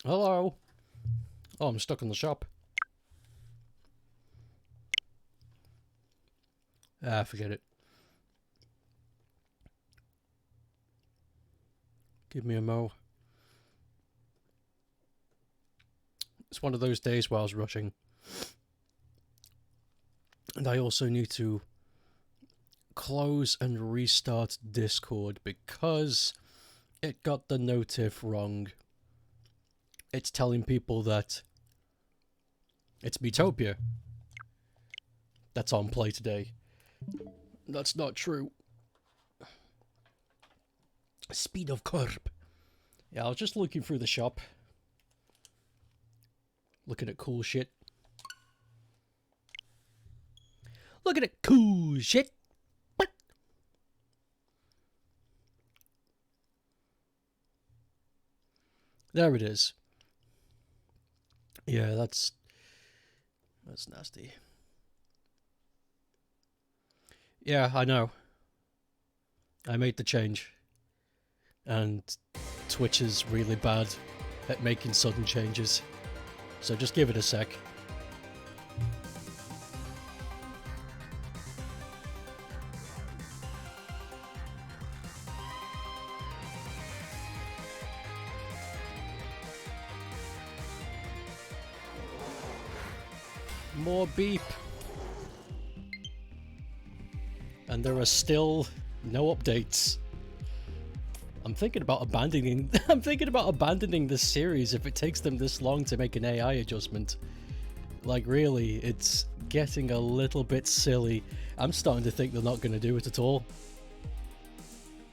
Hello. Oh, I'm stuck in the shop. Ah, forget it. Give me a mo. It's one of those days where I was rushing. And I also need to close and restart Discord because it got the notif wrong. It's telling people that it's Metopia that's on play today. That's not true. Speed of Corp. Yeah, I was just looking through the shop. Looking at cool shit. Look at it, cool shit. What? There it is. Yeah, that's nasty. Yeah, I know. I made the change. And Twitch is really bad at making sudden changes. So just give it a sec. More beep. And there are still no updates. I'm thinking about abandoning this series if it takes them this long to make an AI adjustment. Like really, it's getting a little bit silly. I'm starting to think they're not going to do it at all.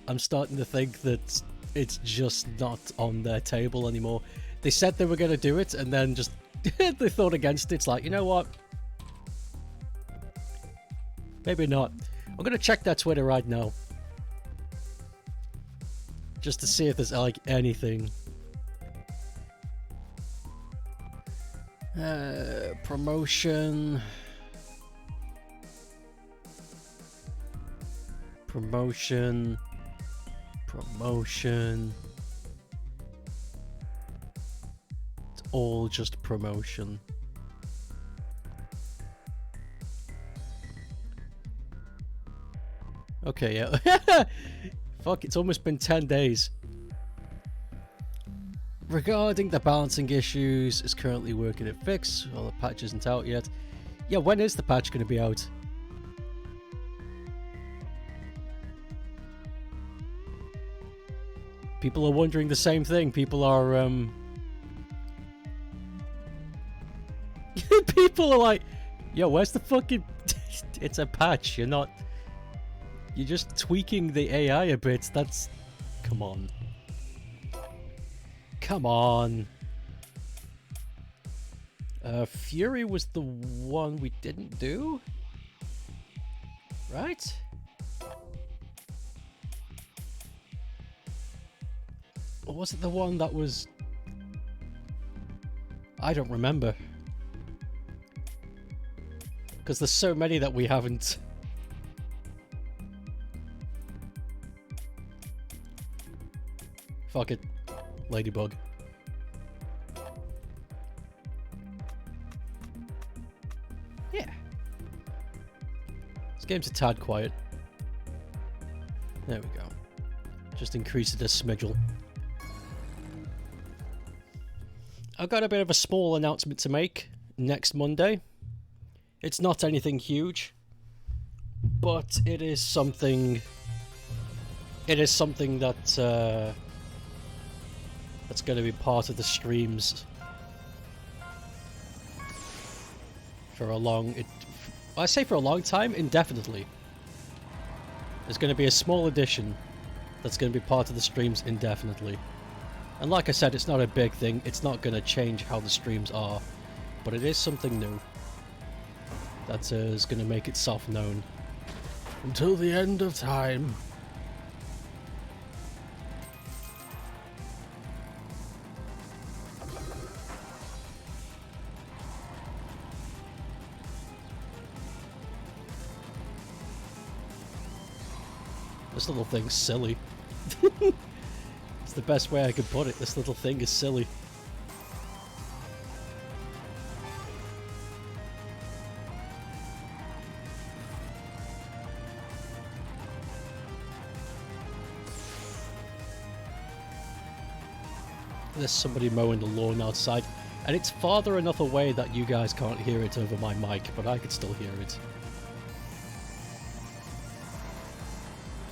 I'm starting to think that it's just not on their table anymore. They said they were going to do it, and then just they thought against it. It's like, you know what? Maybe not. I'm going to check their Twitter right now. Just to see if there's, like, anything. Promotion. Promotion. Promotion. It's all just promotion. Okay, yeah. Fuck, it's almost been 10 days. Regarding the balancing issues, is currently working at fix. Well, the patch isn't out yet. Yeah, when is the patch going to be out? People are wondering the same thing. People are, people are like, yo, where's the fucking... It's a patch, you're not... You're just tweaking the AI a bit, that's... Come on. Come on. Fury was the one we didn't do? Right? Or was it the one that was... I don't remember. Because there's so many that we haven't... Fuck it. Ladybug. Yeah. This game's a tad quiet. There we go. Just increase it a smidgel. I've got a bit of a small announcement to make next Monday. It's not anything huge, but it is something... It is something that... that's going to be part of the streams for a long... I say for a long time, indefinitely. There's going to be a small addition that's going to be part of the streams indefinitely. And like I said, it's not a big thing. It's not going to change how the streams are. But it is something new that is going to make itself known until the end of time. This little thing's silly. It's the best way I could put it. This little thing is silly. There's somebody mowing the lawn outside, and it's farther enough away that you guys can't hear it over my mic, but I could still hear it.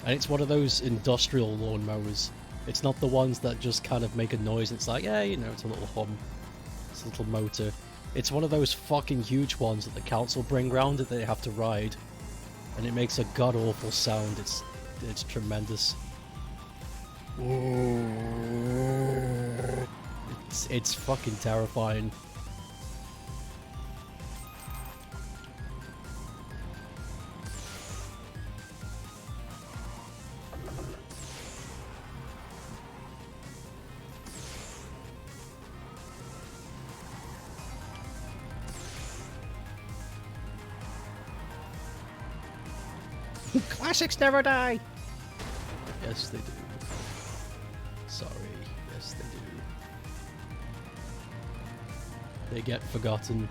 And it's one of those industrial lawnmowers. It's not the ones that just kind of make a noise. It's like, yeah, you know, it's a little hum. It's a little motor. It's one of those fucking huge ones that the council bring round that they have to ride. And it makes a god-awful sound. It's tremendous. It's fucking terrifying. Classics never die! Yes, they do. Sorry. Yes, they do. They get forgotten.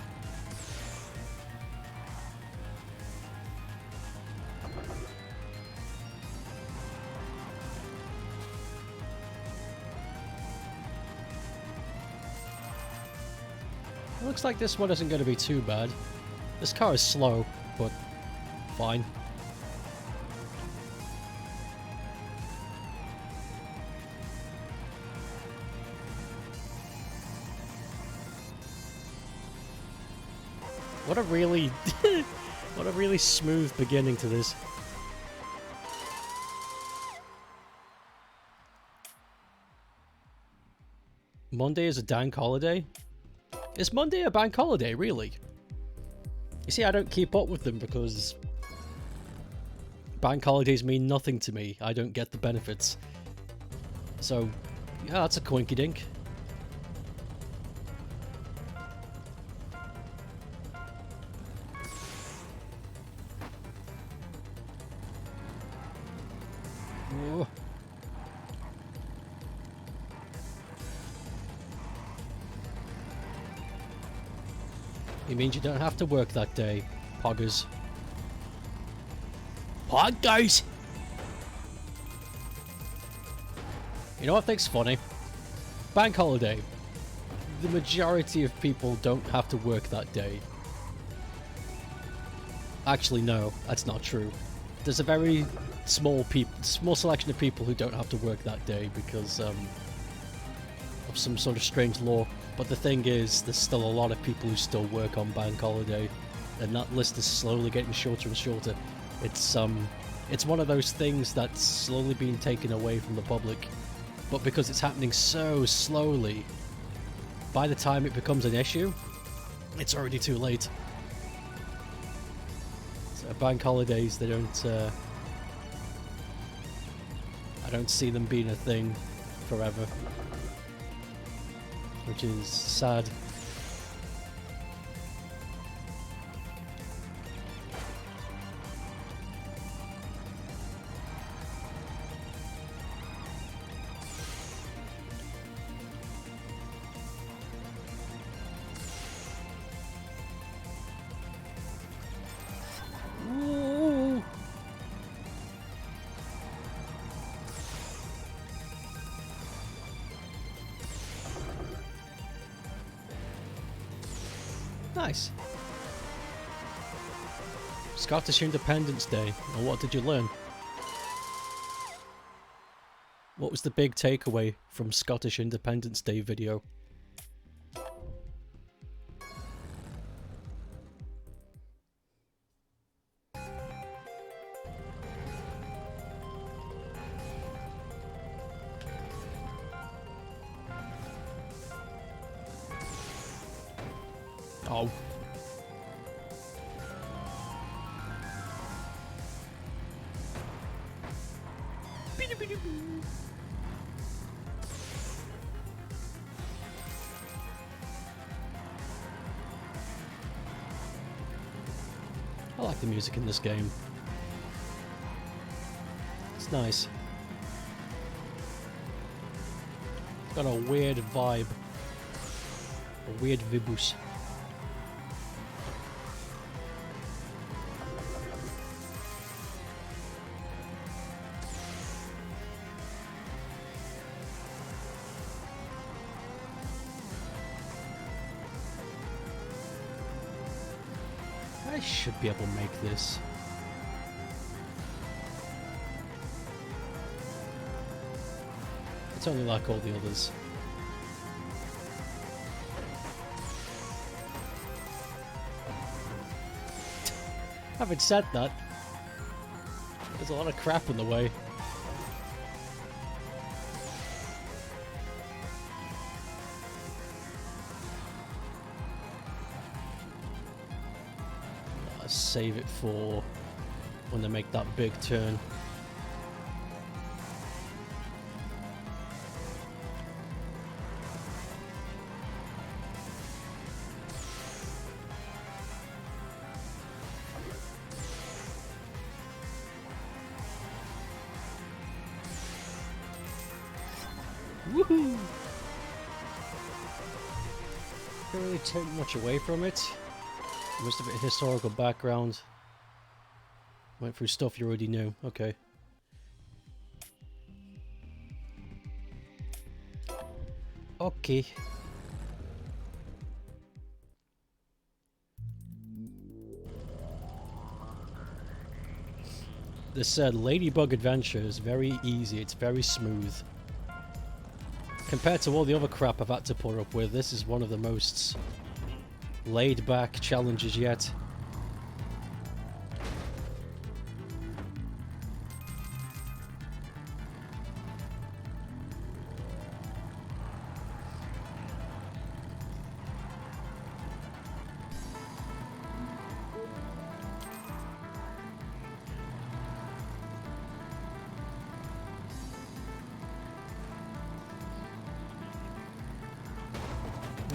It looks like this one isn't going to be too bad. This car is slow, but fine. What a really, what a really smooth beginning to this. Monday is a dank holiday? Is Monday a bank holiday, really? You see, I don't keep up with them because bank holidays mean nothing to me. I don't get the benefits. So, yeah, that's a coinky dink. Whoa. It means you don't have to work that day, poggers. Poggers! You know what I think's funny? Bank holiday. The majority of people don't have to work that day. Actually, no, that's not true. There's a very small selection of people who don't have to work that day because of some sort of strange law. But the thing is, there's still a lot of people who still work on bank holiday, and that list is slowly getting shorter and shorter. It's one of those things that's slowly being taken away from the public, but because it's happening so slowly, by the time it becomes an issue, it's already too late. So bank holidays, they don't. I don't see them being a thing forever, which is sad. Ooh. Nice. Scottish Independence Day. And what did you learn? What was the big takeaway from Scottish Independence Day video? Oh. I like the music in this game. It's nice. It's got a weird vibe. A weird vibus. I should be able to make this. It's only like all the others. Having said that, there's a lot of crap in the way. Save it for when they make that big turn. Woohoo! Can't really take much away from it. Most of it historical background. Went through stuff you already knew. Okay. Okay. This Ladybug Adventure is very easy. It's very smooth. Compared to all the other crap I've had to put up with, this is one of the most laid-back challenges yet.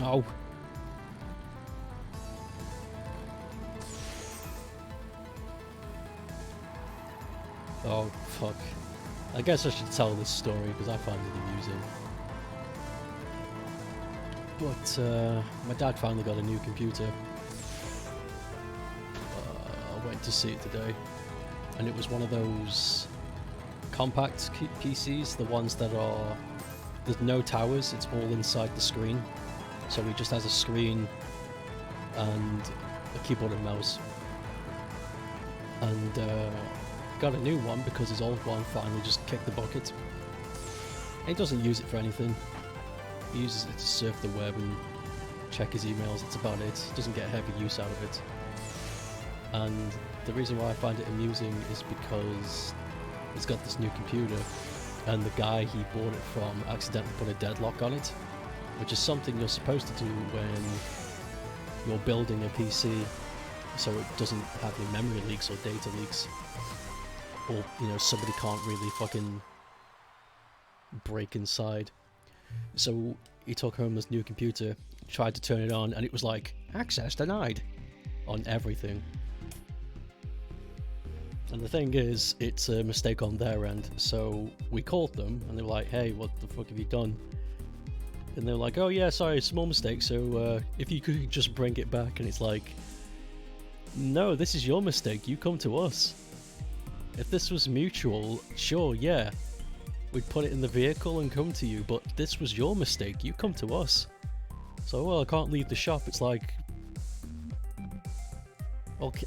Oh. Oh, fuck. I guess I should tell this story because I find it amusing. But my dad finally got a new computer. I went to see it today, and it was one of those compact PCs, the ones that are, there's no towers, it's all inside the screen. So he just has a screen and a keyboard and mouse. And got a new one because his old one finally just kicked the bucket. And he doesn't use it for anything. He uses it to surf the web and check his emails, that's about it. Doesn't get heavy use out of it. And the reason why I find it amusing is because he's got this new computer, and the guy he bought it from accidentally put a deadlock on it, which is something you're supposed to do when you're building a PC so it doesn't have any memory leaks or data leaks, or, you know, somebody can't really fucking break inside. So he took home this new computer, tried to turn it on, and it was like, access denied on everything. And the thing is, it's a mistake on their end, so we called them, and they were like, hey, what the fuck have you done? And they're like, oh yeah, sorry, small mistake, so if you could just bring it back. And it's like, no, this is your mistake, you come to us. If this was mutual, sure, yeah, we'd put it in the vehicle and come to you, but this was your mistake, you come to us. So, well, I can't leave the shop. It's like,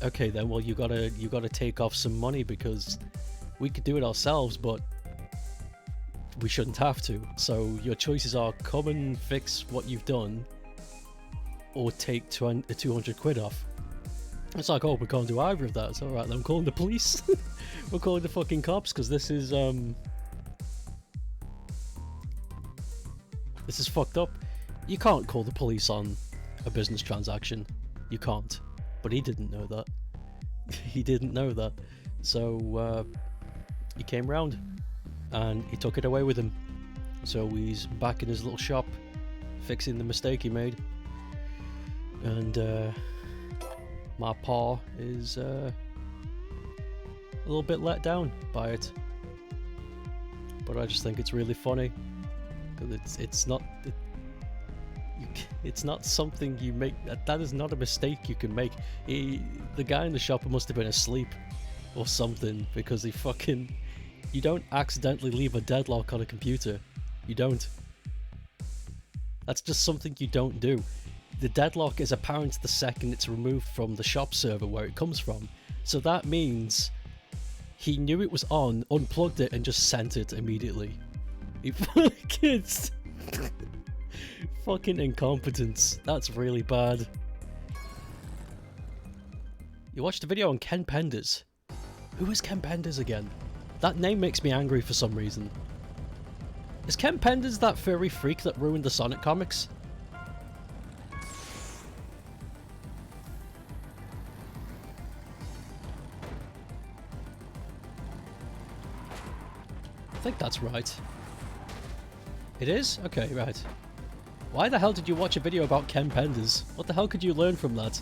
okay then, well, you gotta take off some money, because we could do it ourselves, but we shouldn't have to. So your choices are, come and fix what you've done, or take 200 quid off. It's like, oh, we can't do either of that. It's alright, then I'm calling the police. We're calling the fucking cops, because this is fucked up. You can't call the police on a business transaction. You can't. But he didn't know that. He didn't know that. So he came round and he took it away with him. So he's back in his little shop fixing the mistake he made. And my pa is a little bit let down by it. But I just think it's really funny. Because it's not something you make. That is not a mistake you can make. The guy in the shop must have been asleep or something, because you don't accidentally leave a deadlock on a computer. You don't. That's just something you don't do. The deadlock is apparent the second it's removed from the shop server where it comes from. So that means he knew it was on, unplugged it, and just sent it immediately. He fucking fucking incompetence. That's really bad. You watched a video on Ken Penders. Who is Ken Penders again? That name makes me angry for some reason. Is Ken Penders that furry freak that ruined the Sonic comics? I think that's right. It is? Okay, right. Why the hell did you watch a video about Ken Penders? What the hell could you learn from that?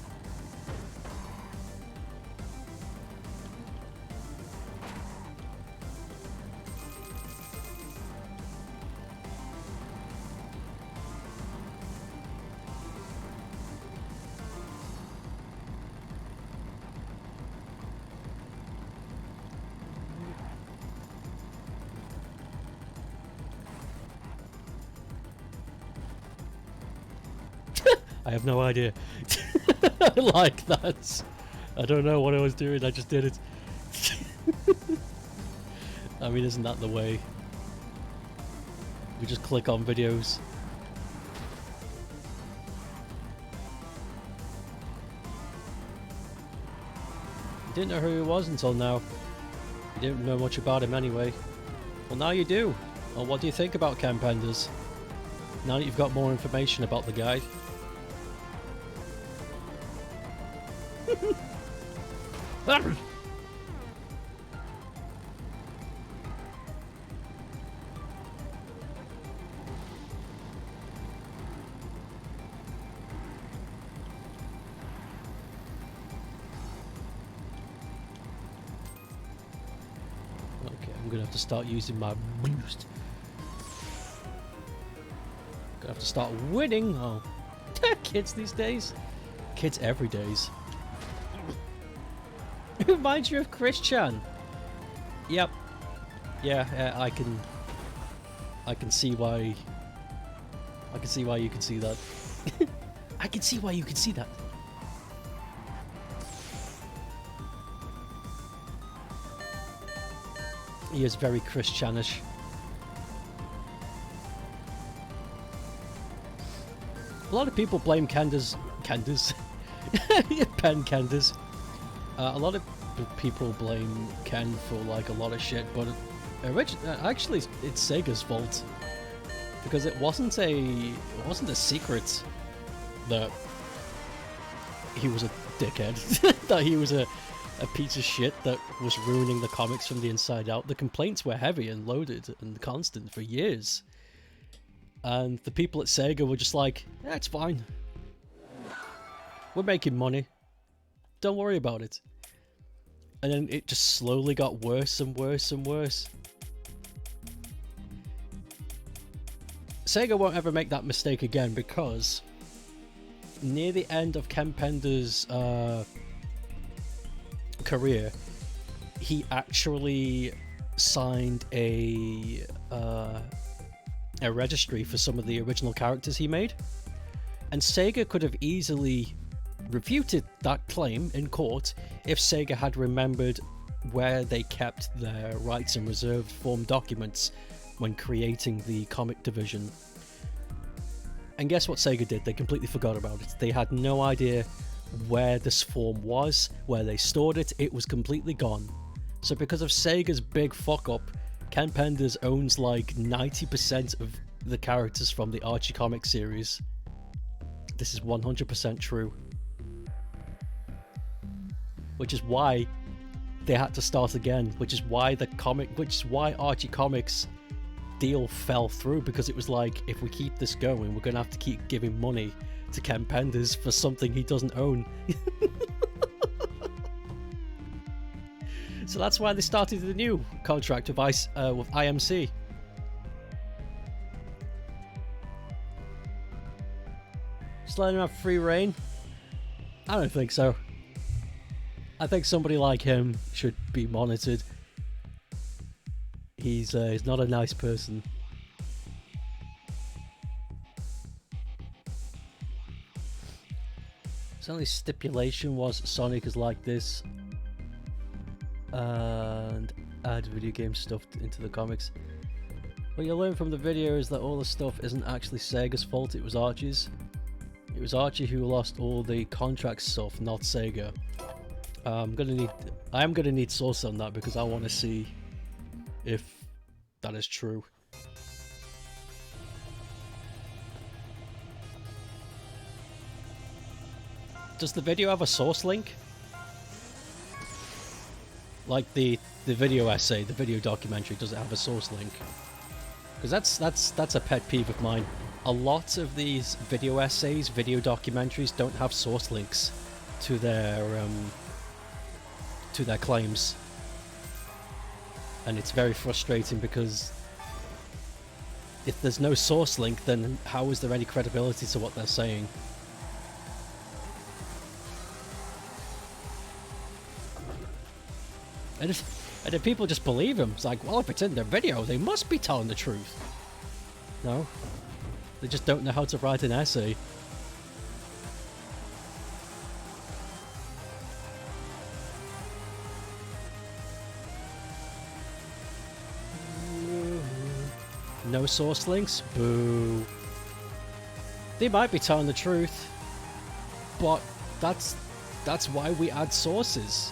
I have no idea. Like that. I don't know what I was doing, I just did it. I mean, isn't that the way? We just click on videos. You didn't know who he was until now. You didn't know much about him anyway. Well, now you do. Well, what do you think about Ken Penders? Now that you've got more information about the guy. gonna have to start using my boost. Gonna have to start winning. Oh, kids these days. Kids every days. It reminds you of Chris Chan. Yep. Yeah, I can see why. I can see why you can see that. I can see why you can see that. He is very Chris Chanish. A lot of people blame Pen Candas. A lot of people blame Ken for like a lot of shit, but actually it's Sega's fault, because it wasn't a secret that he was a dickhead, that he was a piece of shit that was ruining the comics from the inside out. The complaints were heavy and loaded and constant for years, and the people at Sega were just like, yeah, it's fine, we're making money, don't worry about it. And then it just slowly got worse and worse and worse. Sega won't ever make that mistake again, because near the end of Ken Pender's career, he actually signed a registry for some of the original characters he made, and Sega could have easily refuted that claim in court if Sega had remembered where they kept their rights and reserved form documents when creating the comic division. And guess what Sega did? They completely forgot about it. They had no idea where this form was, where they stored it. It was completely gone. So because of Sega's big fuck up, Ken Penders owns like 90% of the characters from the Archie comic series. This is 100% true. Which is why they had to start again, which is why Archie Comics deal fell through, because it was like, if we keep this going, we're gonna have to keep giving money to Ken Penders for something he doesn't own. So that's why they started the new contract with IMC. Just letting him have free reign? I don't think so. I think somebody like him should be monitored. He's not a nice person. His only stipulation was Sonic is like this, and add video game stuff into the comics. What you learn from the video is that all the stuff isn't actually Sega's fault, it was Archie's. It was Archie who lost all the contract stuff, not Sega. I am gonna need source on that, because I want to see if that is true. Does the video have a source link? Like the video essay, the video documentary, does it have a source link? Because that's a pet peeve of mine. A lot of these video essays, video documentaries don't have source links to their claims, and it's very frustrating, because if there's no source link, then how is there any credibility to what they're saying? And if people just believe him, it's like, well, if it's in their video, they must be telling the truth. No, they just don't know how to write an essay. No source links? Boo. They might be telling the truth, but that's why we add sources.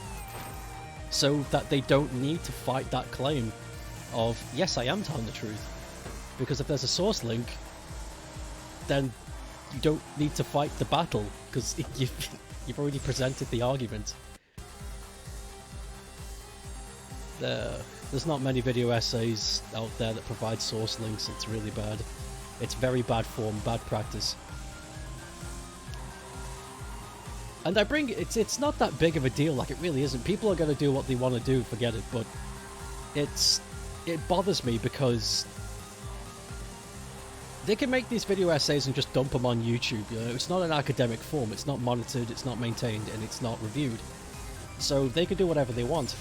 So that they don't need to fight that claim of, yes, I am telling the truth. Because if there's a source link, then you don't need to fight the battle, because you've already presented the argument. There's not many video essays out there that provide source links. It's really bad. It's very bad form, bad practice. And it's not that big of a deal, like it really isn't. People are going to do what they want to do, forget it, but it's it bothers me because they can make these video essays and just dump them on YouTube. You know, it's not an academic form. It's not monitored. It's not maintained, and it's not reviewed. So they can do whatever they want.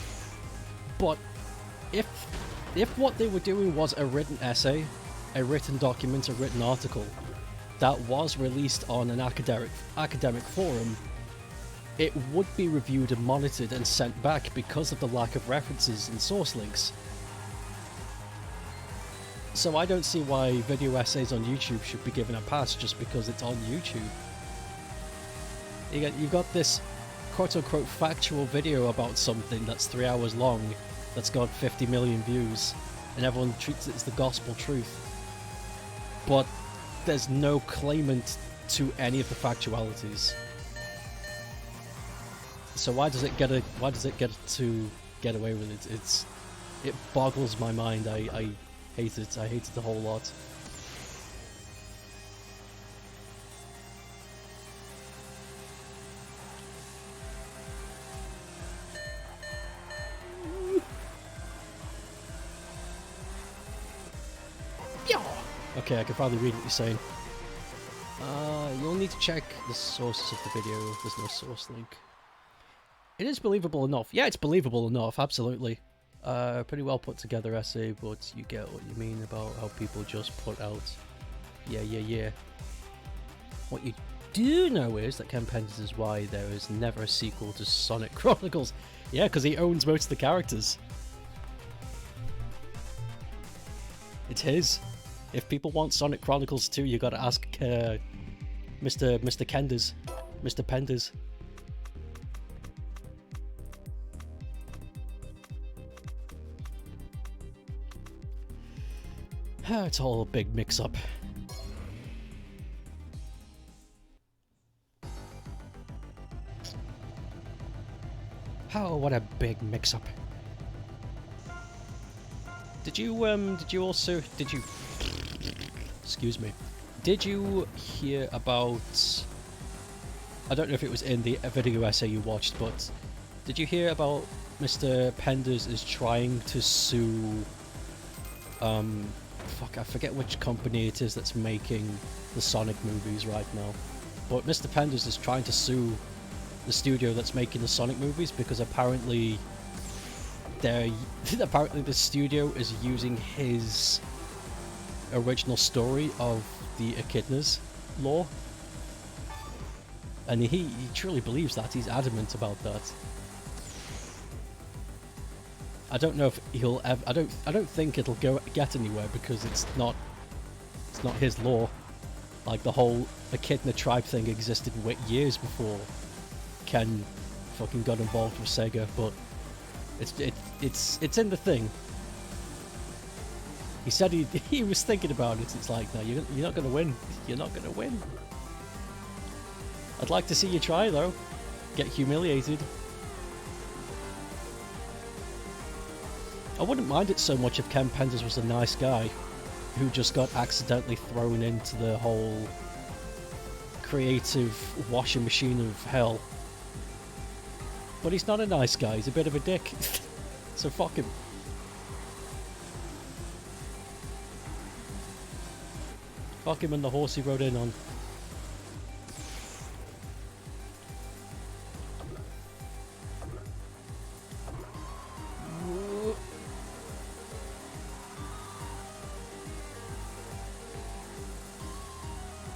But if what they were doing was a written essay, a written document, a written article that was released on an academic forum, it would be reviewed and monitored and sent back because of the lack of references and source links. So I don't see why video essays on YouTube should be given a pass just because it's on YouTube. You've got this quote-unquote factual video about something that's 3 hours long, that's got 50 million views, and everyone treats it as the gospel truth. But there's no claimant to any of the factualities. So why does it get to get away with it? It boggles my mind. I hate it. I hate it a whole lot. Okay, I can finally read what you're saying. You'll need to check the sources of the video. There's no source link. It is believable enough. Yeah, it's believable enough, absolutely. Pretty well put together essay, but you get what you mean about how people just put out yeah. What you do know is that Ken Penders is why there is never a sequel to Sonic Chronicles. Yeah, because he owns most of the characters. It's his. If people want Sonic Chronicles 2, you gotta ask Mr. Kenders. Mr. Penders. It's all a big mix-up. Oh, what a big mix-up. Did you excuse me, did you hear about, I don't know if it was in the video essay you watched, but did you hear about Mr. Penders is trying to sue, I forget which company it is that's making the Sonic movies right now, but Mr. Penders is trying to sue the studio that's making the Sonic movies because apparently the studio is using his original story of the Echidnas lore, and he truly believes that. He's adamant about that. I don't know if he'll ever. I don't think it'll get anywhere because it's not his lore. Like the whole Echidna tribe thing existed years before Ken fucking got involved with Sega, but it's in the thing. He said he was thinking about it. It's like, no, you're not gonna win. You're not gonna win. I'd like to see you try though. Get humiliated. I wouldn't mind it so much if Ken Penders was a nice guy who just got accidentally thrown into the whole creative washing machine of hell. But he's not a nice guy. He's a bit of a dick. So fuck him. Fuck him and the horse he rode in on.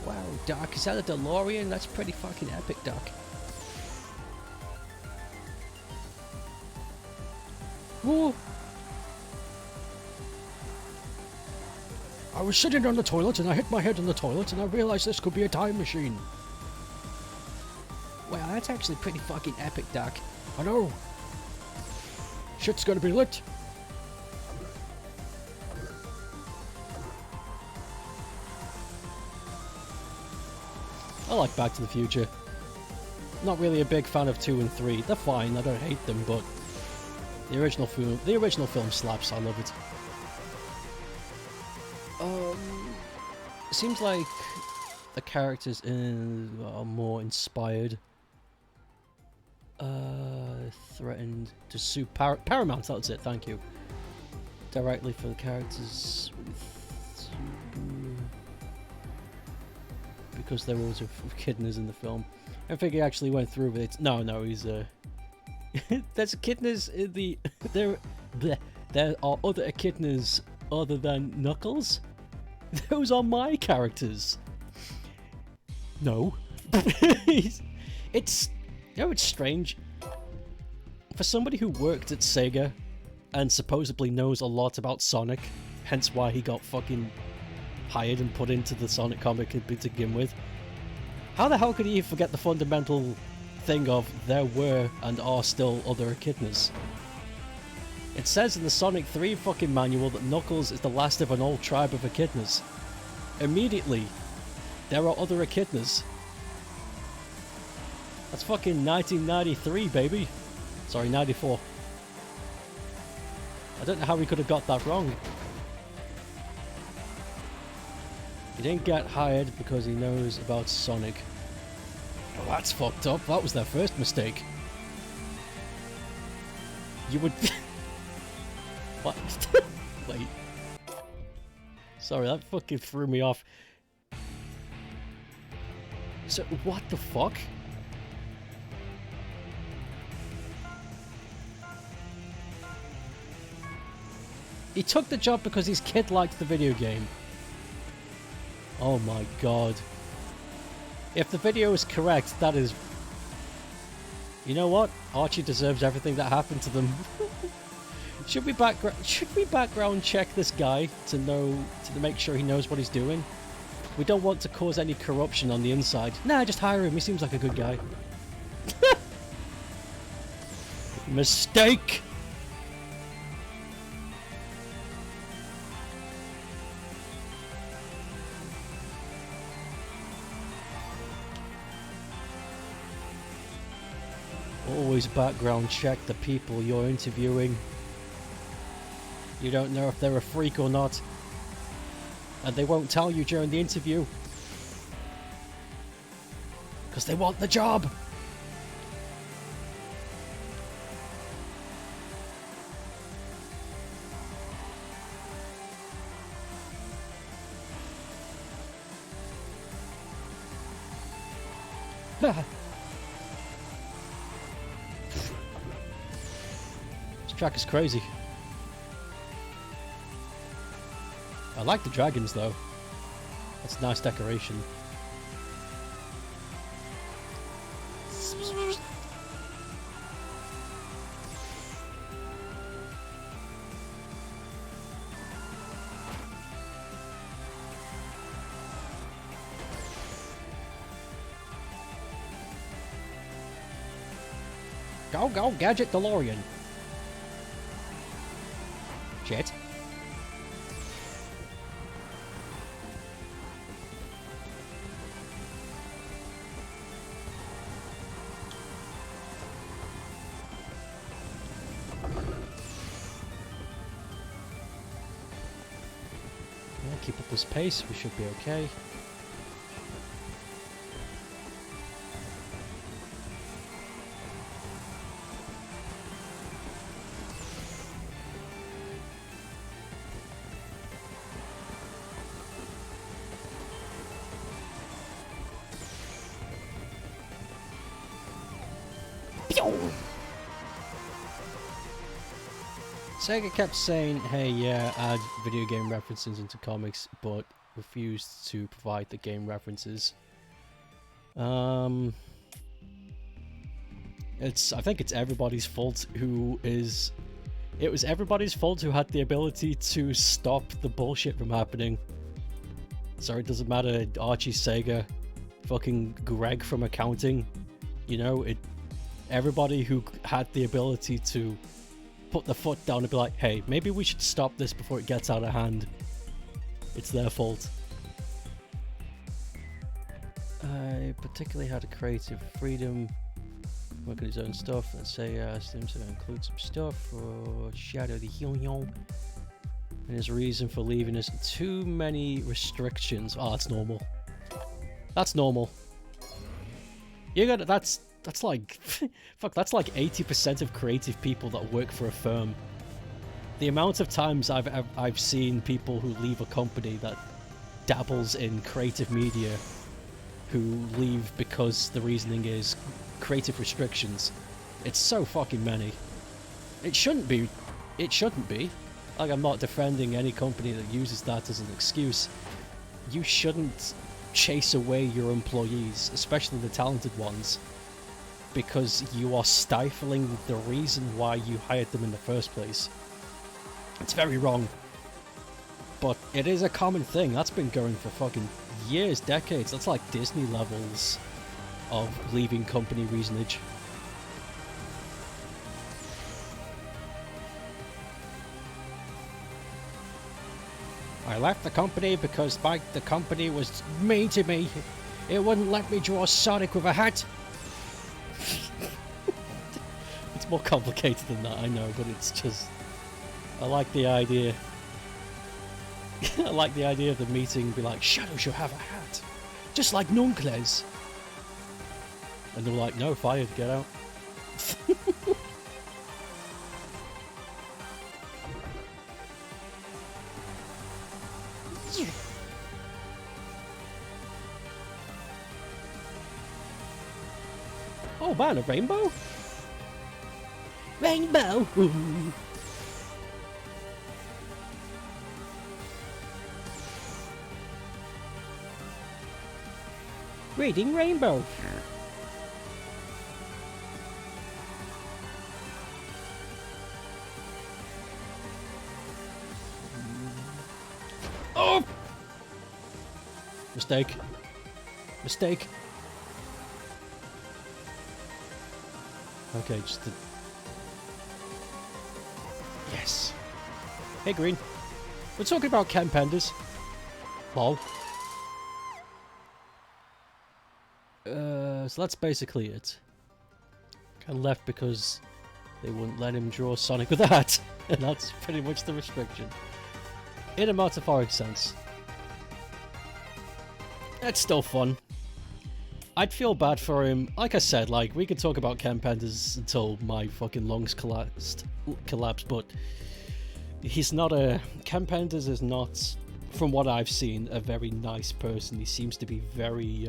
Wow, Doc, is that a DeLorean? That's pretty fucking epic, Doc. Whoa! I was sitting on the toilet and I hit my head on the toilet and I realized this could be a time machine. Wow, that's actually pretty fucking epic, Doc. I know. Shit's gonna be lit. I like Back to the Future. Not really a big fan of 2 and 3. They're fine, I don't hate them, but the original film slaps. I love it. Seems like the characters are more inspired. Threatened to sue Paramount. That's it. Thank you. directly for the characters because there was echidnas in the film. I think he actually went through with it. No, he's there's echidnas in the there are other echidnas other than Knuckles. Those are my characters. No. It's strange for somebody who worked at Sega and supposedly knows a lot about Sonic, hence why he got fucking hired and put into the Sonic comic to begin with. How the hell could he forget the fundamental thing of there were and are still other echidnas? It says in the Sonic 3 fucking manual that Knuckles is the last of an old tribe of echidnas. Immediately, there are other echidnas. That's fucking 1993, baby. Sorry, 94. I don't know how he could have got that wrong. He didn't get hired because he knows about Sonic. Well, that's fucked up. That was their first mistake. You would... What? Wait. Sorry, that fucking threw me off. So, what the fuck? He took the job because his kid liked the video game. Oh my god. If the video is correct, that is... You know what? Archie deserves everything that happened to them. Should we background check this guy to make sure he knows what he's doing? We don't want to cause any corruption on the inside. Nah, just hire him. He seems like a good guy. Mistake! Always background check the people you're interviewing. You don't know if they're a freak or not. And they won't tell you during the interview. Because they want the job! This track is crazy. I like the dragons though. That's nice decoration. Go, Gadget DeLorean. Jet. Keep up this pace, we should be okay. Sega kept saying, hey, yeah, add video game references into comics, but refused to provide the game references. I think it's everybody's fault it was everybody's fault who had the ability to stop the bullshit from happening. So it doesn't matter, Archie, Sega, fucking Greg from accounting, you know, everybody who had the ability to put the foot down and be like, hey, maybe we should stop this before it gets out of hand. It's their fault. I particularly had a creative freedom, work on his own stuff. Let's say I asked him to include some stuff for Shadow the Hyun, and his reason for leaving us too many restrictions. Oh, that's normal. That's normal. You got that's like fuck, that's like 80% of creative people that work for a firm. The amount of times I've seen people who leave a company that dabbles in creative media who leave because the reasoning is creative restrictions. It's so fucking many. It shouldn't be. It shouldn't be. Like, I'm not defending any company that uses that as an excuse. You shouldn't chase away your employees, especially the talented ones, because you are stifling the reason why you hired them in the first place. It's very wrong. But it is a common thing. That's been going for fucking years, decades. That's like Disney levels of leaving company reasonage. I left the company because the company was mean to me. It wouldn't let me draw Sonic with a hat. It's more complicated than that, I know, but it's just... I like the idea. I like the idea of the meeting be like, Shadow should have a hat, just like Nuncles. And they're like, no, fired, get out. Oh man, a rainbow? Rainbow! Reading rainbow. Oh! Mistake. Mistake. Okay, just the... Yes. Hey, Green. We're talking about Ken Penders. Lol. So that's basically it. Ken left because they wouldn't let him draw Sonic with a hat. And that's pretty much the restriction. In a metaphoric sense. It's still fun. I'd feel bad for him. Like I said, like, we could talk about Ken Penders until my fucking lungs collapse, but he's not a... Ken Penders is not, from what I've seen, a very nice person. He seems to be very,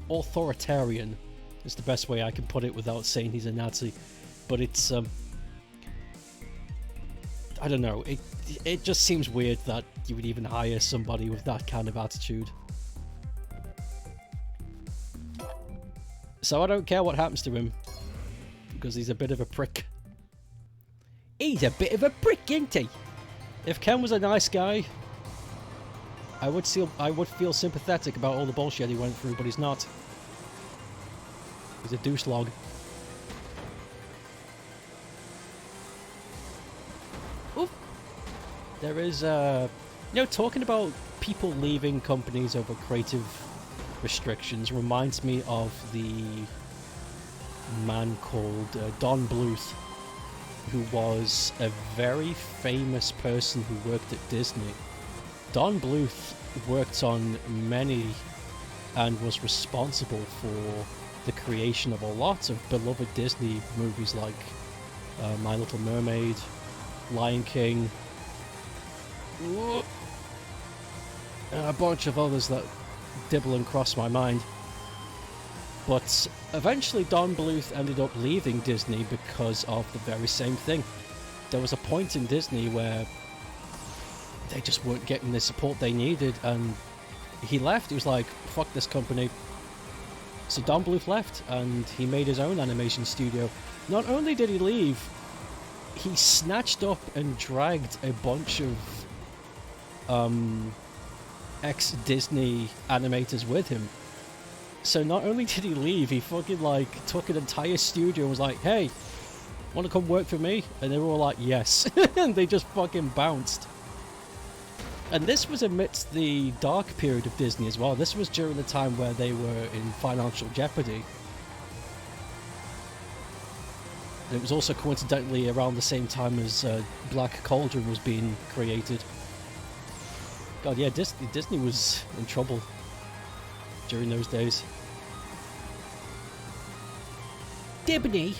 authoritarian is the best way I can put it without saying he's a Nazi. But it's, I don't know, it just seems weird that you would even hire somebody with that kind of attitude. So I don't care what happens to him, because he's a bit of a prick. He's a bit of a prick, isn't he? If Ken was a nice guy, I would feel sympathetic about all the bullshit he went through, but he's not. He's a douche log. Oof. There is, you know, talking about people leaving companies over creative restrictions reminds me of the man called Don Bluth, who was a very famous person who worked at Disney. Don Bluth worked on many and was responsible for the creation of a lot of beloved Disney movies like My Little Mermaid, Lion King, and a bunch of others that dibble and cross my mind. But eventually Don Bluth ended up leaving Disney because of the very same thing. There was a point in Disney where they just weren't getting the support they needed, and he left. He was like, fuck this company. So Don Bluth left, and he made his own animation studio. Not only did he leave, he snatched up and dragged a bunch of ex-Disney animators with him. So not only did he leave, he fucking like took an entire studio and was like, hey, want to come work for me? And they were all like, yes. And they just fucking bounced. And this was amidst the dark period of Disney as well. This was during the time where they were in financial jeopardy. And it was also coincidentally around the same time as Black Cauldron was being created. God, yeah, Disney was in trouble during those days. Dibney.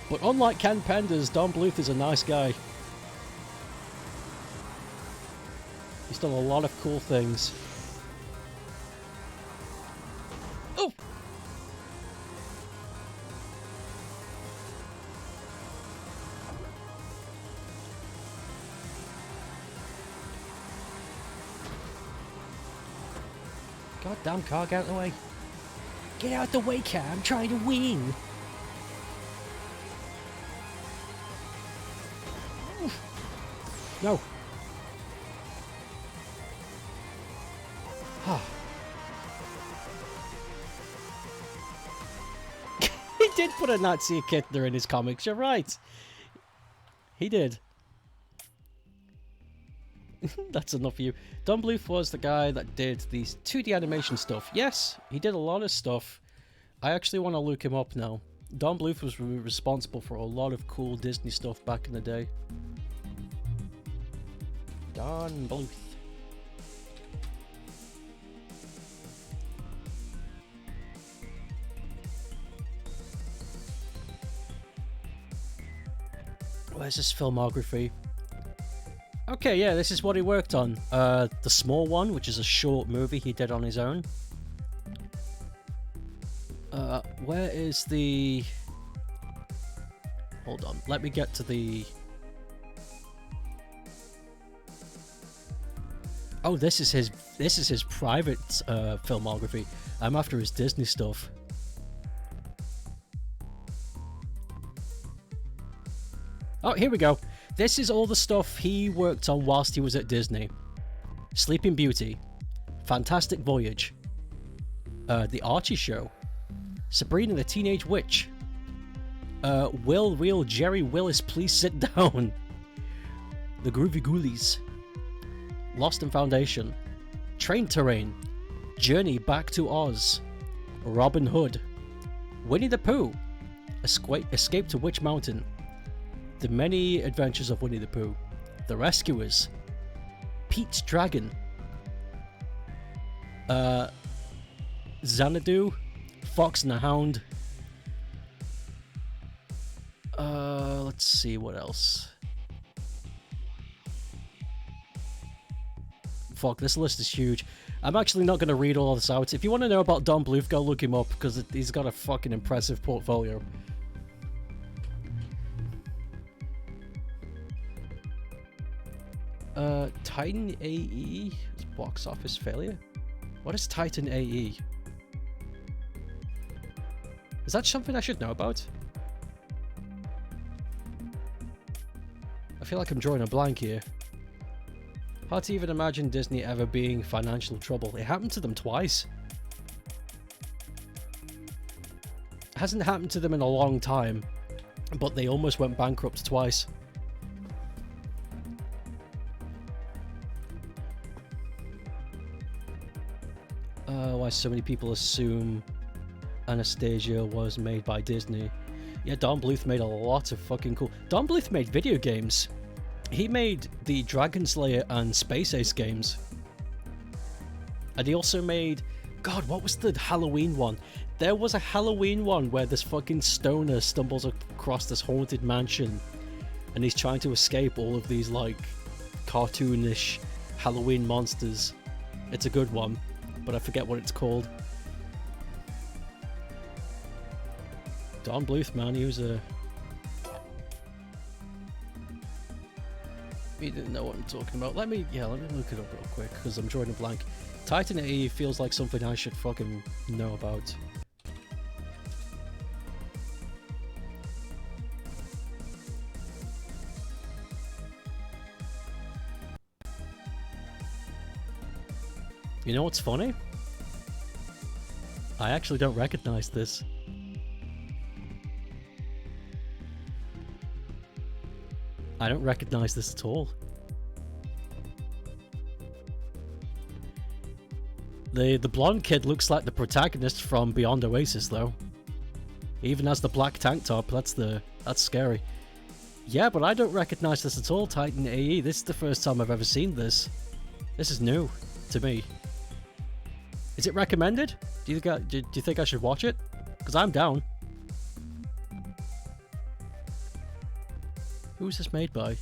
But unlike Ken Penders, Don Bluth is a nice guy. He's done a lot of cool things. Oh! Goddamn car, get out of the way. Get out the way, car. I'm trying to win. No. He did put a Nazi Kittner in his comics, you're right. He did. That's enough for you. Don Bluth was the guy that did these 2D animation stuff. Yes, he did a lot of stuff. I actually want to look him up now. Don Bluth was responsible for a lot of cool Disney stuff back in the day. Don Bluth. Where's his filmography? Okay, yeah, this is what he worked on. The Small One, which is a short movie he did on his own. Where is the... Hold on, let me get to the... Oh, this is his private filmography. I'm after his Disney stuff. Oh, here we go. This is all the stuff he worked on whilst he was at Disney. Sleeping Beauty, Fantastic Voyage, The Archie Show, Sabrina the Teenage Witch, Will Real Jerry Willis Please Sit Down, The Groovy Ghoulies, Lost and Foundation, Train Terrain, Journey Back to Oz, Robin Hood, Winnie the Pooh, Escape to Witch Mountain, The Many Adventures of Winnie the Pooh, The Rescuers, Pete's Dragon, Xanadu, Fox and the Hound. Let's see what else. Fuck, this list is huge. I'm actually not going to read all of this out. If you want to know about Don Bluth, go look him up, because he's got a fucking impressive portfolio. Titan AE? Box office failure? What is Titan AE? Is that something I should know about? I feel like I'm drawing a blank here. Hard to even imagine Disney ever being financial trouble. It happened to them twice. It hasn't happened to them in a long time, but they almost went bankrupt twice. Why so many people assume Anastasia was made by Disney. Yeah, Don Bluth made a lot of fucking cool... Don Bluth made video games. He made the Dragon Slayer and Space Ace games. And he also made... God, what was the Halloween one? There was a Halloween one where this fucking stoner stumbles across this haunted mansion and he's trying to escape all of these, like, cartoonish Halloween monsters. It's a good one, but I forget what it's called. Don Bluth, man, he was a... He didn't know what I'm talking about. Let me look it up real quick, because I'm drawing a blank. Titan AE feels like something I should fucking know about. You know what's funny? I actually don't recognize this. I don't recognize this at all. The blonde kid looks like the protagonist from Beyond Oasis, though. He even has the black tank top. That's scary. Yeah, but I don't recognize this at all, Titan AE. This is the first time I've ever seen this. This is new to me. Is it recommended? Do you think I should watch it? Because I'm down. Who's this made by?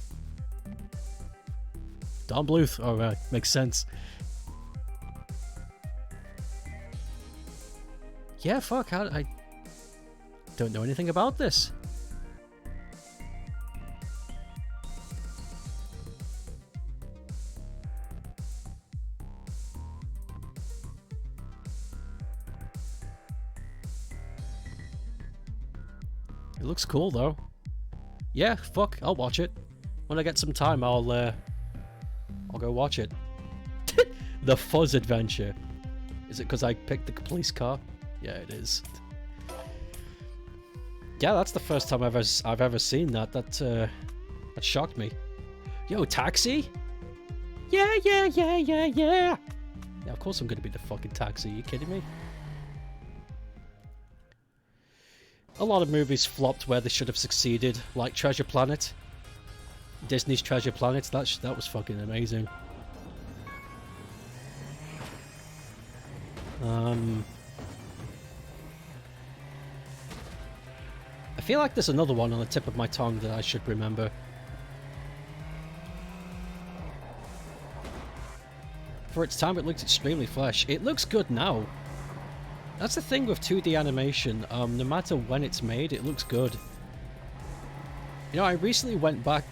Don Bluth. Oh, right. Makes sense. Yeah, fuck. I don't know anything about this. It looks cool, though. Yeah, fuck. I'll watch it. When I get some time, I'll go watch it. The Fuzz Adventure. Is it because I picked the police car? Yeah, it is. Yeah, that's the first time I've ever seen that. That shocked me. Yo, Taxi? Yeah. Yeah, of course I'm gonna be the fucking Taxi. Are you kidding me? A lot of movies flopped where they should have succeeded, like Treasure Planet. Disney's Treasure Planet. That was fucking amazing. I feel like there's another one on the tip of my tongue that I should remember. For its time, it looks extremely fresh. It looks good now. That's the thing with 2D animation. No matter when it's made, it looks good. You know, I recently went back...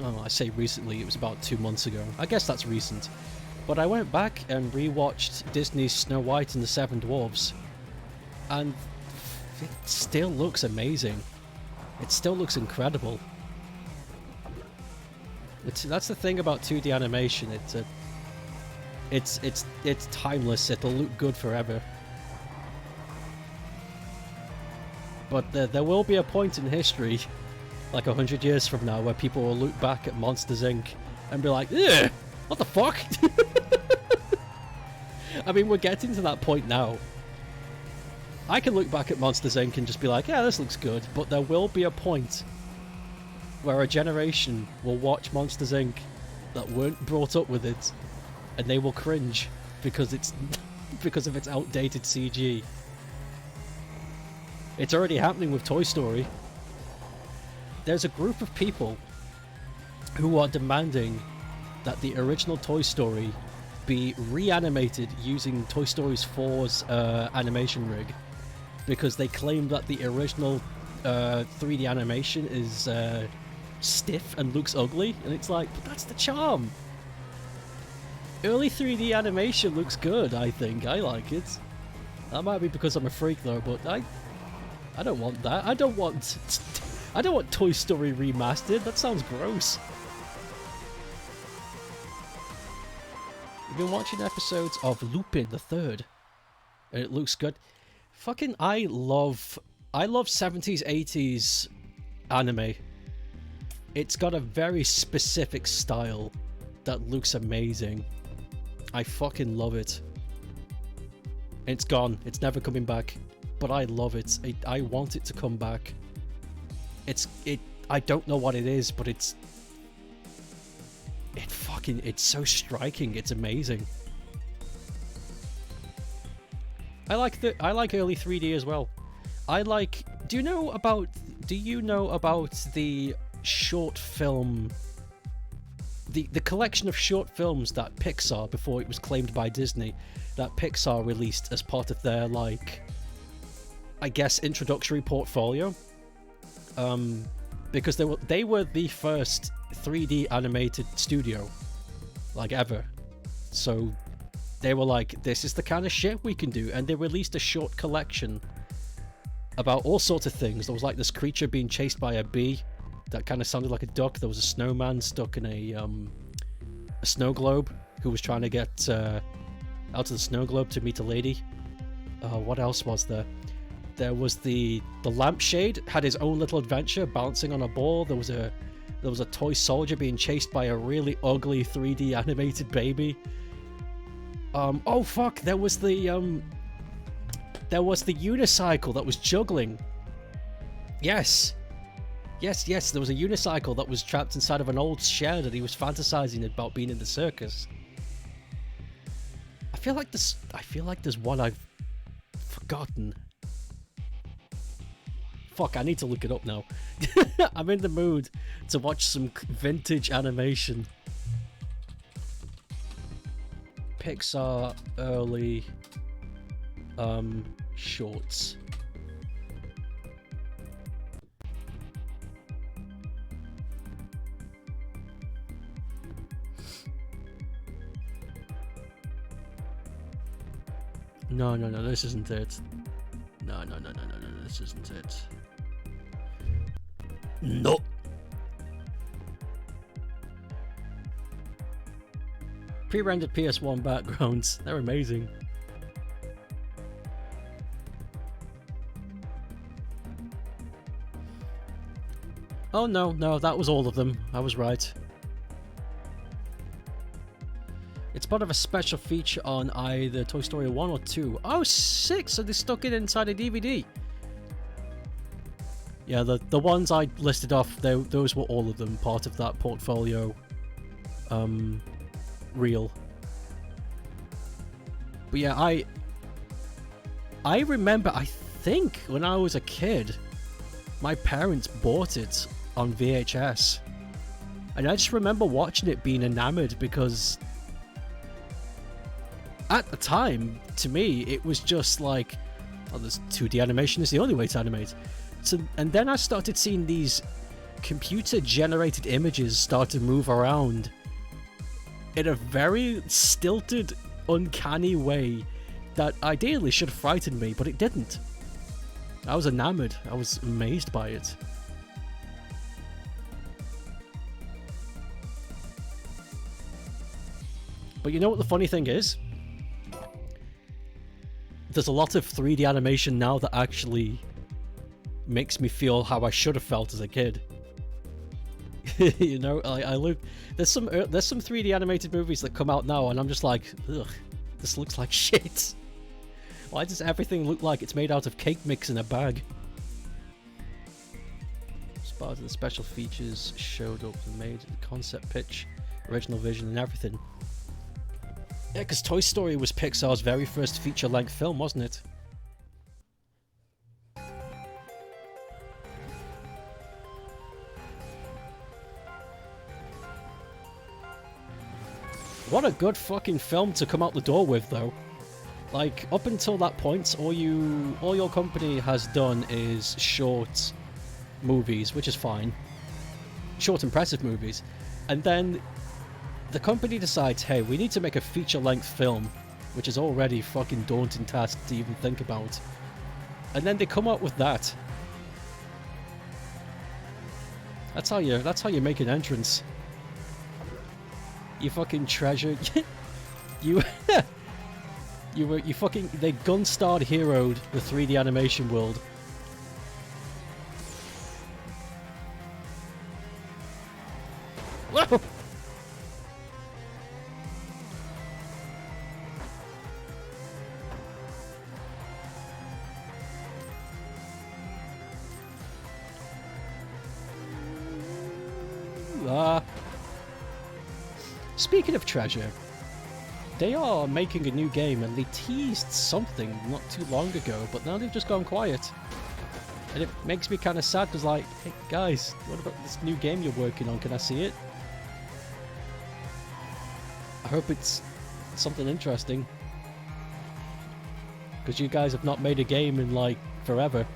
Oh, I say recently, it was about 2 months ago. I guess that's recent. But I went back and rewatched Disney's Snow White and the Seven Dwarfs. And it still looks amazing. It still looks incredible. That's the thing about 2D animation. It's timeless. It'll look good forever. But there will be a point in history, like 100 years from now, where people will look back at Monsters, Inc. and be like, ugh, what the fuck? I mean, we're getting to that point now. I can look back at Monsters, Inc. and just be like, yeah, this looks good. But there will be a point where a generation will watch Monsters, Inc. that weren't brought up with it, and they will cringe because it's because of its outdated CG. It's already happening with Toy Story. There's a group of people who are demanding that the original Toy Story be reanimated using Toy Story 4's animation rig, because they claim that the original 3D animation is stiff and looks ugly, and it's like, but that's the charm. Early 3D animation looks good, I think. I like it. That might be because I'm a freak though, but I don't want that. I don't want Toy Story remastered. That sounds gross. We've been watching episodes of Lupin the Third, and it looks good. Fucking, I love 70s, 80s anime. It's got a very specific style that looks amazing. I fucking love it. It's gone. It's never coming back. But I love it. I want it to come back. I don't know what it is, but it's so striking. It's amazing. I like early 3D as well. Do you know about the short film, the collection of short films that Pixar, before it was claimed by Disney, that Pixar released as part of their, like, I guess, introductory portfolio? Because they were the first 3D animated studio, like, ever. So they were like, this is the kind of shit we can do, and they released a short collection about all sorts of things. There was like this creature being chased by a bee that kind of sounded like a duck. There was a snowman stuck in a snow globe who was trying to get out of the snow globe to meet a lady. What else was there? There was the lampshade had his own little adventure balancing on a ball. There was a toy soldier being chased by a really ugly 3D animated baby. Oh fuck! There was the unicycle that was juggling. Yes. There was a unicycle that was trapped inside of an old shed, and he was fantasizing about being in the circus. I feel like there's one I've forgotten. fuck, I need to look it up now. I'm in the mood to watch some vintage animation. Pixar early shorts. No, this isn't it. No, this isn't it. No. Pre-rendered PS1 backgrounds. They're amazing. Oh no, that was all of them. I was right. It's part of a special feature on either Toy Story 1 or 2. Oh, 6! So they stuck it inside a DVD. Yeah, the ones I listed off, those were all of them part of that portfolio reel. But yeah, I remember, I think when I was a kid, my parents bought it on VHS. And I just remember watching it being enamored because at the time, to me, it was just like, oh, this 2D animation is the only way to animate. So, and then I started seeing these computer-generated images start to move around in a very stilted, uncanny way that ideally should have frightened me, but it didn't. I was enamored. I was amazed by it. But you know what the funny thing is? There's a lot of 3D animation now that actually makes me feel how I should have felt as a kid. You know, I look. There's some 3D animated movies that come out now, and I'm just like, ugh, this looks like shit. Why does everything look like it's made out of cake mix in a bag? As part of the special features showed up and made the concept pitch, original vision, and everything. Yeah, because Toy Story was Pixar's very first feature-length film, wasn't it? What a good fucking film to come out the door with, though. Like, up until that point, all your company has done is short movies, which is fine. Short, impressive movies. And then the company decides, hey, we need to make a feature-length film, which is already a fucking daunting task to even think about. And then they come up with that. That's how you make an entrance. You fucking treasure. you fucking, they gun-starred heroed the 3D animation world. Whoa! Speaking of treasure, they are making a new game and they teased something not too long ago, but now they've just gone quiet. And it makes me kind of sad because, like, hey guys, what about this new game you're working on? Can I see it? I hope it's something interesting. Because you guys have not made a game in, like, forever.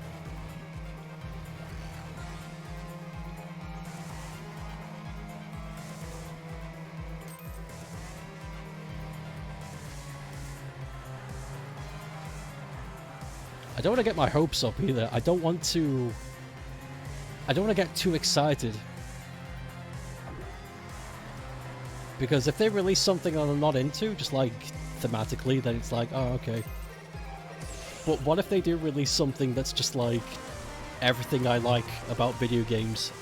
I don't want to get my hopes up either. I don't want to get too excited. Because if they release something that I'm not into, just like thematically, then it's like, oh, okay. But what if they do release something that's just like everything I like about video games?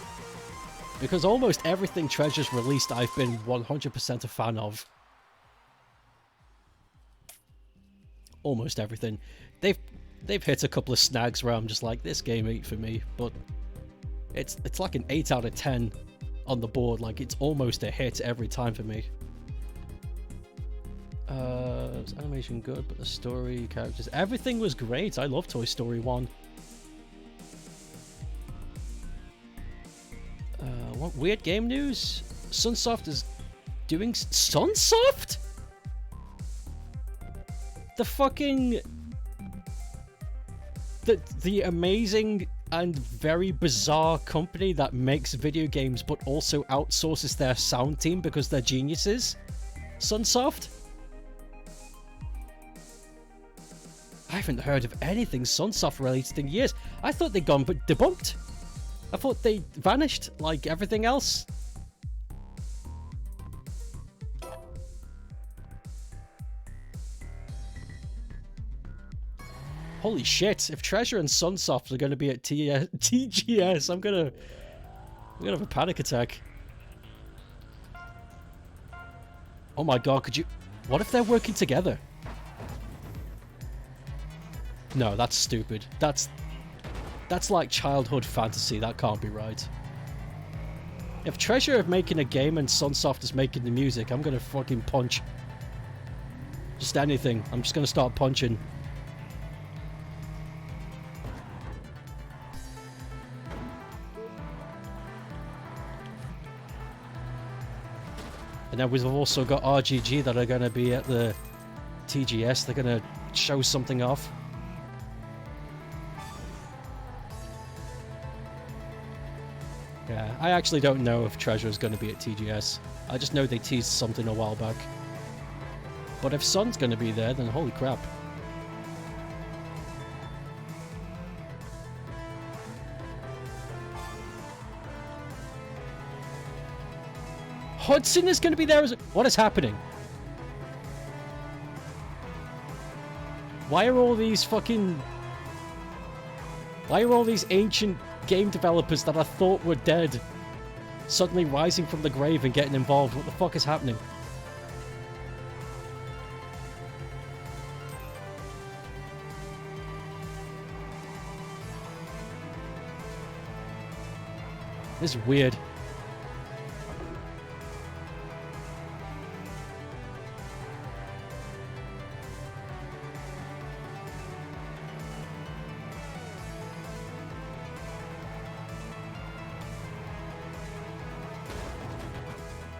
Because almost everything Treasure's released I've been 100% a fan of. Almost everything. They've hit a couple of snags where I'm just like, this game ain't for me, but it's like an 8 out of 10 on the board. Like, it's almost a hit every time for me. Was animation good, but the story, characters, everything was great. I love Toy Story 1. What weird game news? Sunsoft is doing... Sunsoft? The fucking... The amazing and very bizarre company that makes video games but also outsources their sound team because they're geniuses? Sunsoft? I haven't heard of anything Sunsoft related in years. I thought they'd gone but debunked. I thought they vanished like everything else. Holy shit, if Treasure and Sunsoft are going to be at TGS, I'm gonna have a panic attack. Oh my god, could you... What if they're working together? No, that's stupid. That's like childhood fantasy. That can't be right. If Treasure are making a game and Sunsoft is making the music, I'm gonna fucking punch. Just anything. I'm just gonna start punching. And then we've also got RGG that are gonna be at the TGS. They're gonna show something off. Yeah, I actually don't know if Treasure is going to be at TGS. I just know they teased something a while back. But if Sun's going to be there, then holy crap. Hudson is going to be there as... What is happening? Why are all these fucking... Why are all these ancient game developers that I thought were dead suddenly rising from the grave and getting involved? What the fuck is happening? This is weird.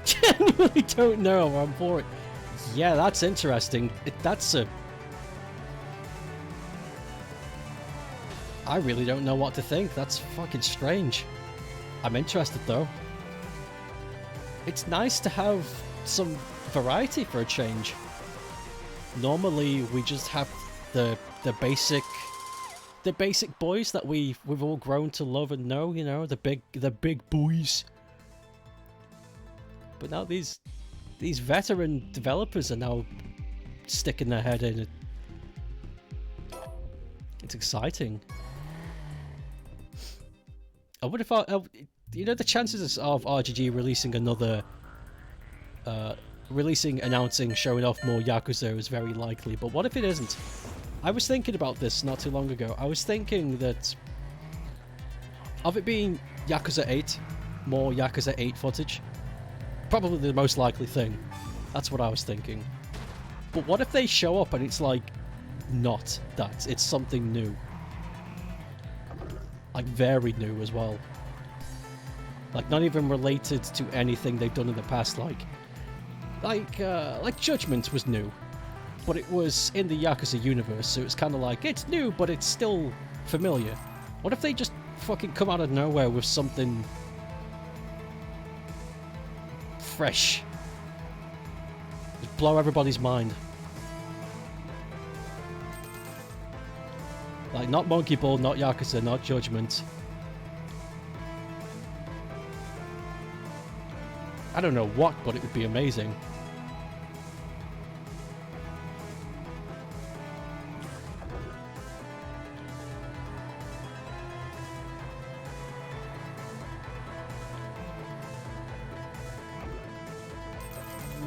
Genuinely don't know. I'm for it. Yeah, that's interesting. That's a... I really don't know what to think. That's fucking strange. I'm interested though. It's nice to have some variety for a change. Normally we just have the basic boys that we've all grown to love and know, you know, the big boys. But now these veteran developers are now sticking their head in. It's exciting. I wonder if you know, the chances of RGG releasing another, announcing, showing off more Yakuza is very likely. But what if it isn't? I was thinking about this not too long ago. I was thinking that of it being Yakuza 8, more Yakuza 8 footage. Probably the most likely thing. That's what I was thinking. But what if they show up and it's like not that? It's something new. Like very new as well. Like not even related to anything they've done in the past. Like Judgment was new, but it was in the Yakuza universe, so it's kind of like it's new, but it's still familiar. What if they just fucking come out of nowhere with something fresh? Just blow everybody's mind. Like, not Monkey Ball, not Yakuza, not Judgment. I don't know what, but it would be amazing.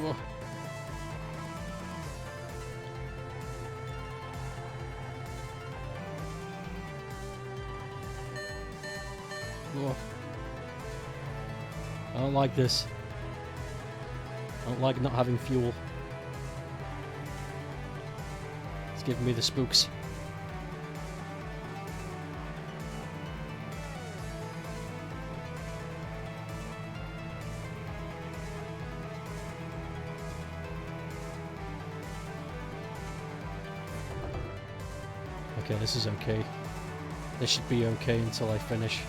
Whoa. Whoa. I don't like this. I don't like not having fuel. It's giving me the spooks. Okay, this is okay. This should be okay until I finish.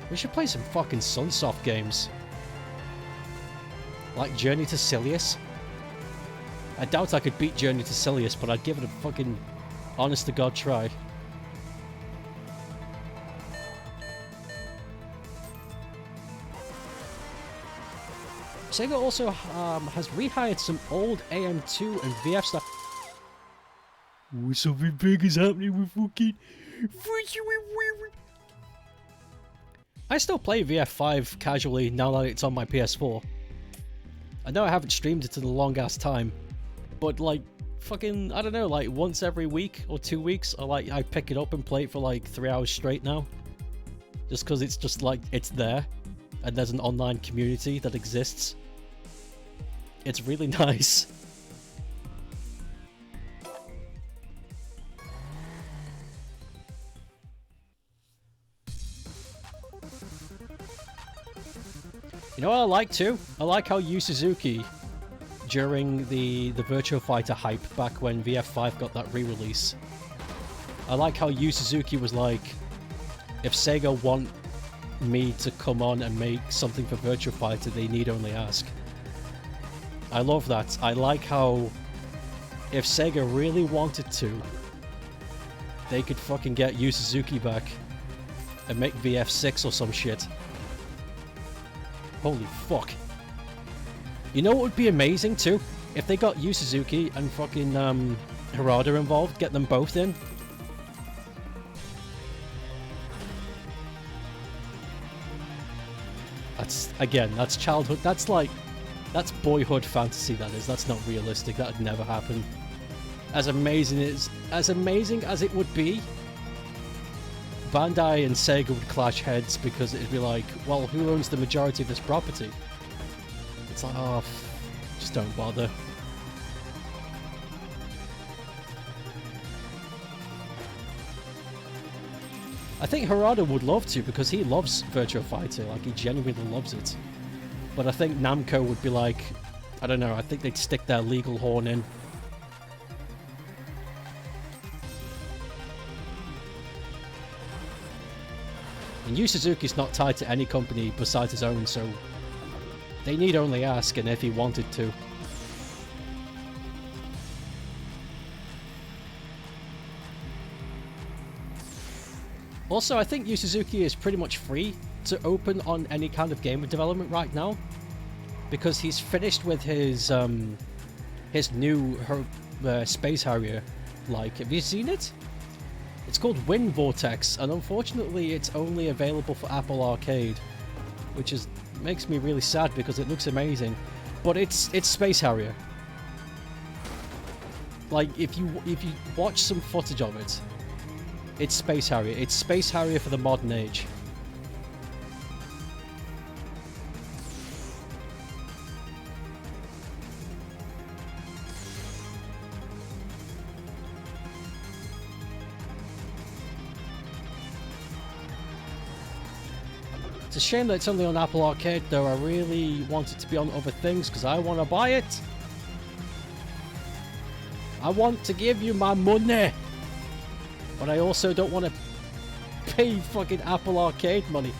We should play some fucking Sunsoft games. Like Journey to Silius. I doubt I could beat Journey to Silius, but I'd give it a fucking honest-to-God try. Sega also has rehired some old AM2 and VF stuff. Ooh, something big is happening with fucking... I still play VF5 casually now that it's on my PS4. I know I haven't streamed it in a long-ass time, but like, fucking, I don't know, like once every week or 2 weeks, I pick it up and play it for like 3 hours straight now. Just because it's just like, it's there, and there's an online community that exists. It's really nice. You know what I like too? I like how Yu Suzuki, during the Virtua Fighter hype back when VF5 got that re-release, I like how Yu Suzuki was like, if Sega want me to come on and make something for Virtua Fighter, they need only ask. I love that. I like how if Sega really wanted to, they could fucking get Yu Suzuki back and make VF6 or some shit. Holy fuck. You know what would be amazing too? If they got Yu Suzuki and fucking Harada involved, get them both in. That's, again, that's childhood, that's like, that's boyhood fantasy, that is. That's not realistic, that would never happen. As amazing as it would be, Bandai and Sega would clash heads because it'd be like, well, who owns the majority of this property? It's like, oh, just don't bother. I think Harada would love to because he loves Virtua Fighter, like he genuinely loves it. But I think Namco would be like, I don't know, I think they'd stick their legal horn in. And Yu Suzuki's not tied to any company besides his own, so they need only ask, and if he wanted to. Also, I think Yu Suzuki is pretty much free to open on any kind of game development right now, because he's finished with his new Space Harrier. Like, have you seen it? It's called Wind Vortex, and unfortunately it's only available for Apple Arcade, which makes me really sad because it looks amazing. But it's Space Harrier. Like, if you watch some footage of it, it's Space Harrier. It's Space Harrier for the modern age. It's a shame that it's only on Apple Arcade, though. I really want it to be on other things because I want to buy it. I want to give you my money, but I also don't want to pay fucking Apple Arcade money.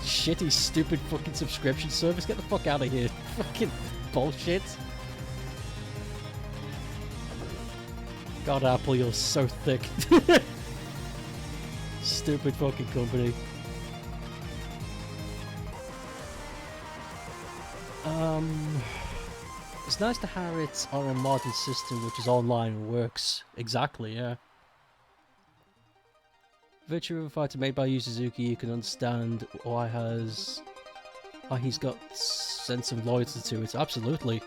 Shitty, stupid fucking subscription service. Get the fuck out of here. Fucking bullshit. God, Apple, you're so thick. Stupid fucking company. It's nice to have it on a modern system which is online and works. Exactly, yeah. Virtua Fighter made by Yu Suzuki, you can understand why he's got sense of loyalty to it. Absolutely.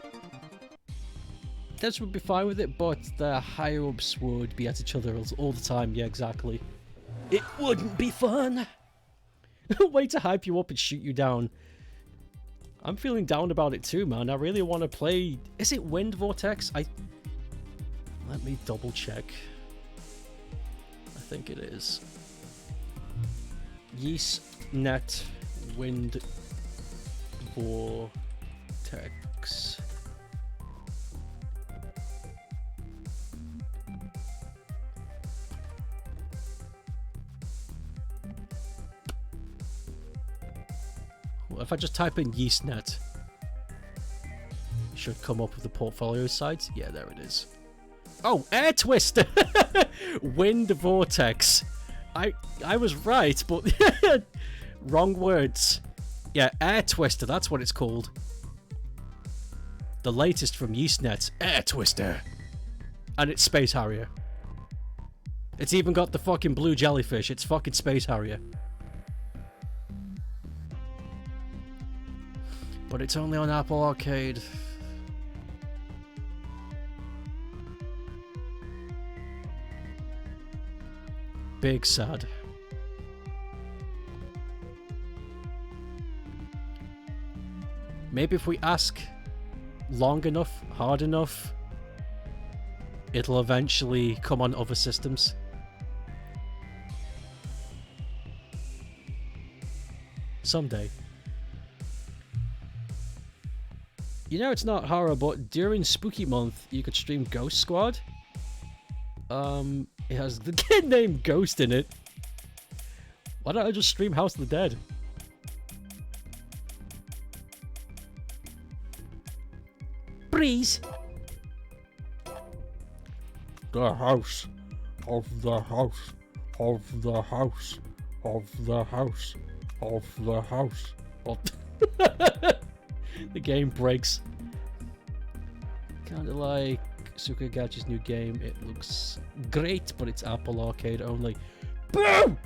Devs would be fine with it, but the higher-ups would be at each other all the time. Yeah, exactly. It wouldn't be fun! Way to hype you up and shoot you down. I'm feeling down about it too, man. I really want to play... Is it Wind Vortex? Let me double check. I think it is. YeastNet Wind Vortex. If I just type in YeastNet, it should come up with the portfolio sites. Yeah, there it is. Oh, Air Twister! Wind Vortex. I was right, but wrong words. Yeah, Air Twister, that's what it's called. The latest from YeastNet, Air Twister. And it's Space Harrier. It's even got the fucking blue jellyfish. It's fucking Space Harrier. But it's only on Apple Arcade. Big sad. Maybe if we ask long enough, hard enough, it'll eventually come on other systems. Someday. You know, it's not horror, but during Spooky Month, you could stream Ghost Squad. It has the kid named Ghost in it. Why don't I just stream House of the Dead? Breeze. The house of the house of the house of the house of the house. What? The game breaks. Kinda like Stokeape's new game. It looks great, but it's Apple Arcade only. Boom!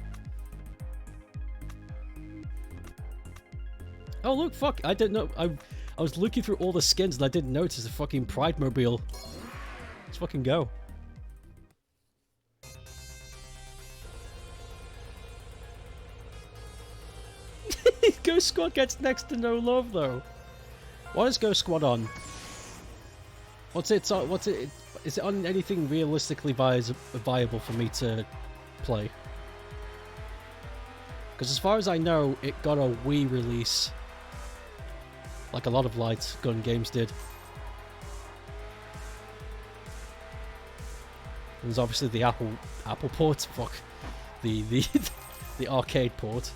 Oh look, fuck! I didn't know. I was looking through all the skins and I didn't notice the fucking Pride Mobile. Let's fucking go. Ghost Squad gets next to no love though. What is Ghost Squad on? What's it? Is it on anything realistically viable for me to play? Because as far as I know, it got a Wii release, like a lot of light gun games did. There's obviously the Apple port. Fuck, the the arcade port.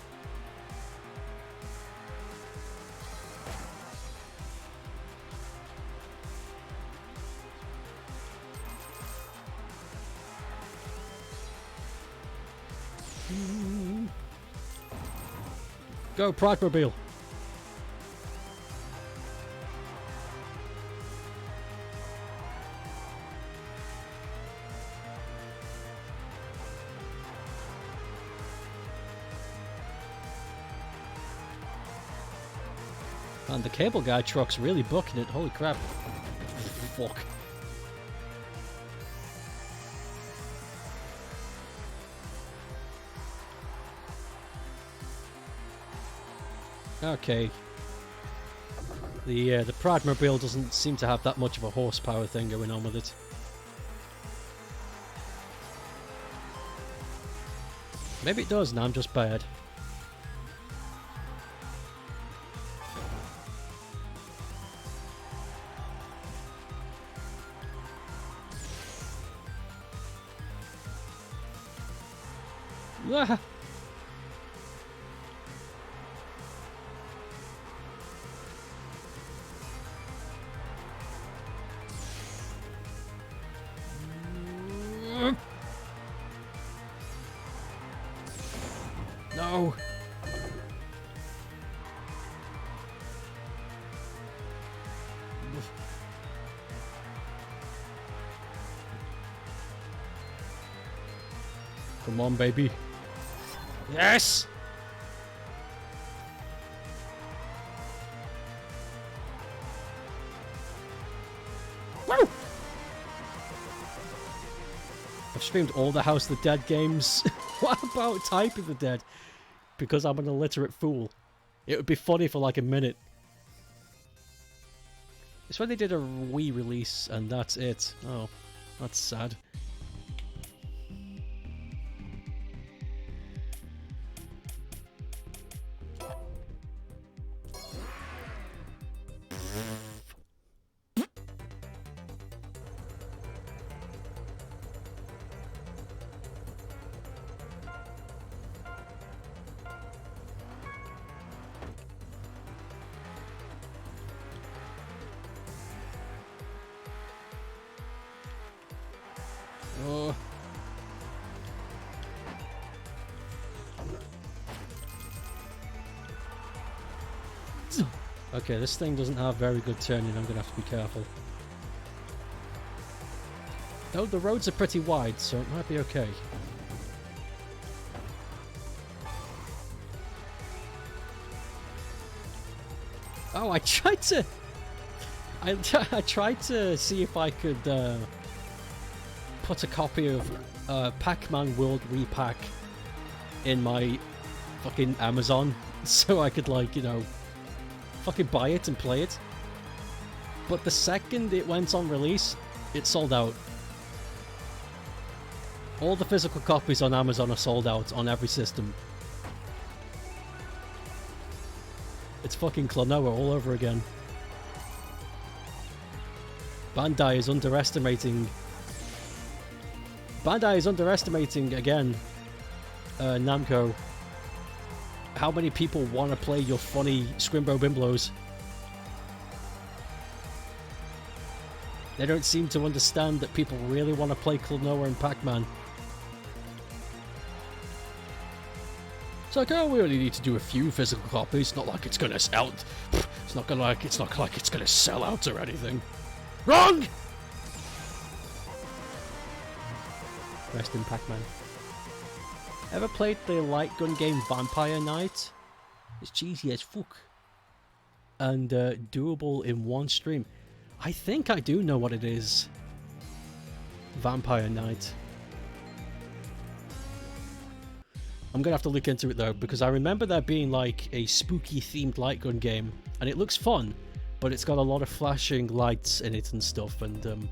Go, Pride Mobile. And the cable guy truck's really booking it. Holy crap. Fuck. Okay. The Pride Mobile doesn't seem to have that much of a horsepower thing going on with it. Maybe it does and I'm just bad. Ah! No. Come on, baby. Yes. Woo! I've streamed all the House of the Dead games. What about Type of the Dead? Because I'm an illiterate fool. It would be funny for like a minute. It's when they did a Wii release and that's it. Oh, that's sad. Okay, this thing doesn't have very good turning. I'm gonna have to be careful. Though the roads are pretty wide, so it might be okay. Oh, I tried to... I tried to see if I could put a copy of Pac-Man World Repack in my fucking Amazon so I could, like, you know, fucking buy it and play it. But the second it went on release, it sold out. All the physical copies on Amazon are sold out on every system. It's fucking Klonoa all over again. Bandai is underestimating again, Namco, how many people want to play your funny Scrimbo Bimblos. They don't seem to understand that people really want to play Klonoa and Pac-Man. It's like, oh, we only need to do a few physical copies. Not like it's gonna sell. It's not like it's gonna sell out or anything. Wrong. Rest in Pac-Man. Ever played the light gun game Vampire Knight? It's cheesy as fuck. And doable in one stream. I think I do know what it is. Vampire Knight. I'm gonna have to look into it though, because I remember there being like a spooky themed light gun game, and it looks fun, but it's got a lot of flashing lights in it and stuff, and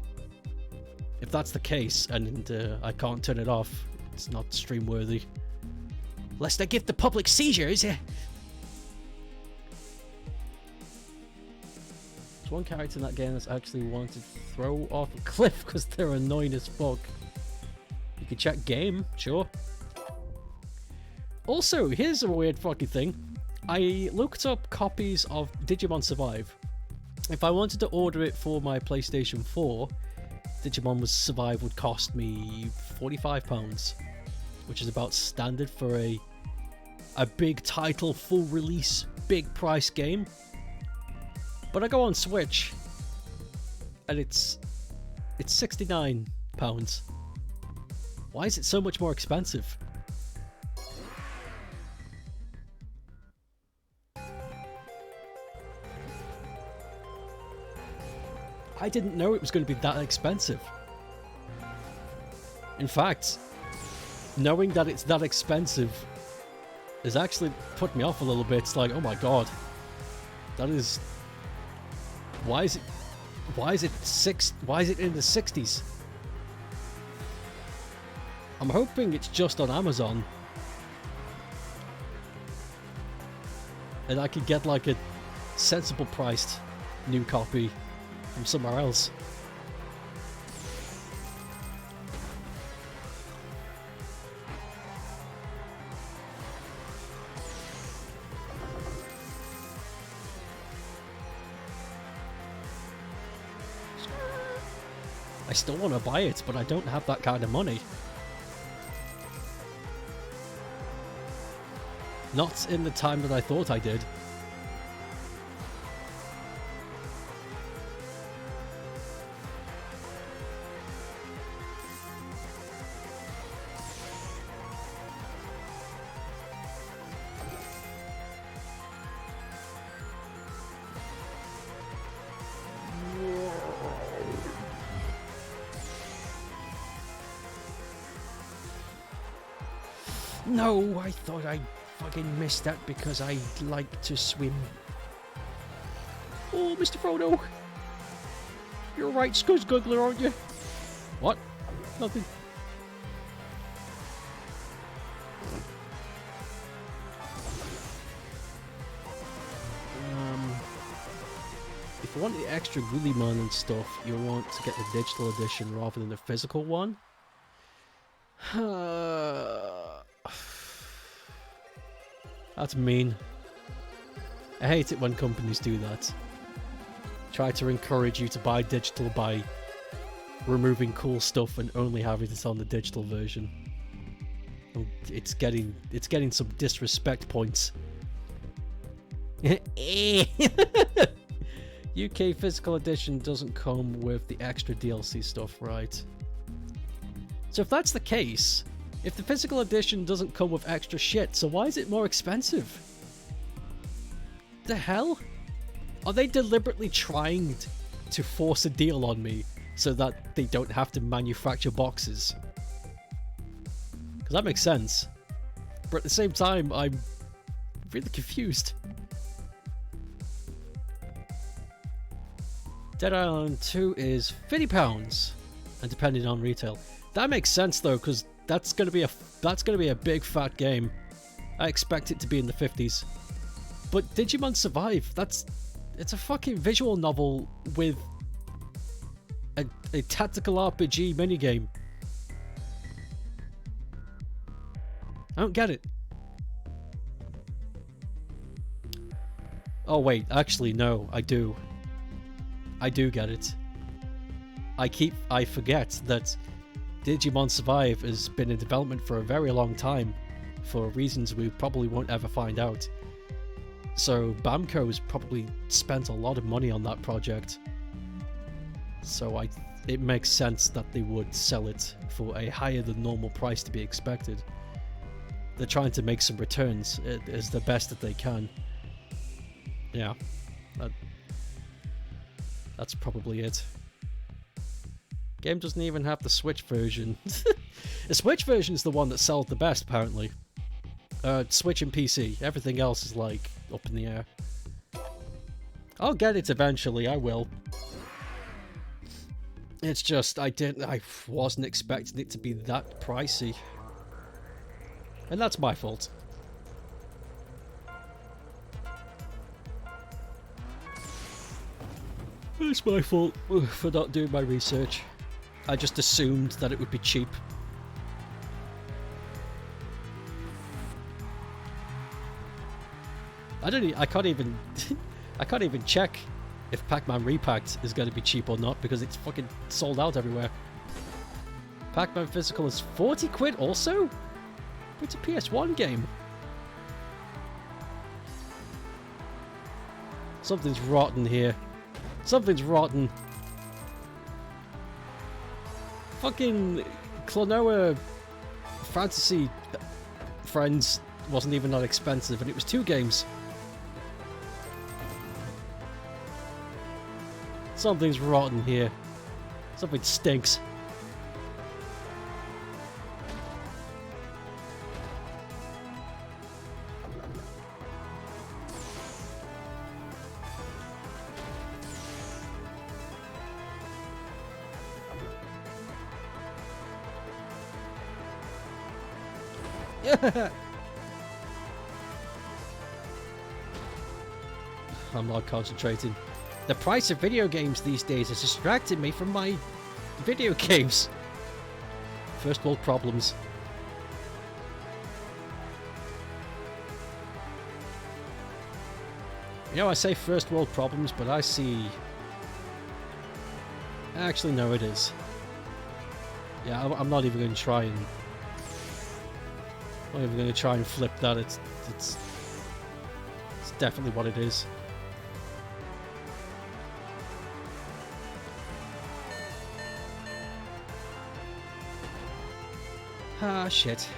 if that's the case, and I can't turn it off, it's not stream worthy. Lest I give the public seizures! There's one character in that game that's actually wanted to throw off a cliff because they're annoying as fuck. You can check game, sure. Also, here's a weird fucking thing. I looked up copies of Digimon Survive. If I wanted to order it for my PlayStation 4, Digimon Survive would cost me £45, which is about standard for a big title, full release, big price game. But I go on Switch, and it's £69. Why is it so much more expensive? I didn't know it was going to be that expensive. In fact, knowing that it's that expensive has actually put me off a little bit. It's like, oh my god, that is... Why is it in the 60s? I'm hoping it's just on Amazon, and I could get like a sensible priced new copy from somewhere else. I still want to buy it, but I don't have that kind of money. Not in the time that I thought I did. No, I thought I fucking missed that because I like to swim. Oh, Mr. Frodo. You're right, Scuzz Guggler, aren't you? What? Nothing. If you want the extra Gulimon and stuff, you'll want to get the digital edition rather than the physical one. That's mean. I hate it when companies do that. Try to encourage you to buy digital by removing cool stuff and only having it on the digital version. It's getting some disrespect points. UK physical edition doesn't come with the extra DLC stuff, right? So if that's the case, if the physical edition doesn't come with extra shit, so why is it more expensive? The hell? Are they deliberately trying to force a deal on me so that they don't have to manufacture boxes? Because that makes sense. But at the same time, I'm really confused. Dead Island 2 is £50, and depending on retail. That makes sense though, because that's gonna be a big fat game. I expect it to be in the 50s. But Digimon Survive, it's a fucking visual novel with a tactical RPG minigame. I don't get it. Oh wait, actually no, I do. I do get it. I forget that Digimon Survive has been in development for a very long time, for reasons we probably won't ever find out. So Bamco has probably spent a lot of money on that project. So it makes sense that they would sell it for a higher than normal price to be expected. They're trying to make some returns as the best that they can. Yeah, that's probably it. Game doesn't even have the Switch version. The Switch version is the one that sold the best, apparently. Switch and PC. Everything else is like up in the air. I'll get it eventually. I will. It's just I wasn't expecting it to be that pricey, and that's my fault. It's my fault for not doing my research. I just assumed that it would be cheap. I can't even I can't even check if Pac-Man Repacked is going to be cheap or not because it's fucking sold out everywhere. Pac-Man Physical is 40 quid also? It's a PS1 game. Something's rotten here. Something's rotten. Fucking Klonoa Fantasy Friends wasn't even that expensive, and it was 2 games. Something's rotten here. Something stinks. I'm not concentrating. The price of video games these days is distracting me from my video games. First world problems. You know, I say first world problems, but I see... Actually, no, it is. Yeah, I'm not even going to try and... I'm not even going to try and flip that. It's definitely what it is. Ah, shit.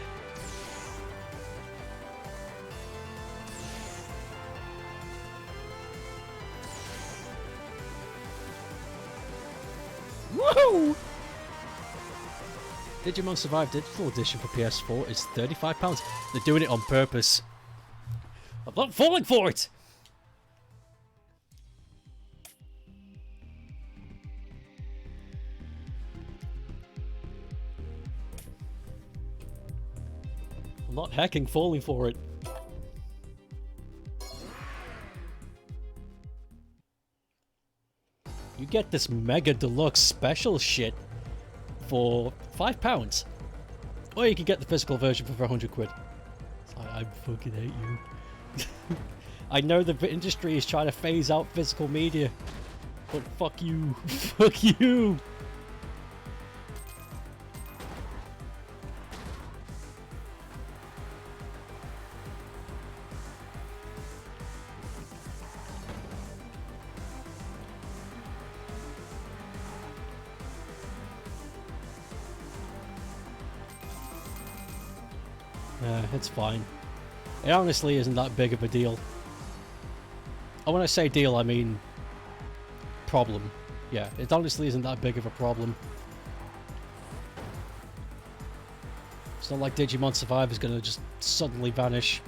Woohoo! Digimon Survive Digital Edition for PS4 is £35. They're doing it on purpose. I'm not falling for it! I'm not hecking falling for it. You get this Mega Deluxe special shit for £5. Or you can get the physical version for 100 quid. I fucking hate you. I know the industry is trying to phase out physical media, but fuck you. Fuck you. It's fine. It honestly isn't that big of a deal. And when I say deal, I mean problem. Yeah, it honestly isn't that big of a problem. It's not like Digimon Survive is gonna just suddenly vanish.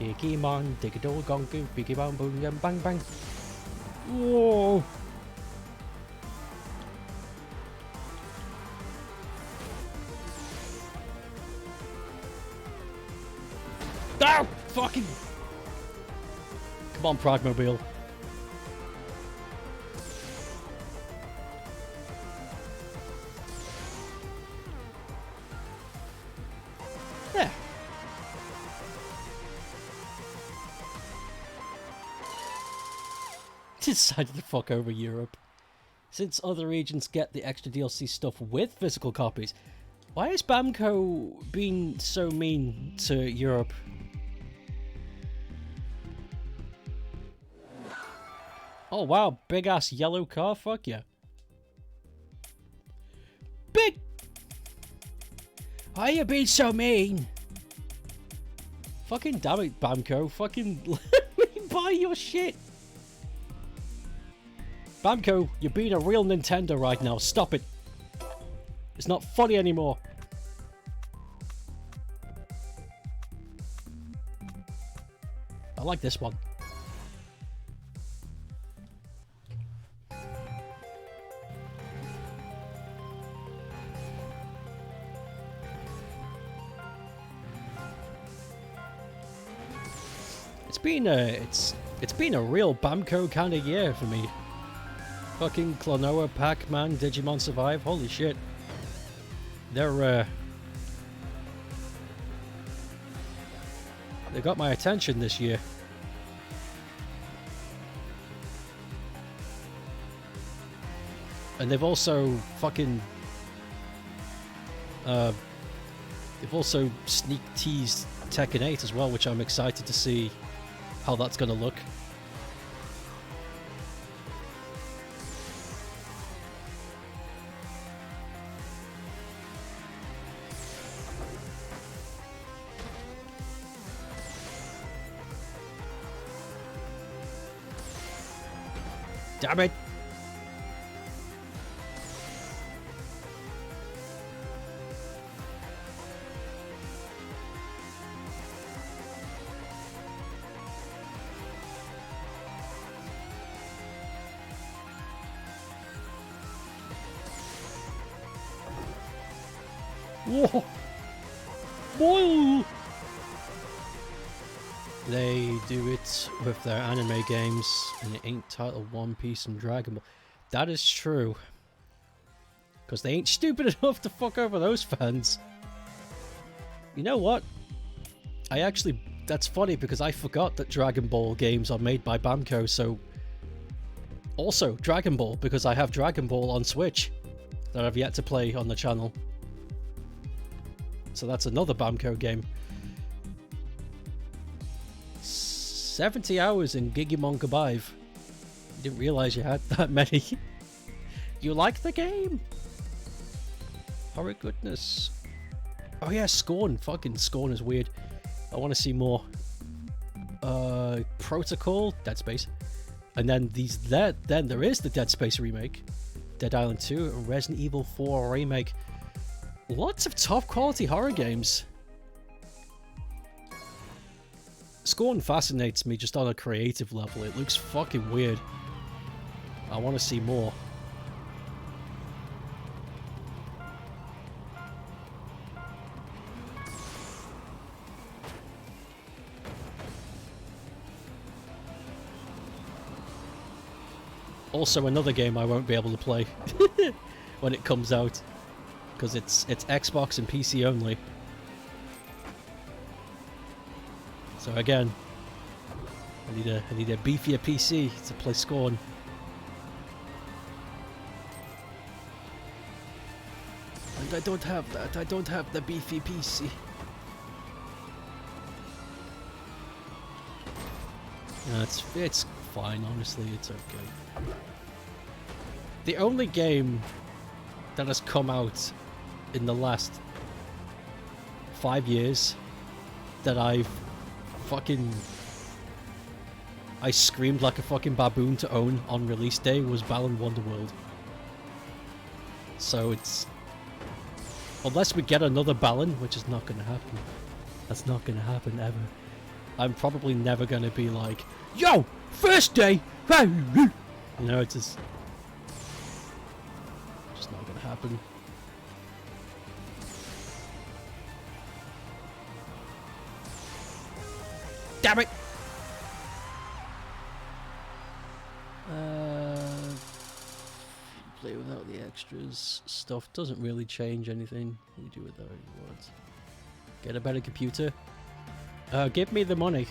Digimon, Digidol Gonku, Biggie Bang Boom Yum Bang Bang. Whoa! Ah! Fucking! Come on, Pragmobile. Yeah. Decided to fuck over Europe. Since other regions get the extra DLC stuff with physical copies, why is Bamco being so mean to Europe? Oh wow, big ass yellow car, fuck yeah. Big! Why are you being so mean? Fucking damn it, Bamco, fucking let me buy your shit. Bamco, you're being a real Nintendo right now, stop it. It's not funny anymore. I like this one. It's been a real Bamco kind of year for me. Fucking Klonoa, Pac-Man, Digimon Survive, holy shit. They got my attention this year. And they've also fucking they've also sneak teased Tekken 8 as well, which I'm excited to see how that's gonna look. Damn it! Whoa! Whoa! They do it with their anime games, and it ain't titled One Piece and Dragon Ball. That is true. Because they ain't stupid enough to fuck over those fans. You know what? That's funny because I forgot that Dragon Ball games are made by Bamco, so... Also, Dragon Ball, because I have Dragon Ball on Switch that I've yet to play on the channel. So that's another Bamco game. 70 hours in Gigimon Gobive. Didn't realize you had that many. You like the game? Oh goodness. Oh yeah, Scorn. Fucking Scorn is weird. I want to see more. Protocol, Dead Space. And then then there is the Dead Space remake. Dead Island 2 and Resident Evil 4 remake. Lots of top quality horror games. Scorn fascinates me just on a creative level. It looks fucking weird. I want to see more. Also another game I won't be able to play when it comes out, because it's Xbox and PC only. So again, I need a beefier PC to play Scorn. And I don't have that. I don't have the beefy PC. No, it's fine, honestly, it's okay. The only game that has come out in the last 5 years that I screamed like a fucking baboon to own on release day was Balan Wonderworld. So it's... Unless we get another Balan, which is not gonna happen. That's not gonna happen ever. I'm probably never gonna be like, yo, first day! You know, it's just not gonna happen. Damn it! Play without the extras. Stuff doesn't really change anything. You do without rewards. Get a better computer. Give me the money.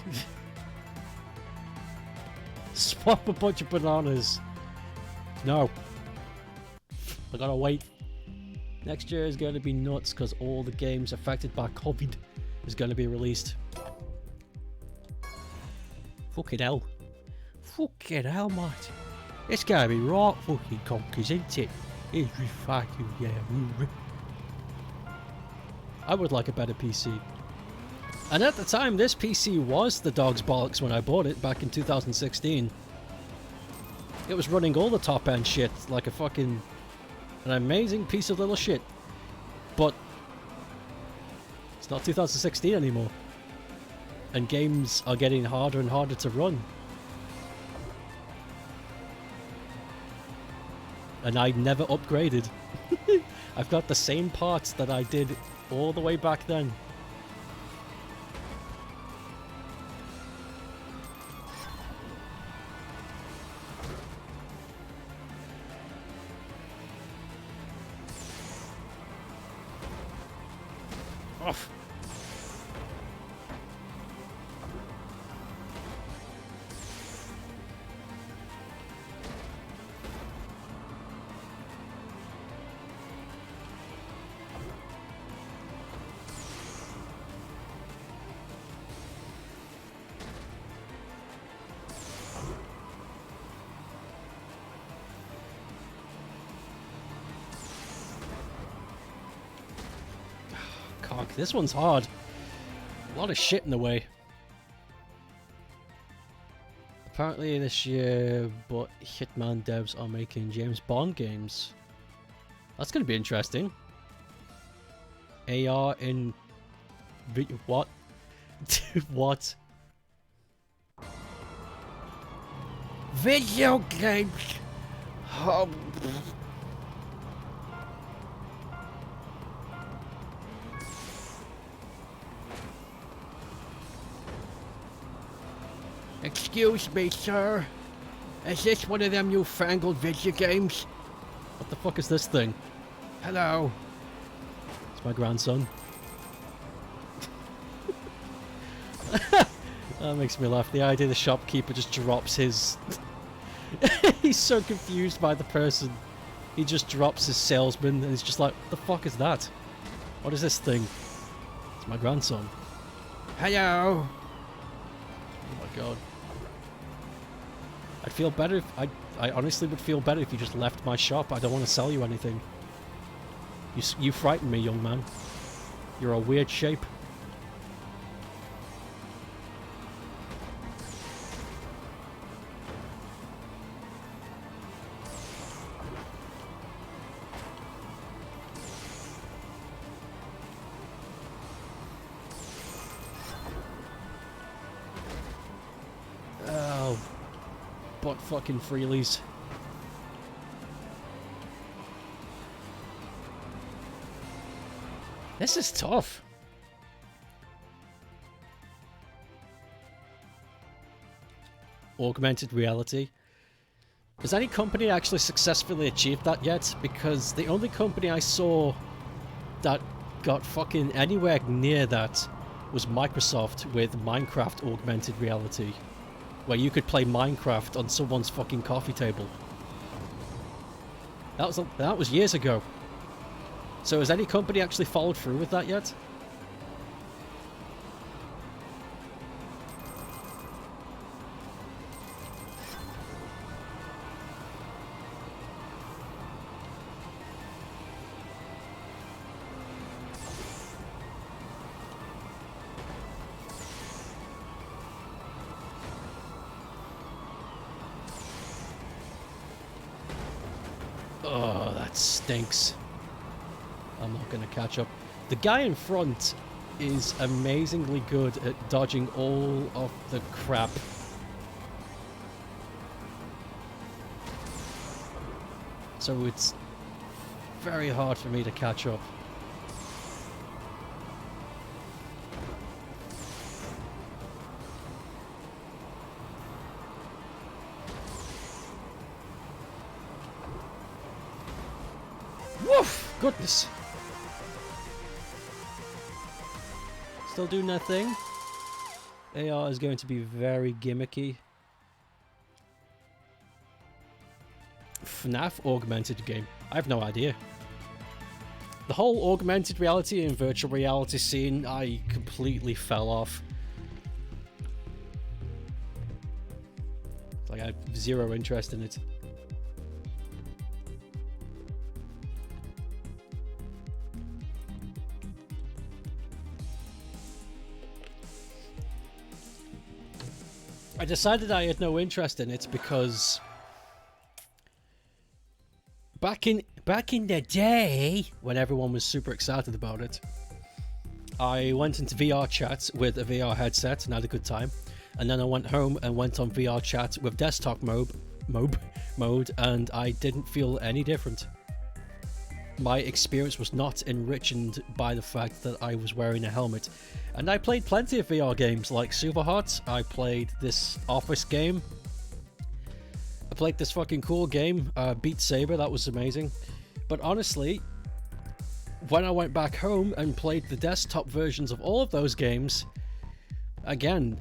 Swap a bunch of bananas. No. I gotta wait. Next year is gonna be nuts because all the games affected by COVID is gonna be released. Fucking hell. Fucking hell, mate. It's gonna be right fucking conkers, isn't it? It's fucking yeah. I would like a better PC. And at the time, this PC was the dog's bollocks when I bought it back in 2016. It was running all the top-end shit like a fucking... an amazing piece of little shit. But... it's not 2016 anymore. And games are getting harder and harder to run. And I never upgraded. I've got the same parts that I did all the way back then. Off. This one's hard. A lot of shit in the way. Apparently this year, but Hitman devs are making James Bond games. That's going to be interesting. AR in... what? What? Video games! Oh. Excuse me, sir. Is this one of them newfangled video games? What the fuck is this thing? Hello. It's my grandson. That makes me laugh. The idea the shopkeeper just drops his... He's so confused by the person. He just drops his salesman and he's just like, what the fuck is that? What is this thing? It's my grandson. Hello. Oh my god. I'd feel better if... I honestly would feel better if you just left my shop. I don't want to sell you anything. You frighten me, young man. You're a weird shape. Butt fucking freelies. This is tough. Augmented reality. Has any company actually successfully achieved that yet? Because the only company I saw that got fucking anywhere near that was Microsoft with Minecraft augmented reality, where you could play Minecraft on someone's fucking coffee table. That was years ago. So has any company actually followed through with that yet? Oh, that stinks. I'm not going to catch up. The guy in front is amazingly good at dodging all of the crap. So it's very hard for me to catch up. Woof! Goodness. Still doing that thing. AR is going to be very gimmicky. FNAF augmented game. I have no idea. The whole augmented reality and virtual reality scene, I completely fell off. Like, I have zero interest in it. I decided I had no interest in it because back in the day, when everyone was super excited about it, I went into VR chat with a VR headset and had a good time, and then I went home and went on VR chat with desktop mode, and I didn't feel any different. My experience was not enriched by the fact that I was wearing a helmet. And I played plenty of VR games like Superhot. I played this Office game. I played this fucking cool game, Beat Saber. That was amazing. But honestly, when I went back home and played the desktop versions of all of those games, again,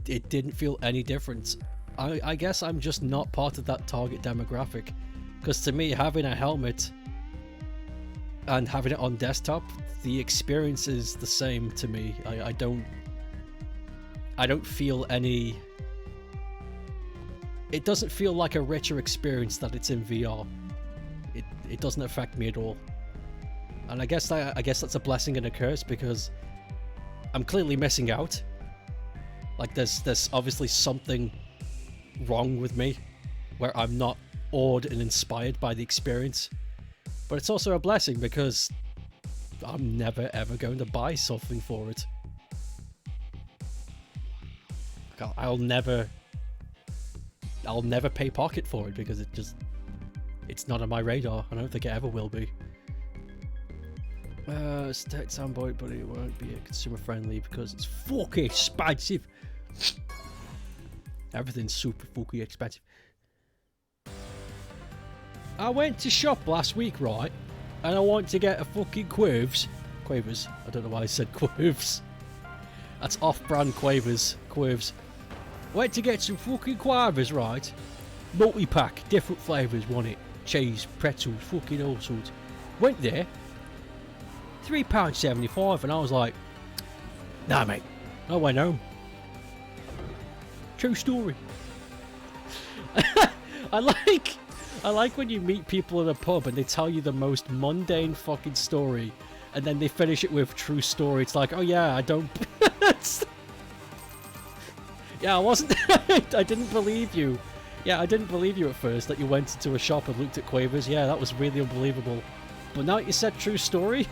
it didn't feel any different. I guess I'm just not part of that target demographic. Because to me, having a helmet and having it on desktop, the experience is the same to me. I don't feel any... It doesn't feel like a richer experience that it's in VR. It doesn't affect me at all. And I guess that's a blessing and a curse, because I'm clearly missing out. Like, there's obviously something wrong with me where I'm not awed and inspired by the experience. But it's also a blessing because I'm never ever going to buy something for it. I'll never pay pocket for it because it's not on my radar. I don't think it ever will be. It's a tech soundboard, but it won't be consumer friendly because it's fucking expensive. Everything's super fucking expensive. I went to shop last week, right? And I want to get a fucking Quavers. I don't know why I said Quavers. That's off-brand Quavers. Went to get some fucking Quavers, right? Multi-pack, different flavours, want it? Cheese, pretzels, fucking all sorts. Went there. £3.75, and I was like, nah, mate. I went home. True story. I like when you meet people in a pub and they tell you the most mundane fucking story, and then they finish it with true story. It's like, oh yeah, I don't... Yeah, I wasn't... I didn't believe you. Yeah, I didn't believe you at first that you went into a shop and looked at Quavers. Yeah, that was really unbelievable. But now you said true story?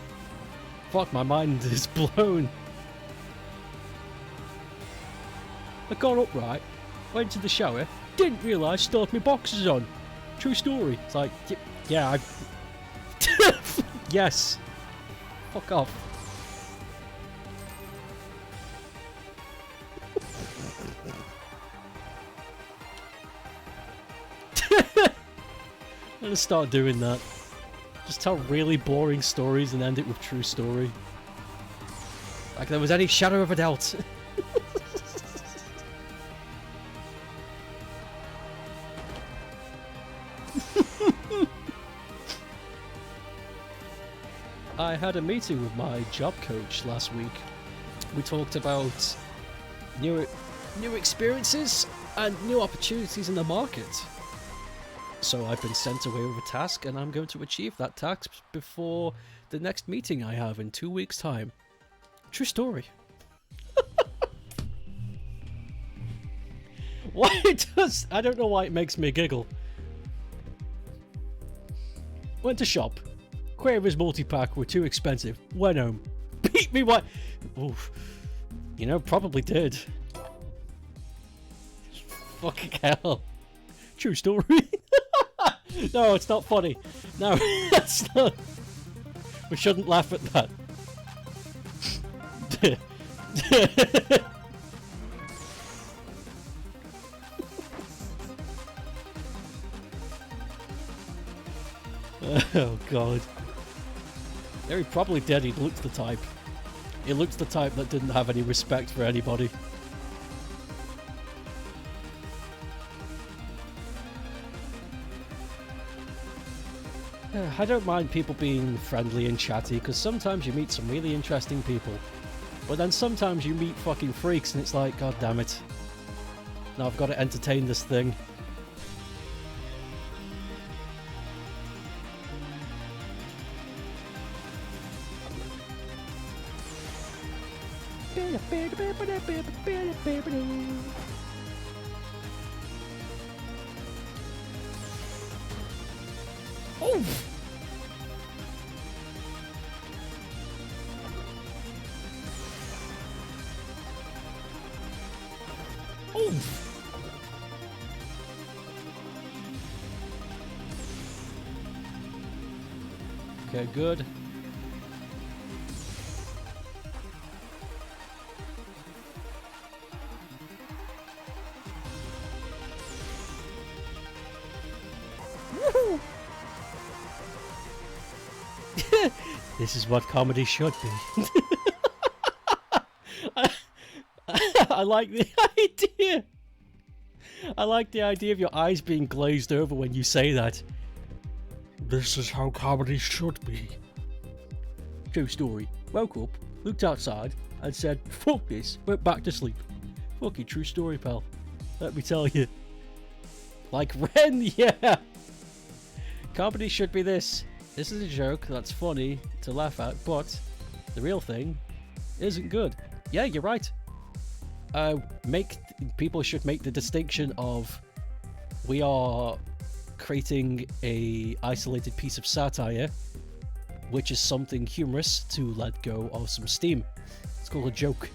Fuck, my mind is blown. I got up, right, went to the shower, didn't realise still had my boxes on. True story. It's like, yeah, yes. Fuck off. I'm gonna start doing that. Just tell really boring stories and end it with true story. Like there was any shadow of a doubt. I had a meeting with my job coach last week. We talked about new experiences and new opportunities in the market. So I've been sent away with a task, and I'm going to achieve that task before the next meeting I have in 2 weeks' time. True story. Why it does... I don't know why it makes me giggle. Went to shop. Quavers multi-pack were too expensive. Went home. Beat me what? Oof. You know, probably did. Fucking hell. True story. No, it's not funny. No, that's not. We shouldn't laugh at that. Oh god. Yeah, he probably did. He looked the type. He looked the type that didn't have any respect for anybody. I don't mind people being friendly and chatty, because sometimes you meet some really interesting people. But then sometimes you meet fucking freaks and it's like, god damn it. Now I've got to entertain this thing. Oh! Oh! Okay, good. This is what comedy should be. I like the idea. I like the idea of your eyes being glazed over when you say that. This is how comedy should be. True story. Woke up, looked outside, and said, fuck this, went back to sleep. Fucking true story, pal. Let me tell you. Like Ren, yeah! Comedy should be this. This is a joke that's funny to laugh at, but the real thing isn't good. Yeah, you're right. People should make the distinction of we are creating a isolated piece of satire, which is something humorous to let go of some steam. It's called a joke.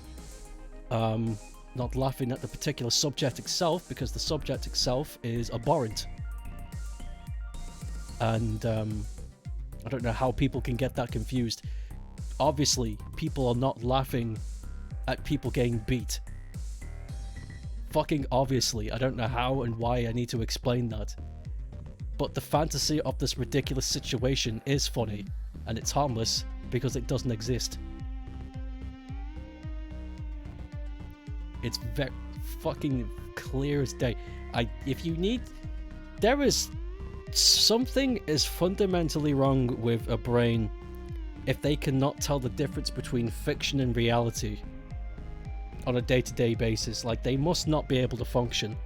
Not laughing at the particular subject itself, because the subject itself is abhorrent. And I don't know how people can get that confused. Obviously, people are not laughing at people getting beat. Fucking obviously. I don't know how and why I need to explain that. But the fantasy of this ridiculous situation is funny, and it's harmless because it doesn't exist. It's very fucking clear as day. If you need... There is... Something is fundamentally wrong with a brain if they cannot tell the difference between fiction and reality on a day-to-day basis. Like, they must not be able to function.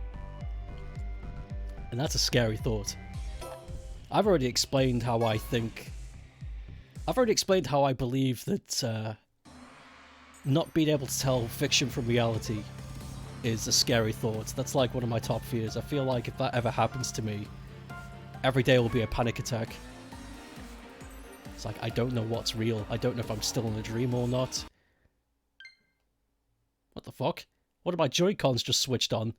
And that's a scary thought. I've already explained how I think... I've already explained how I believe that not being able to tell fiction from reality is a scary thought. That's like one of my top fears. I feel like if that ever happens to me, every day will be a panic attack. It's like, I don't know what's real. I don't know if I'm still in a dream or not. What the fuck? What are my Joy-Cons just switched on?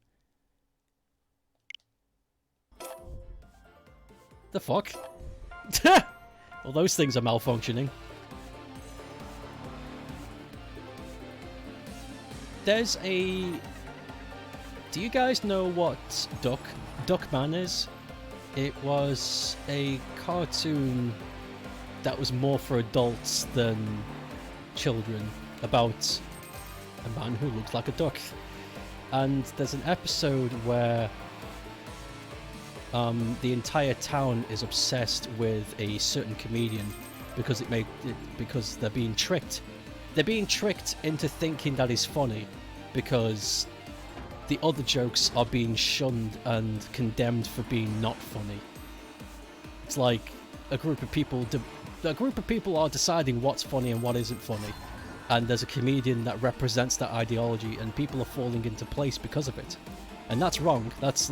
The fuck? Well, those things are malfunctioning. There's a... Do you guys know what Duckman is? It was a cartoon that was more for adults than children, about a man who looks like a duck. And there's an episode where the entire town is obsessed with a certain comedian because because they're being tricked. They're being tricked into thinking that he's funny because the other jokes are being shunned and condemned for being not funny. It's like a group of people are deciding what's funny and what isn't funny, and there's a comedian that represents that ideology, and people are falling into place because of it. And that's wrong. That's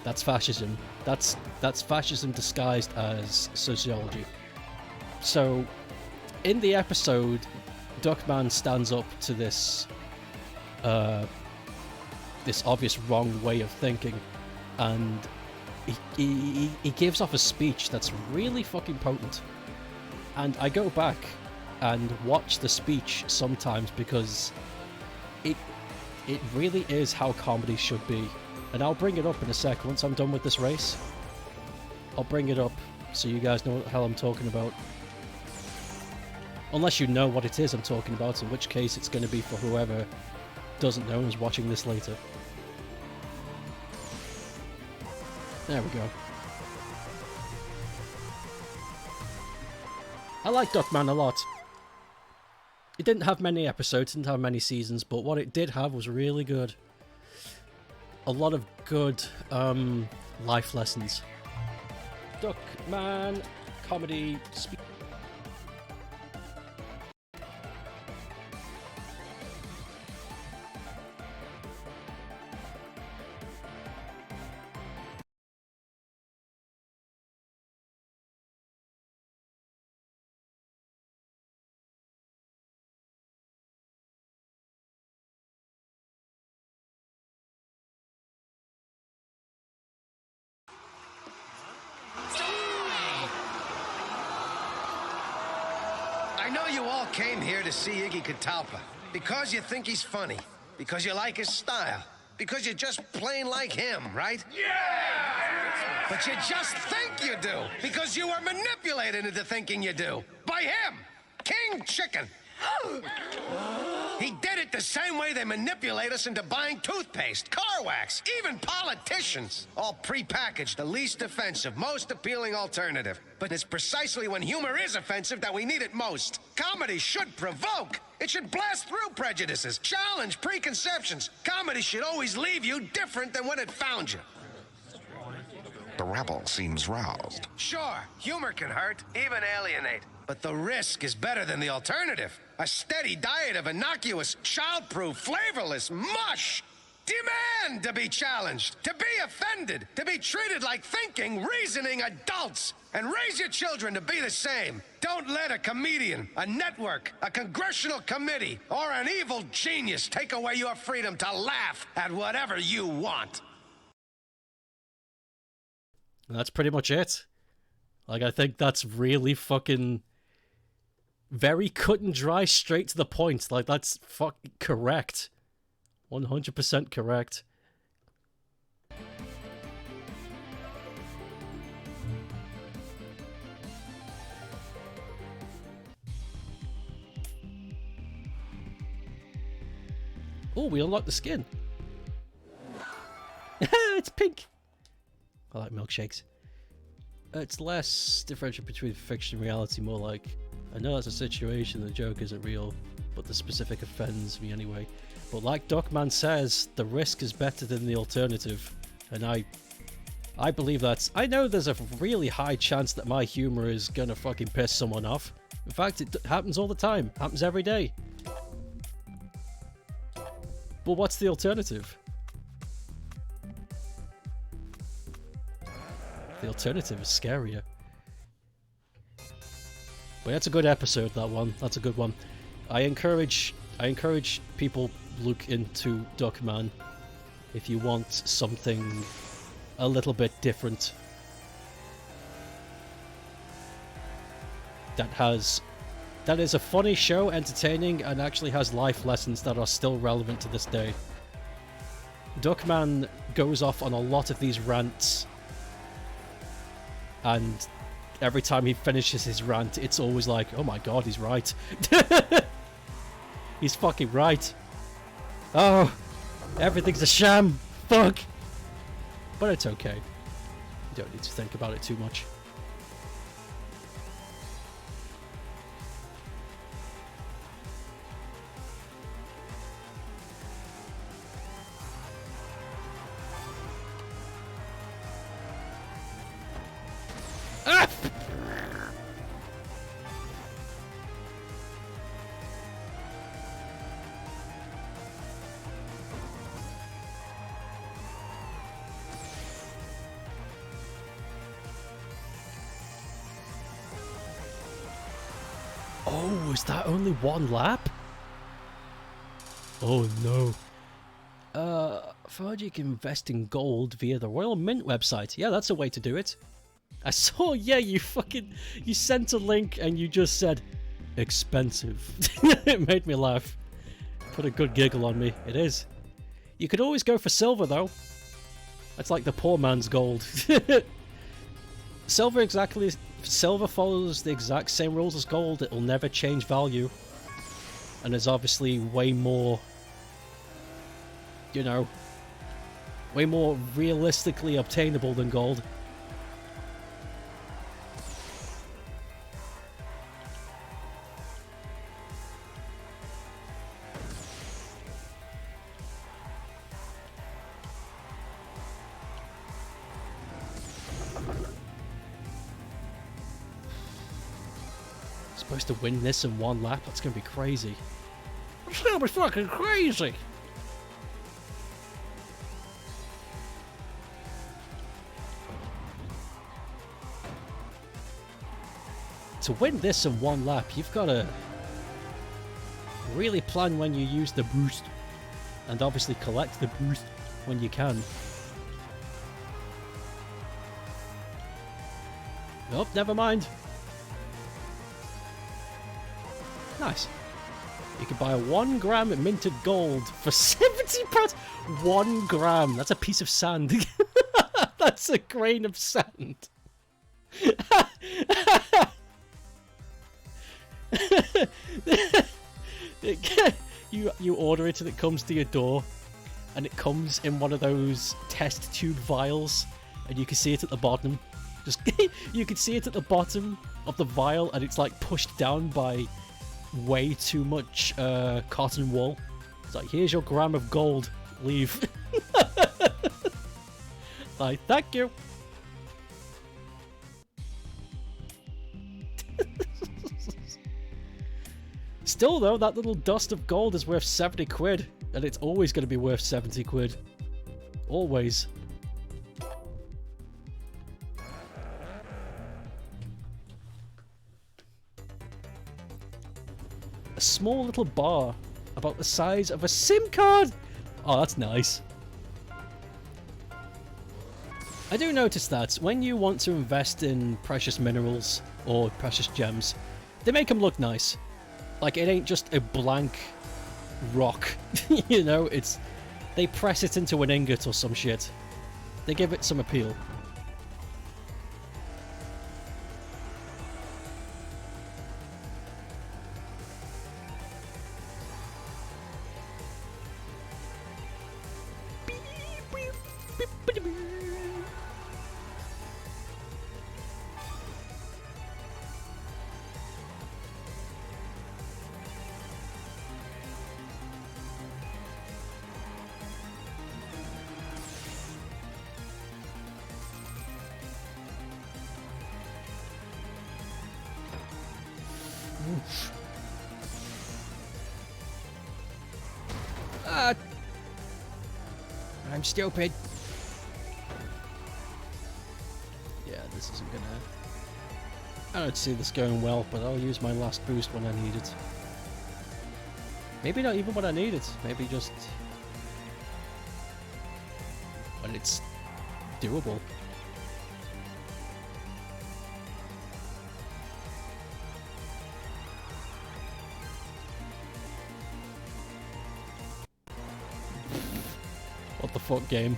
That's fascism. That's fascism disguised as sociology. So, in the episode, Duckman stands up to this this obvious wrong way of thinking, and he gives off a speech that's really fucking potent. And I go back and watch the speech sometimes because it really is how comedy should be. And I'll bring it up in a sec once I'm done with this race. I'll bring it up so you guys know what the hell I'm talking about. Unless you know what it is I'm talking about, in which case it's going to be for whoever doesn't know and is watching this later. There we go. I like Duckman a lot. It didn't have many episodes, didn't have many seasons, but what it did have was really good. A lot of good life lessons. Duckman comedy. I know you all came here to see Iggy Catalpa because you think he's funny, because you like his style, because you just plain like him, right? Yeah! But you just think you do, because you were manipulated into thinking you do. By him! King Chicken! He did it the same way they manipulate us into buying toothpaste, car wax, even politicians. All prepackaged, the least offensive, most appealing alternative. But it's precisely when humor is offensive that we need it most. Comedy should provoke. It should blast through prejudices, challenge preconceptions. Comedy should always leave you different than when it found you. The rebel seems roused. Sure, humor can hurt, even alienate. But the risk is better than the alternative. A steady diet of innocuous, childproof, flavorless mush. Demand to be challenged, to be offended, to be treated like thinking, reasoning adults. And raise your children to be the same. Don't let a comedian, a network, a congressional committee, or an evil genius take away your freedom to laugh at whatever you want. And that's pretty much it. Like, I think that's really fucking very cut and dry, straight to the point. Like, that's fucking correct. 100% correct. Oh, we unlocked the skin. It's pink. I like milkshakes. It's less differential between fiction and reality, more like, I know that's a situation, the joke isn't real, but the specific offends me anyway. But like Duckman says, the risk is better than the alternative. And I believe that. I know there's a really high chance that my humor is gonna fucking piss someone off. In fact, it happens all the time. Happens every day. But what's the alternative? The alternative is scarier. But that's a good episode, that one. That's a good one. I encourage people look into Duckman if you want something a little bit different. That is a funny show, entertaining, and actually has life lessons that are still relevant to this day. Duckman goes off on a lot of these rants, and every time he finishes his rant, it's always like, oh my god, he's right. He's fucking right. Oh, everything's a sham. Fuck. But it's okay. You don't need to think about it too much. Ah! Was that only one lap? Oh no. Thought you can invest in gold via the Royal Mint website. Yeah, that's a way to do it. I saw, yeah, you sent a link and you just said, expensive. It made me laugh. Put a good giggle on me. It is. You could always go for silver, though. That's like the poor man's gold. Silver follows the exact same rules as gold. It will never change value. And is obviously way more, you know, way more realistically obtainable than gold. Supposed to win this in one lap? That's gonna be crazy. It's gonna be fucking crazy! To win this in one lap, you've gotta really plan when you use the boost, and obviously collect the boost when you can. Oh, never mind. Nice. You can buy 1 gram minted gold for 70 pounds. 1 gram. That's a piece of sand. That's a grain of sand. You order it and it comes to your door, and it comes in one of those test tube vials, and you can see it at the bottom. Just you can see it at the bottom of the vial, and it's like pushed down by way too much cotton wool. It's like, here's your gram of gold, leave. Like, thank you. Still though, that little dust of gold is worth 70 quid, and it's always going to be worth 70 quid. Always. A small little bar about the size of a SIM card. Oh, that's nice. I do notice that when you want to invest in precious minerals or precious gems, they make them look nice. Like, it ain't just a blank rock, you know, they press it into an ingot or some shit. They give it some appeal. I'm stupid. Yeah, this isn't gonna... I don't see this going well, but I'll use my last boost when I need it. Maybe not even when I need it. Maybe just... when it's doable. What the fuck, game?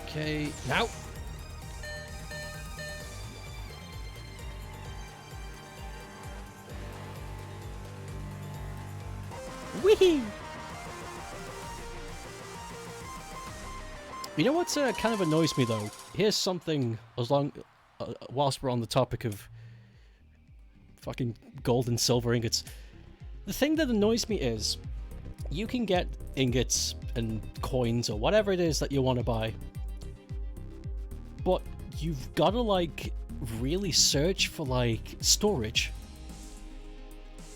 Okay, now! Whee! You know what kind of annoys me though? Here's something, whilst we're on the topic of fucking gold and silver ingots. The thing that annoys me is, you can get ingots and coins or whatever it is that you want to buy, but you've got to like really search for like storage.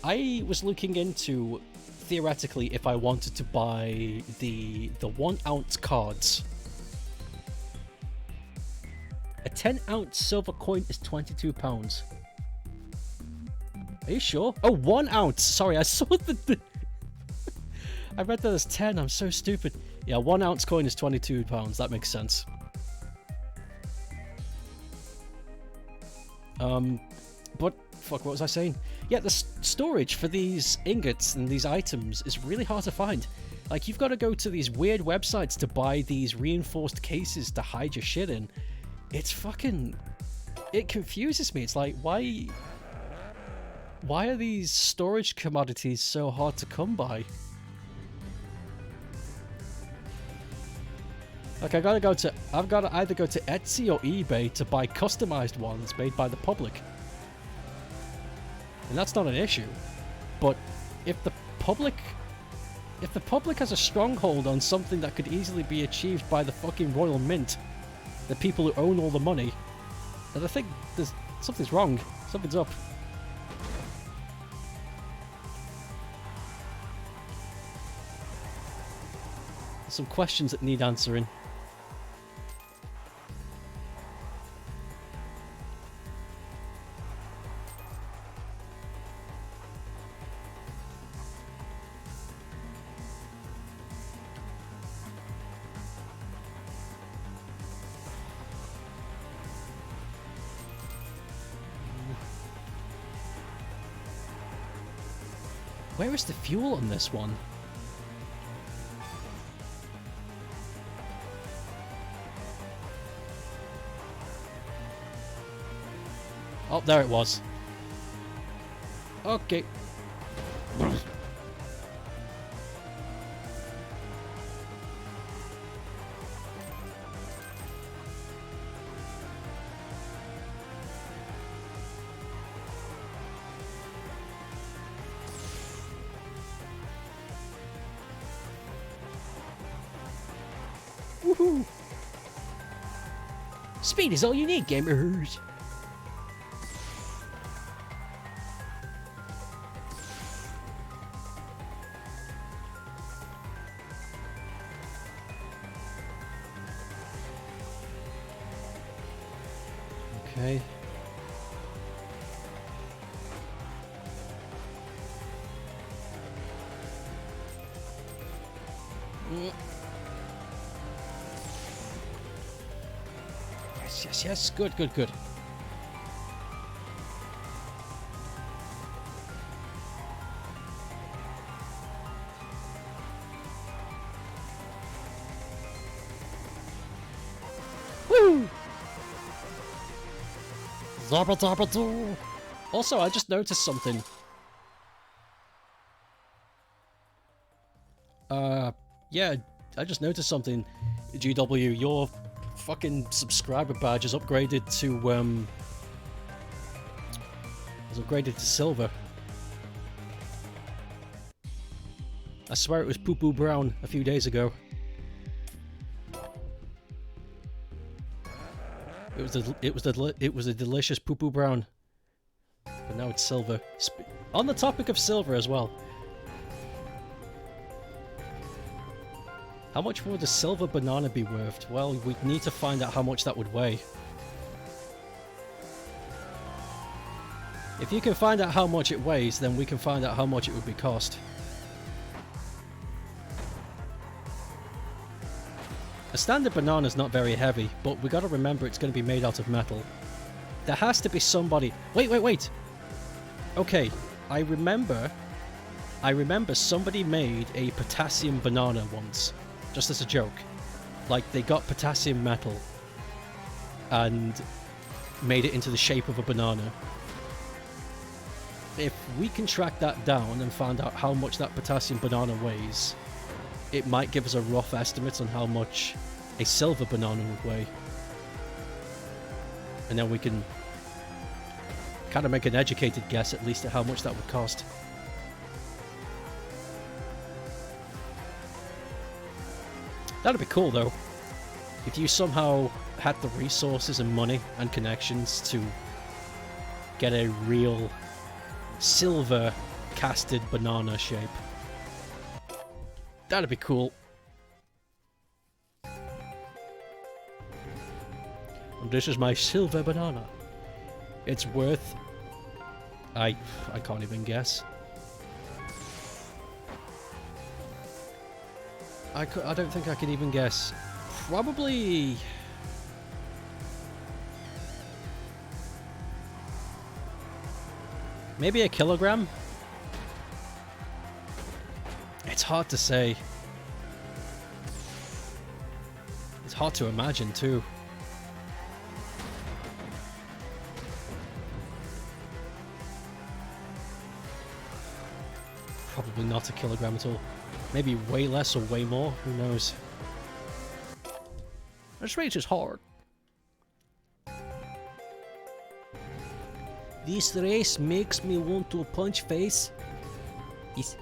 I was looking into, theoretically, if I wanted to buy the 1 ounce cards, a 10-ounce silver coin is £22. Are you sure? Oh, 1 ounce. Sorry, I saw the I read that as 10. I'm so stupid. Yeah, 1 ounce coin is £22. That makes sense. But fuck, what was I saying? Yeah, the storage for these ingots and these items is really hard to find. Like, you've got to go to these weird websites to buy these reinforced cases to hide your shit in. It's fucking... It confuses me. It's like, why are these storage commodities so hard to come by? Like, I've got to either go to Etsy or eBay to buy customized ones made by the public. And that's not an issue. But if the public has a stronghold on something that could easily be achieved by the fucking Royal Mint, the people who own all the money, then I think something's wrong. Something's up. There's some questions that need answering. Where is the fuel on this one? Oh, there it was. Okay. Woohoo! Speed is all you need, gamers. Okay. Yes, yes. Good, good, good. Woo! Zabba-dabba-doo! Also, I just noticed something. Yeah, I just noticed something. GW, your fucking subscriber badge is upgraded to silver. I swear it was poo-poo brown a few days ago. It was a delicious poo-poo brown. But now it's silver. On the topic of silver as well. How much would a silver banana be worth? Well, we'd need to find out how much that would weigh. If you can find out how much it weighs, then we can find out how much it would be cost. A standard banana is not very heavy, but we gotta remember it's gonna be made out of metal. There has to be somebody... Wait! Okay, I remember somebody made a potassium banana once. Just as a joke. Like, they got potassium metal and made it into the shape of a banana. If we can track that down and find out how much that potassium banana weighs, it might give us a rough estimate on how much a silver banana would weigh. And then we can kind of make an educated guess at least at how much that would cost. That'd be cool though, if you somehow had the resources and money and connections to get a real silver casted banana shape. That'd be cool. And this is my silver banana. It's worth... I can't even guess. I don't think I can even guess. Probably... maybe a kilogram? It's hard to say. It's hard to imagine too. Probably not a kilogram at all. Maybe way less or way more, who knows. This race is hard. This race makes me want to punch face. Yes.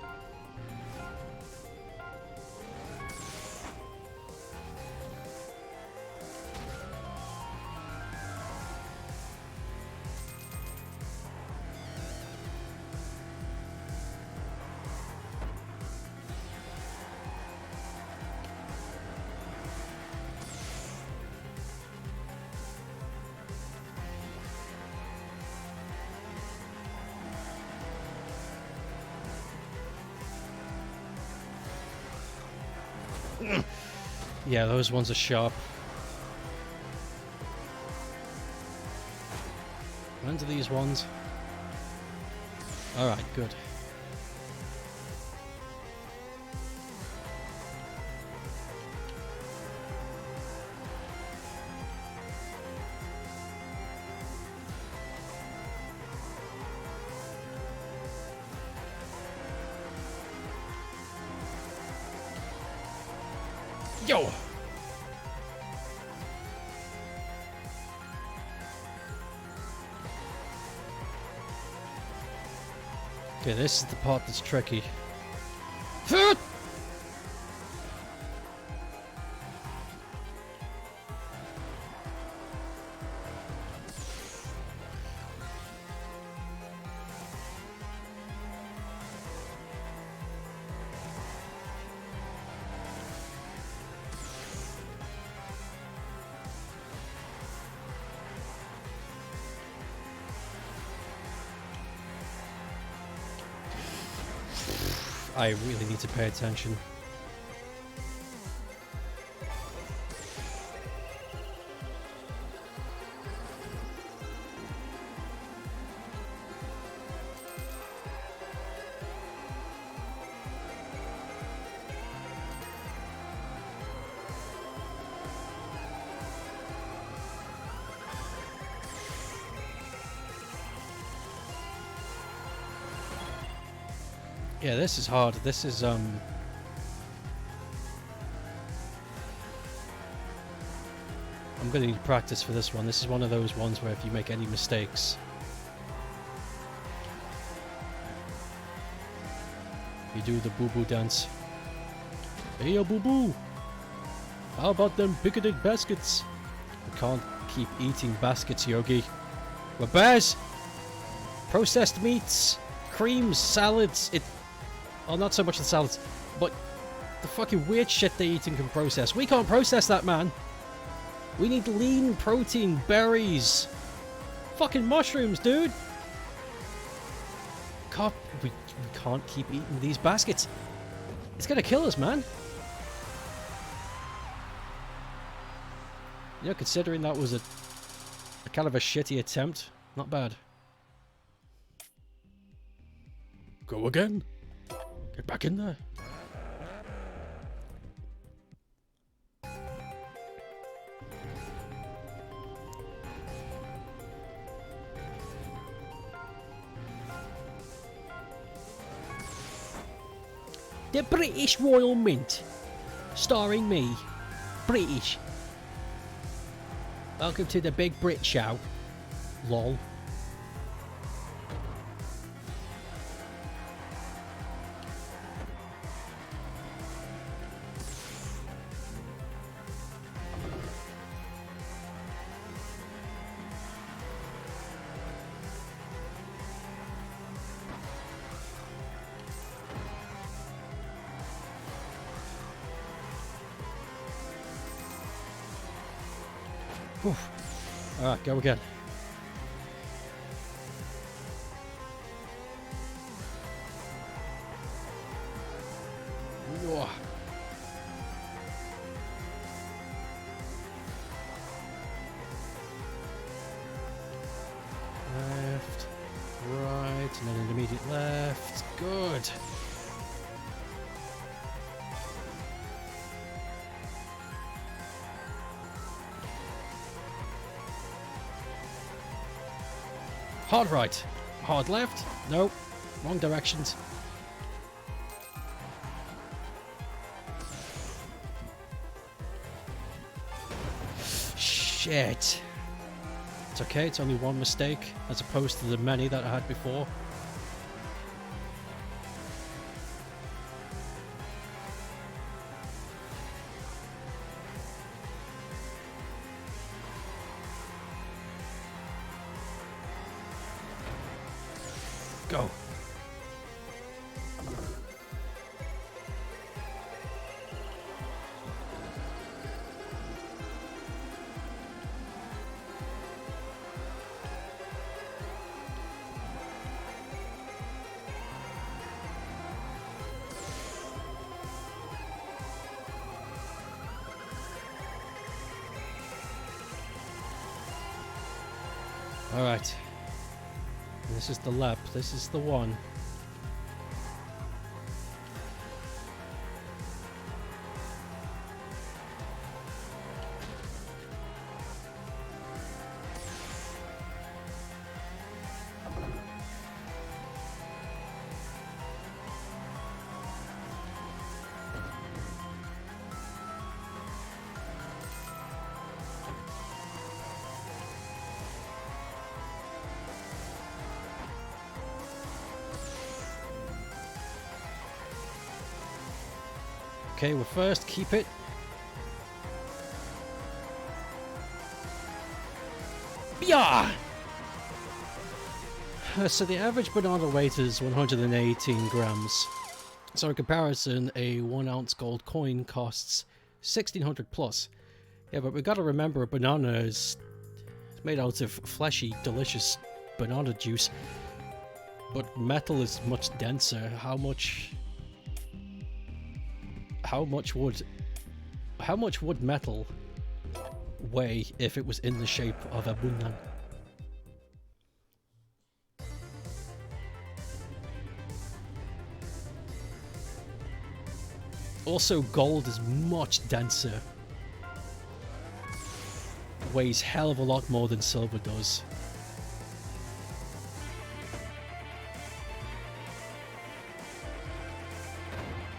Yeah, those ones are sharp. When do these ones? Alright, good. Yo! Okay, this is the part that's tricky. I really need to pay attention. Yeah, this is hard. This is, I'm gonna need practice for this one. This is one of those ones where if you make any mistakes... you do the boo-boo dance. Hey, yo, boo-boo! How about them picketed baskets? We can't keep eating baskets, Yogi. We're bears! Processed meats, creams, salads, oh, not so much the salads, but the fucking weird shit they eat and can process. We can't process that, man. We need lean protein, berries, fucking mushrooms, dude. We can't keep eating these baskets. It's gonna kill us, man. You know, considering that was a kind of a shitty attempt, not bad. Go again. Get back in there. The British Royal Mint. Starring me. British. Welcome to the Big Brit Show. Lol. Oof. Alright, go again. Whoa. Left, right, and then an immediate left. Good. Hard right. Hard left. No. Wrong directions. Shit. It's okay, it's only one mistake, as opposed to the many that I had before. Go. All right. This is the lap. This is the one. Okay, we're first. Keep it. Yeah. So the average banana weight is 118 grams. So in comparison, a 1 ounce gold coin costs 1600 plus. Yeah, but we got to remember a banana is made out of fleshy, delicious banana juice. But metal is much denser. How much would metal weigh if it was in the shape of a banana? Also, gold is much denser. Weighs hell of a lot more than silver does.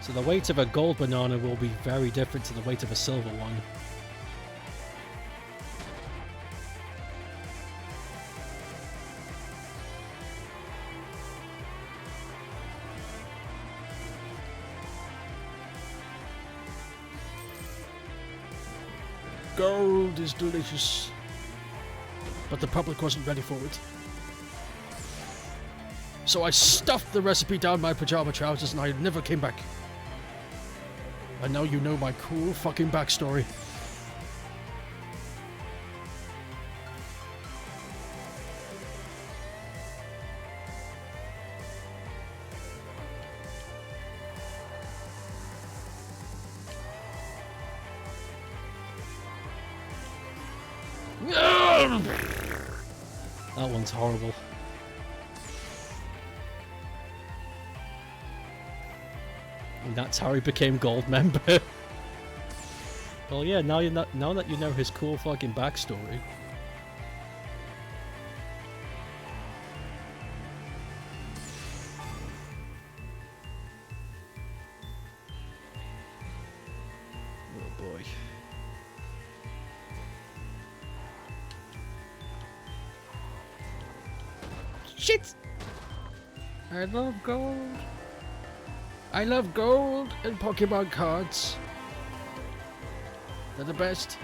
So the weight of a gold banana will be very different to the weight of a silver one. Gold is delicious. But the public wasn't ready for it. So I stuffed the recipe down my pajama trousers and I never came back. And now you know my cool fucking backstory. That one's horrible. And that's how he became gold member. Well, yeah. Now that you know his cool fucking backstory. Oh boy. Shit! I love gold. I love gold and Pokemon cards. They're the best.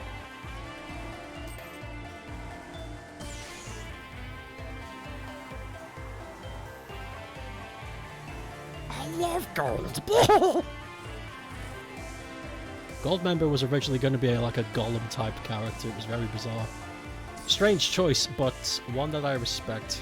I love gold. Goldmember was originally going to be like a golem type character. It was very bizarre. Strange choice, but one that I respect.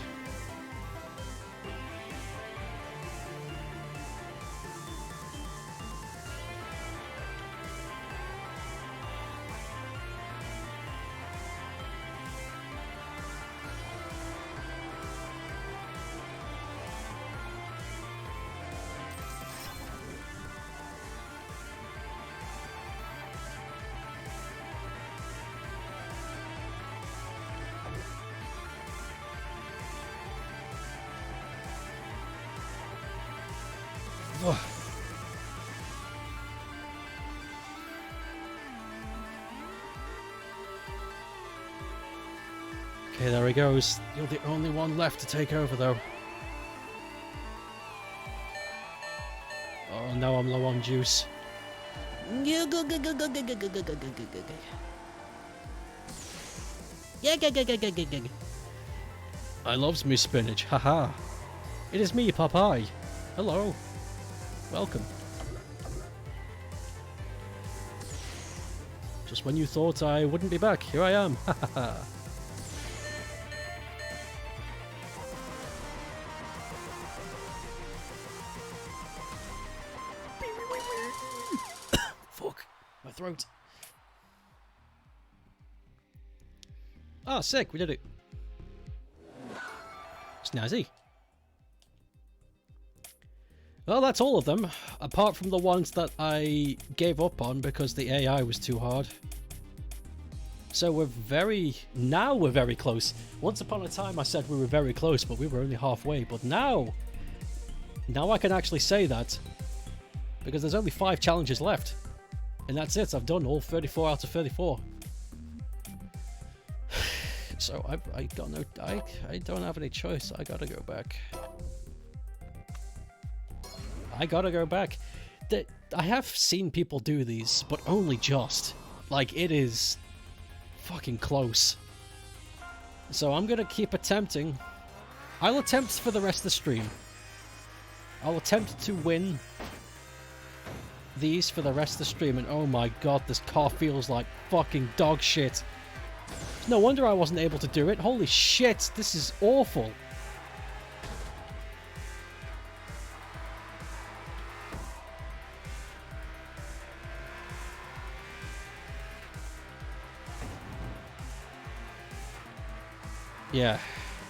Okay, there he goes. You're the only one left to take over, though. Oh, now I'm low on juice. I loves me spinach, haha. It is me, Popeye. Hello. Welcome. Just when you thought I wouldn't be back, here I am. Hahaha. Fuck. My throat. Ah, sick. We did it. Snazzy. Well, that's all of them, apart from the ones that I gave up on because the AI was too hard. So now we're very close. Once upon a time I said we were very close, but we were only halfway. But now I can actually say that, because there's only 5 challenges left. And that's it, I've done all 34 out of 34. So I don't have any choice, I gotta go back. I gotta go back. I have seen people do these, but only just. Like, it is fucking close. So I'm gonna keep attempting. I'll attempt for the rest of the stream. I'll attempt to win these for the rest of the stream, and oh my god, this car feels like fucking dog shit. No wonder I wasn't able to do it. Holy shit, this is awful. Yeah,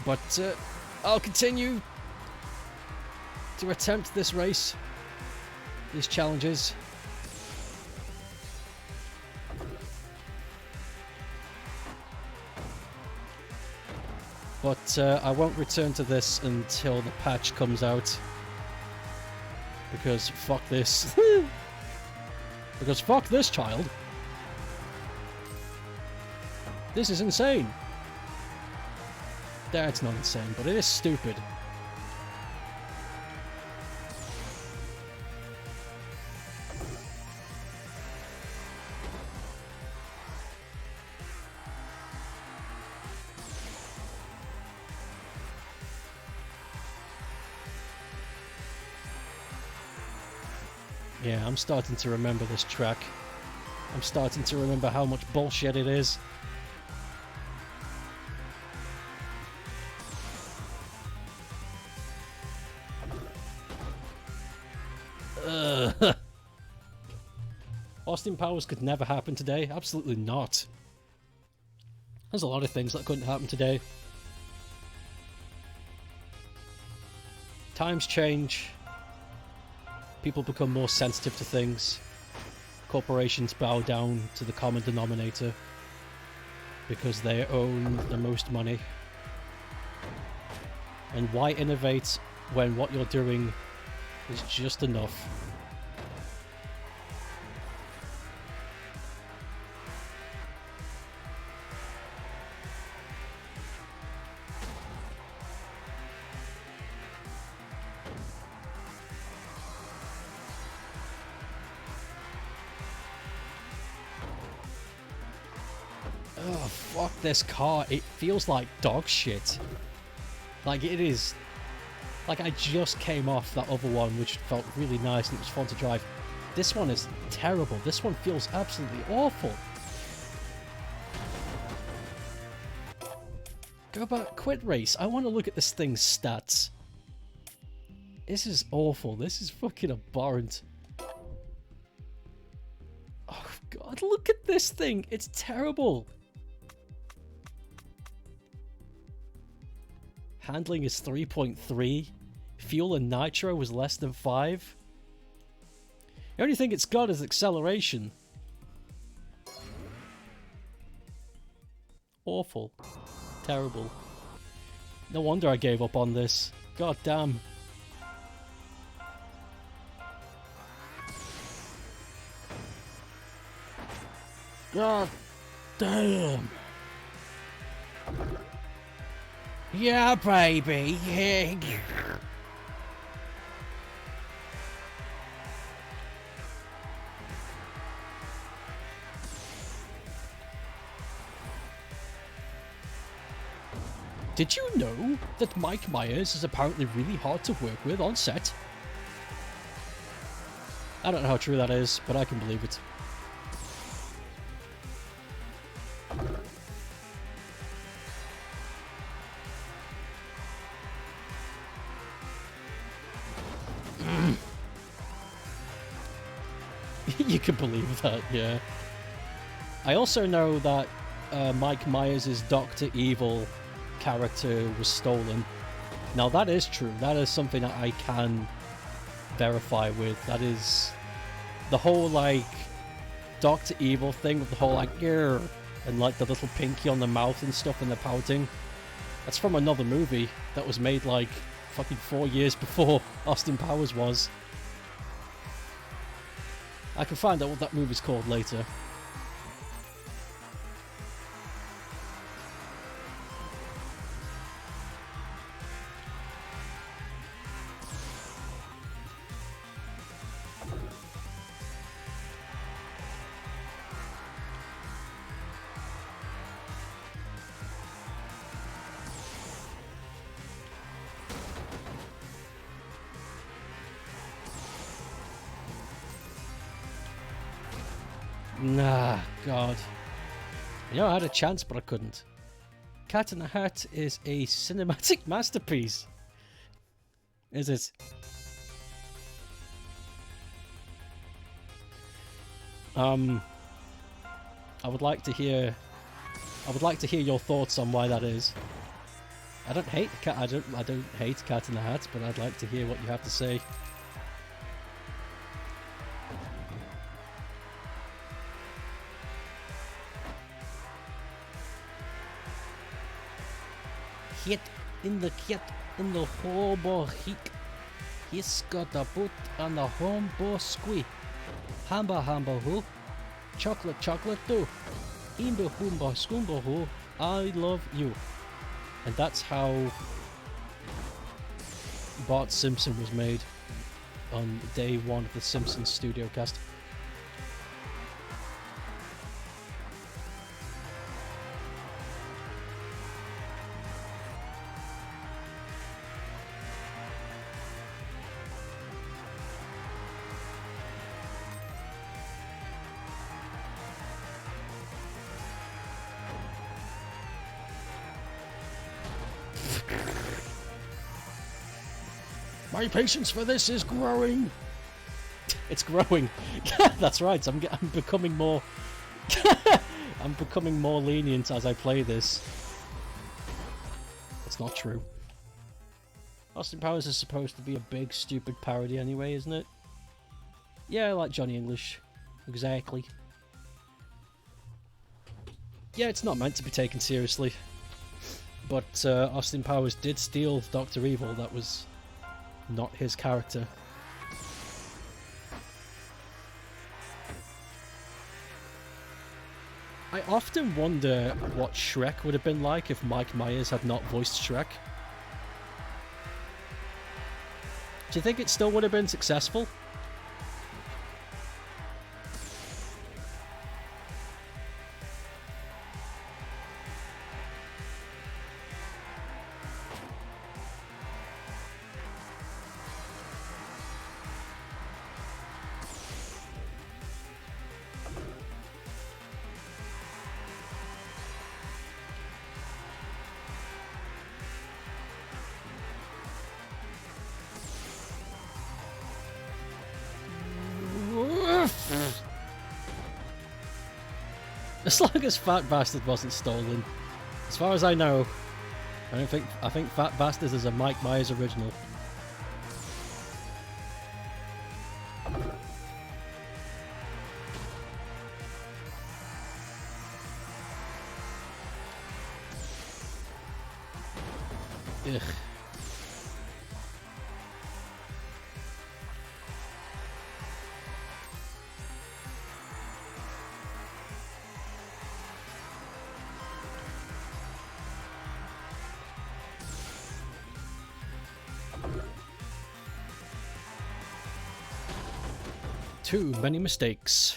but I'll continue to attempt this race, these challenges. But I won't return to this until the patch comes out. Because fuck this. Because fuck this, child. This is insane. That's not insane, but it is stupid. Yeah, I'm starting to remember this track. I'm starting to remember how much bullshit it is. Austin Powers could never happen today. Absolutely not. There's a lot of things that couldn't happen today. Times change. People become more sensitive to things. Corporations bow down to the common denominator because they own the most money. And why innovate when what you're doing is just enough? Oh, fuck this car. It feels like dog shit. Like, it is... Like, I just came off that other one, which felt really nice and it was fun to drive. This one is terrible. This one feels absolutely awful. Go back, quit race. I want to look at this thing's stats. This is awful. This is fucking abhorrent. Oh god, look at this thing. It's terrible. Handling is 3.3. Fuel and nitro was less than 5. The only thing it's got is acceleration. Awful. Terrible. No wonder I gave up on this. God damn. God damn. Yeah, baby. Yeah. Did you know that Mike Myers is apparently really hard to work with on set? I don't know how true that is, but I can believe it. You can believe that, yeah. I also know that Mike Myers' Dr. Evil character was stolen. Now that is true. That is something that I can verify with. That is the whole like Dr. Evil thing with the whole like "grr" and like the little pinky on the mouth and stuff and the pouting. That's from another movie that was made like fucking 4 years before Austin Powers was. I can find out what that movie's called later. Nah, God. You know, I had a chance, but I couldn't. Cat in the Hat is a cinematic masterpiece. Is it? I would like to hear your thoughts on why that is. I don't hate Cat. I don't hate Cat in the Hat, but I'd like to hear what you have to say. Hit in the cat in the hobo hick. He's got a boot and a hombo squee. Hamba hamba hoo. Chocolate chocolate too. Imba hoomba scoomba hoo. I love you. And that's how Bart Simpson was made on day one of the Simpsons studio cast. My patience for this is growing. It's growing. That's right. I'm becoming more. I'm becoming more lenient as I play this. That's not true. Austin Powers is supposed to be a big, stupid parody anyway, isn't it? Yeah, like Johnny English. Exactly. Yeah, it's not meant to be taken seriously. But Austin Powers did steal Dr. Evil. That was not his character. I often wonder what Shrek would have been like if Mike Myers had not voiced Shrek. Do you think it still would have been successful? As long as Fat Bastard wasn't stolen. As far as I know, I think Fat Bastard is a Mike Myers original. Ugh. Too many mistakes.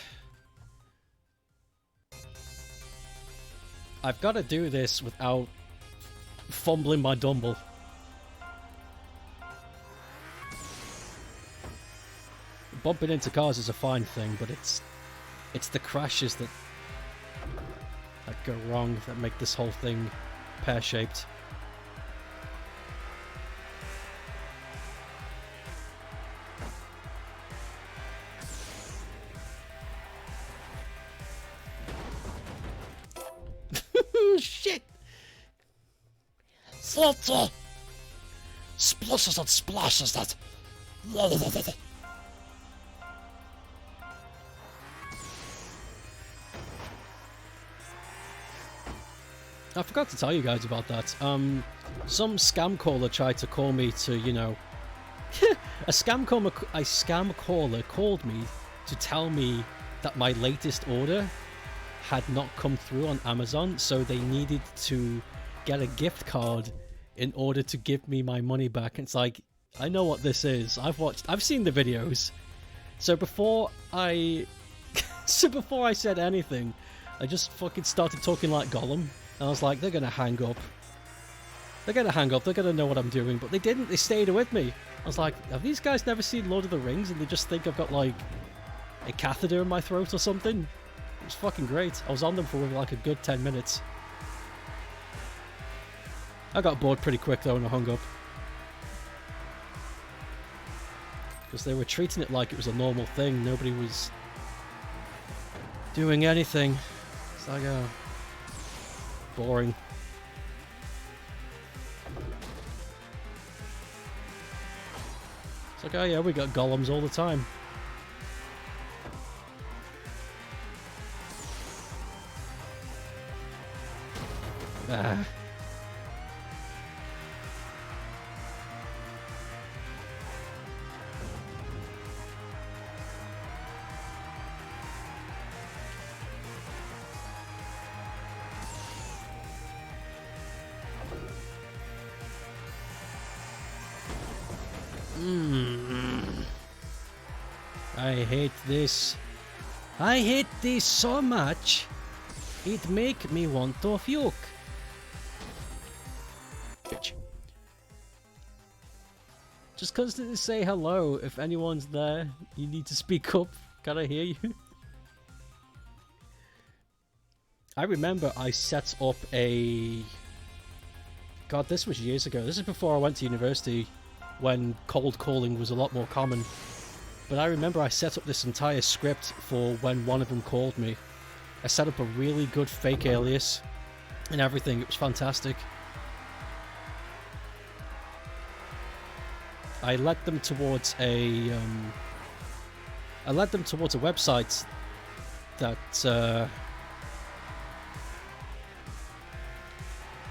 I've got to do this without fumbling my dumble. Bumping into cars is a fine thing, but it's the crashes that go wrong that make this whole thing pear-shaped. Shit! Slot! Splashes that, splashes that! I forgot to tell you guys about that. Some scam caller tried to call me to, you know... a scam caller called me to tell me that my latest order had not come through on Amazon, so they needed to get a gift card in order to give me my money back. It's like, I know what this is. I've seen the videos. So before I said anything, I just fucking started talking like Gollum. And I was like, they're gonna hang up. They're gonna know what I'm doing. But they didn't, they stayed with me. I was like, have these guys never seen Lord of the Rings and they just think I've got like a catheter in my throat or something? It was fucking great. I was on them for like a good 10 minutes. I got bored pretty quick though and I hung up. Because they were treating it like it was a normal thing. Nobody was doing anything. It's like, boring. It's like, oh yeah, we got golems all the time. Ah. I hate this. I hate this so much. It make me want to puke. Bitch. Just constantly say hello. If anyone's there, you need to speak up. Can I hear you? I remember I set up a... God, this was years ago. This is before I went to university, when cold calling was a lot more common. But I remember I set up this entire script for when one of them called me. I set up a really good fake alias and everything. It was fantastic. I led them towards a website that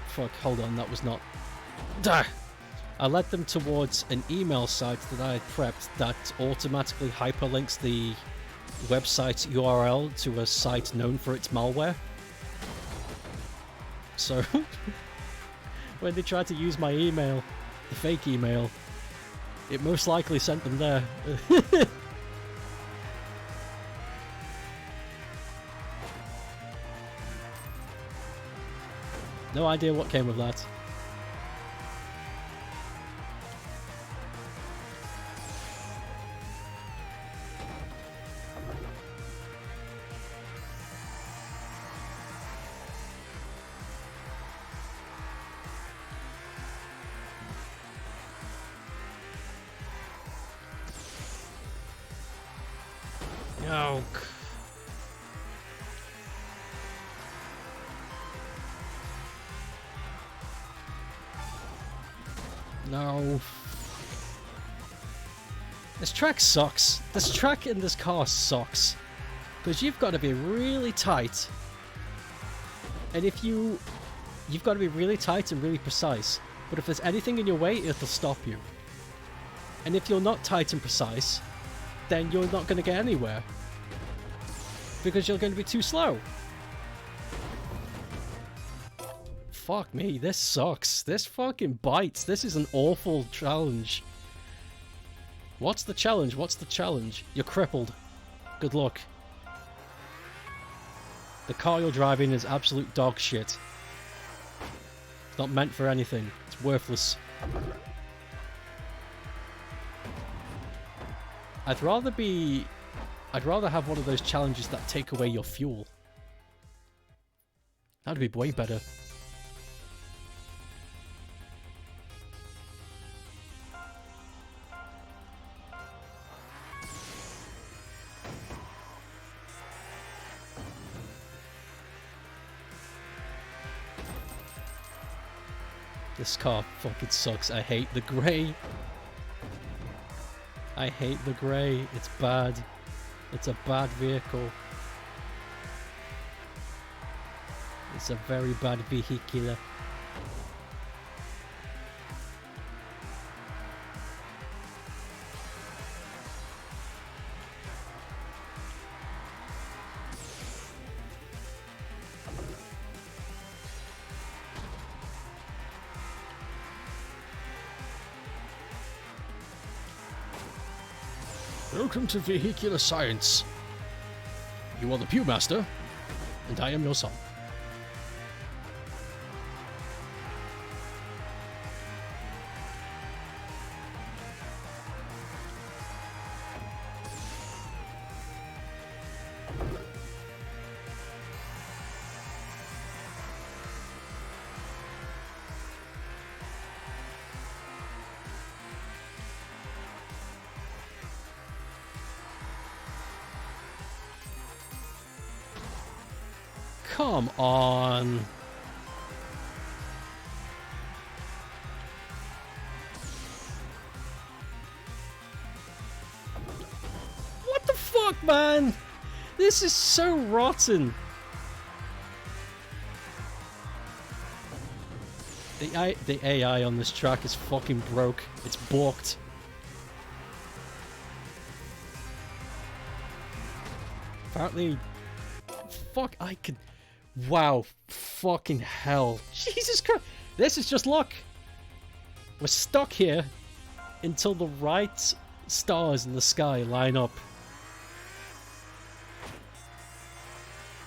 fuck, hold on, that was not... I led them towards an email site that I had prepped that automatically hyperlinks the website's URL to a site known for its malware. So, when they tried to use my email, the fake email, it most likely sent them there. No idea what came of that. No. This track sucks. This track in this car sucks. Because you've got to be really tight. And if you've got to be really tight and really precise. But if there's anything in your way, it'll stop you. And if you're not tight and precise, then you're not going to get anywhere. Because you're going to be too slow. Fuck me, this sucks. This fucking bites. This is an awful challenge. What's the challenge? What's the challenge? You're crippled. Good luck. The car you're driving is absolute dog shit. It's not meant for anything. It's worthless. I'd rather have one of those challenges that take away your fuel. That'd be way better. This car fucking sucks. I hate the grey. I hate the grey. It's bad. It's a bad vehicle. It's a very bad vehicular. Welcome to Vehicular Science. You are the Pew Master, and I am your son. Come on. What the fuck, man? This is so rotten. The AI on this track is fucking broke. It's balked. Apparently, fuck, I could. Wow, fucking hell. Jesus Christ. This is just luck. We're stuck here until the right stars in the sky line up.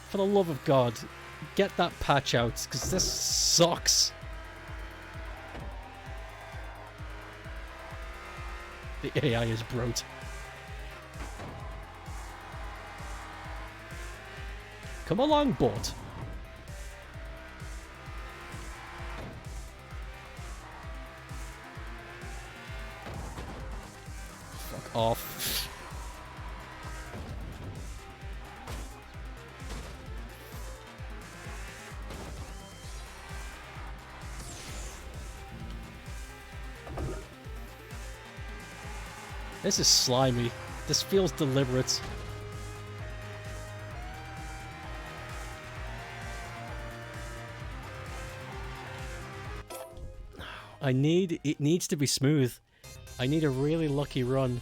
For the love of God, get that patch out, because this sucks. The AI is broke. Come along, bot. Fuck off. This is slimy. This feels deliberate. It needs to be smooth. I need a really lucky run.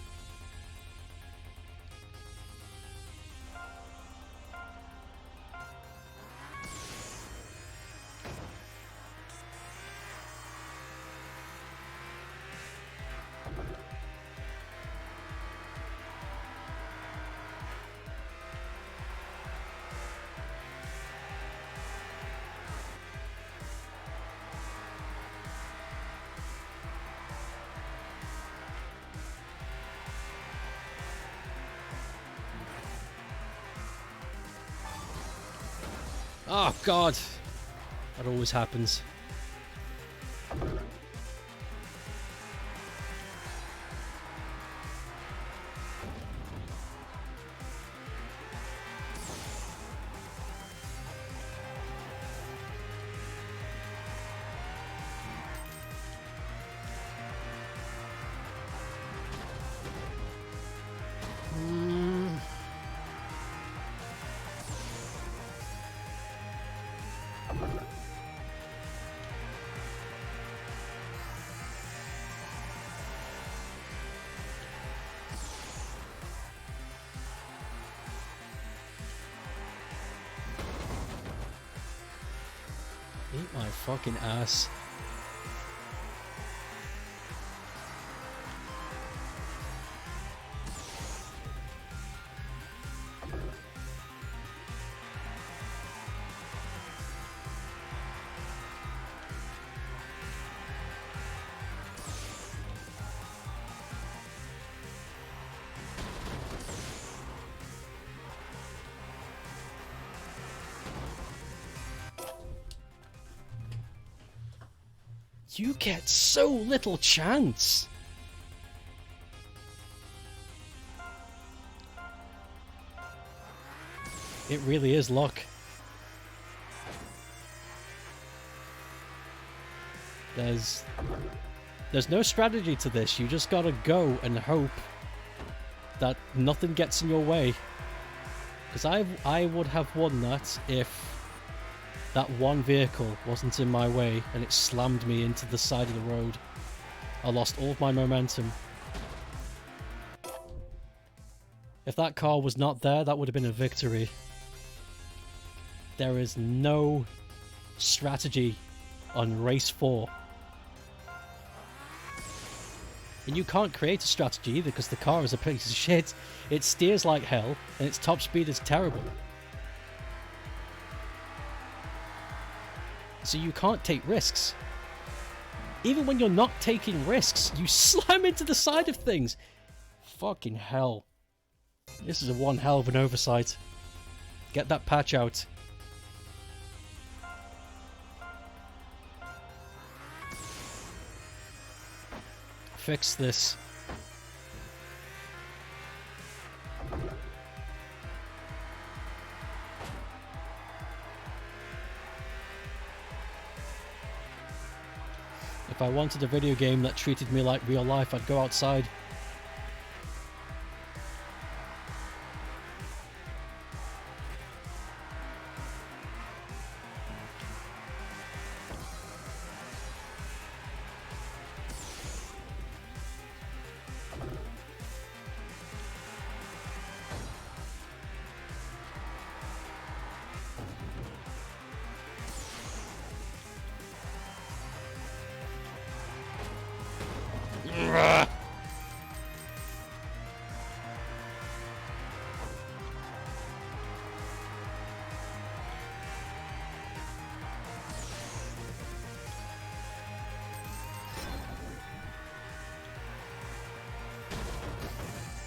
Oh God, that always happens. My fucking ass. You get so little chance. It really is luck. There's no strategy to this. You just gotta go and hope that nothing gets in your way. Because I would have won that if that one vehicle wasn't in my way and it slammed me into the side of the road. I lost all of my momentum. If that car was not there, that would have been a victory. There is no strategy on race 4. And you can't create a strategy either because the car is a piece of shit. It steers like hell and its top speed is terrible. So you can't take risks. Even when you're not taking risks, you slam into the side of things. Fucking hell. This is one hell of an oversight. Get that patch out. Fix this. If I wanted a video game that treated me like real life, I'd go outside.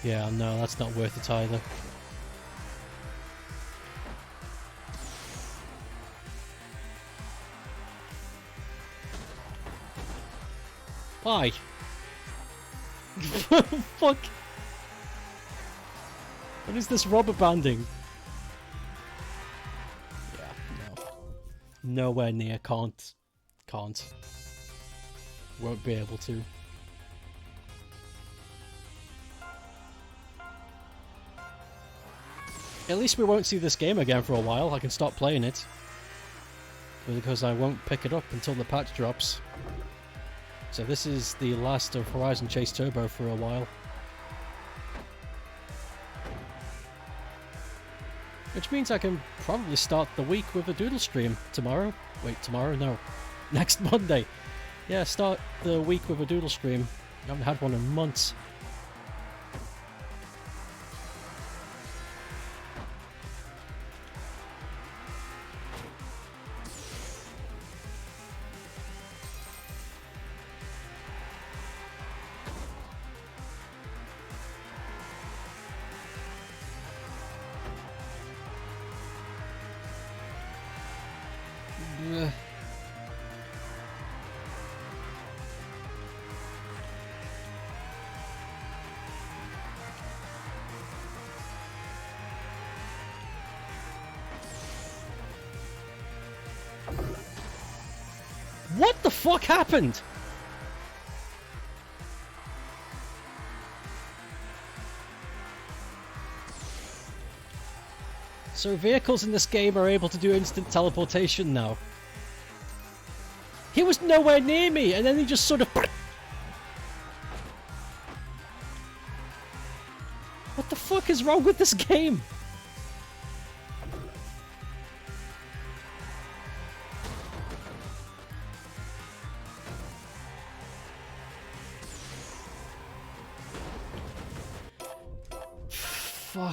Yeah, no, that's not worth it either. Why? Fuck. What is this rubber banding? Yeah, no. Nowhere near. Can't. Won't be able to. At least we won't see this game again for a while. I can stop playing it. Because I won't pick it up until the patch drops. So this is the last of Horizon Chase Turbo for a while. Which means I can probably start the week with a doodle stream tomorrow. Wait, tomorrow? No. Next Monday. Yeah, start the week with a doodle stream. I haven't had one in months. What the fuck happened? So vehicles in this game are able to do instant teleportation now. He was nowhere near me, and then he just sort of... What the fuck is wrong with this game?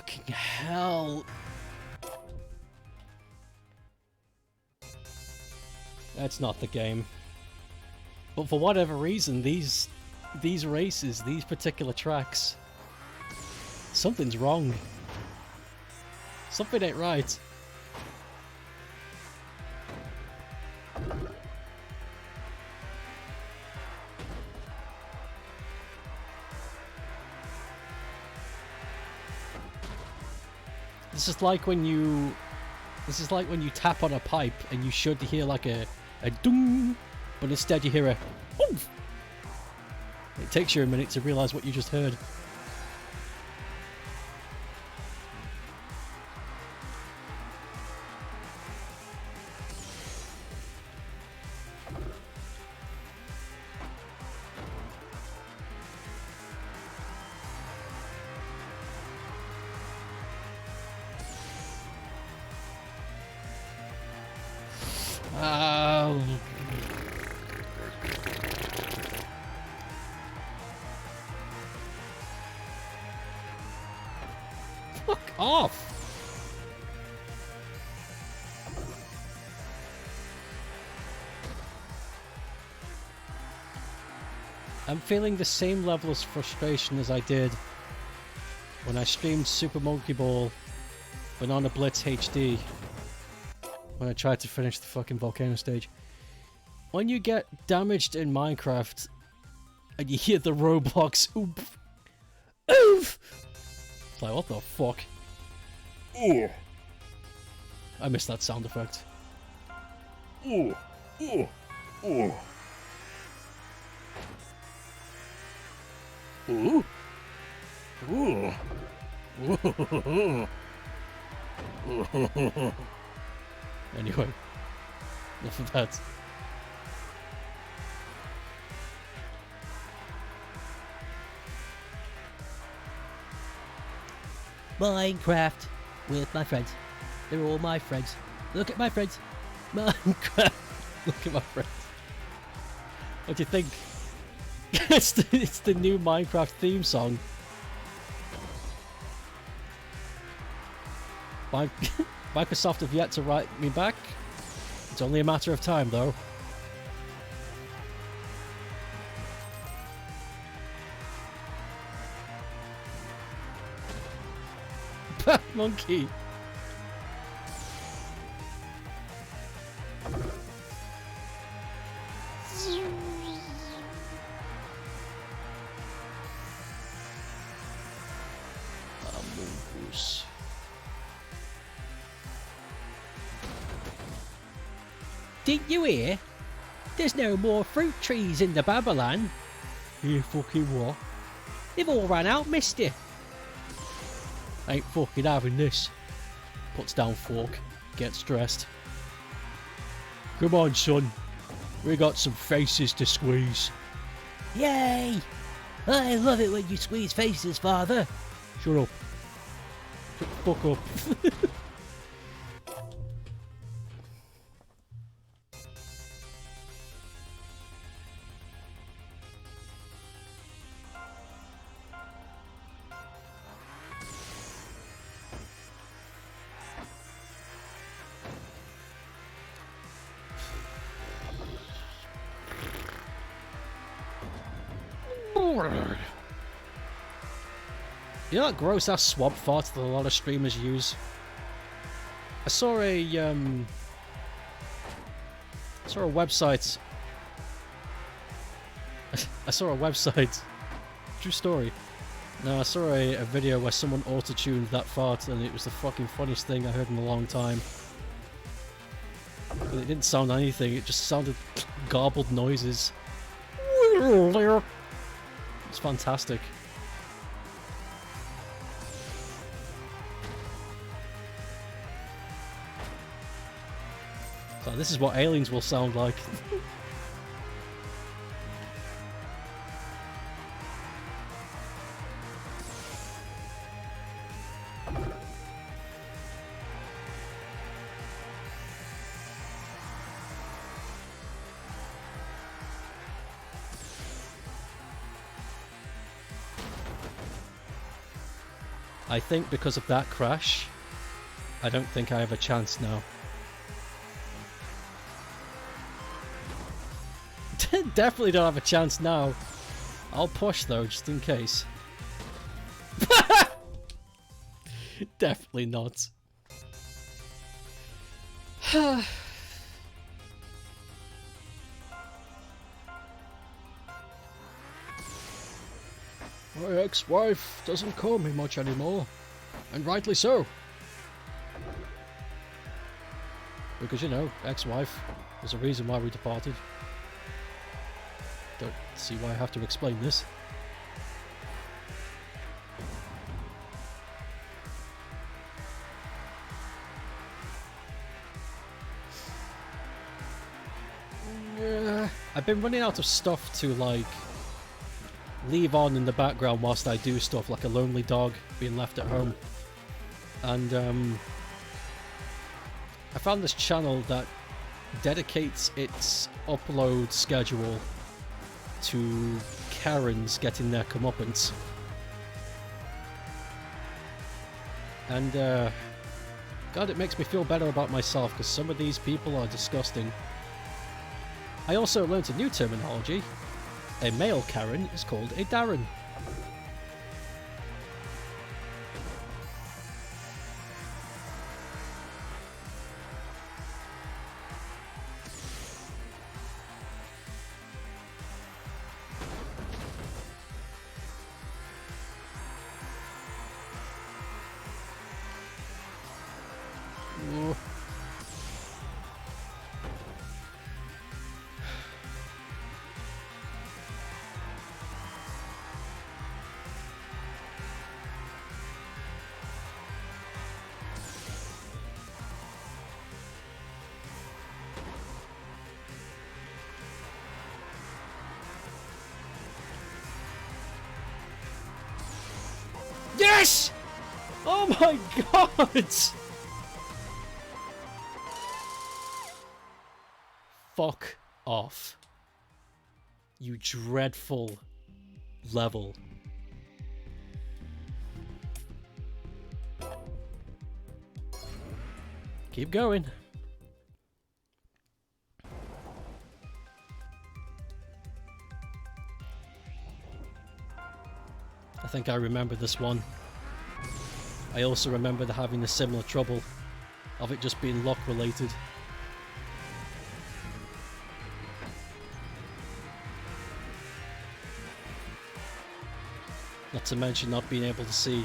Fucking hell. That's not the game. But for whatever reason, these races, these particular tracks, something's wrong. Something ain't right. This is like when you tap on a pipe and you should hear like a ding, but instead you hear a oomph. It takes you a minute to realize what you just heard. Fuck off! I'm feeling the same level of frustration as I did when I streamed Super Monkey Ball Banana Blitz HD when I tried to finish the fucking volcano stage. When you get damaged in Minecraft and you hear the Roblox oomph, oomph, it's like, what the fuck? Ooh. I missed that sound effect. Ooh. Ooh. Ooh. Ooh. Ooh. Anyway, enough of that. Minecraft with my friends. They're all my friends. Look at my friends. Minecraft. Look at my friends. What do you think? It's the new Minecraft theme song. Microsoft have yet to write me back. It's only a matter of time, though. Monkey. Mongoose. Did you hear? There's no more fruit trees in the Babylon. You fucking what? They've all ran out, mister. Ain't fucking having this. Puts down fork. Gets dressed. Come on, son. We got some faces to squeeze. Yay! I love it when you squeeze faces, father. Shut up. Shut the fuck up. You know that gross ass swamp fart that a lot of streamers use? I saw a website. I saw a website. True story. No, I saw a video where someone auto-tuned that fart and it was the fucking funniest thing I heard in a long time. But it didn't sound anything, it just sounded garbled noises. It's fantastic. So this is what aliens will sound like. I think because of that crash, I don't think I have a chance now. Definitely don't have a chance now. I'll push though, just in case. Definitely not. My ex-wife doesn't call me much anymore, and rightly so. Because, you know, ex-wife, there's a reason why we departed. Don't see why I have to explain this. I've been running out of stuff to, like, leave on in the background whilst I do stuff, like a lonely dog being left at home. And, I found this channel that dedicates its upload schedule to Karens getting their comeuppance. And, God, it makes me feel better about myself, because some of these people are disgusting. I also learnt a new terminology. A male Karen is called a Darren. Ooh. Yes! Oh my god! Fuck off. You dreadful level. Keep going. I think I remember this one. I also remember having a similar trouble of it just being luck related. Not to mention not being able to see.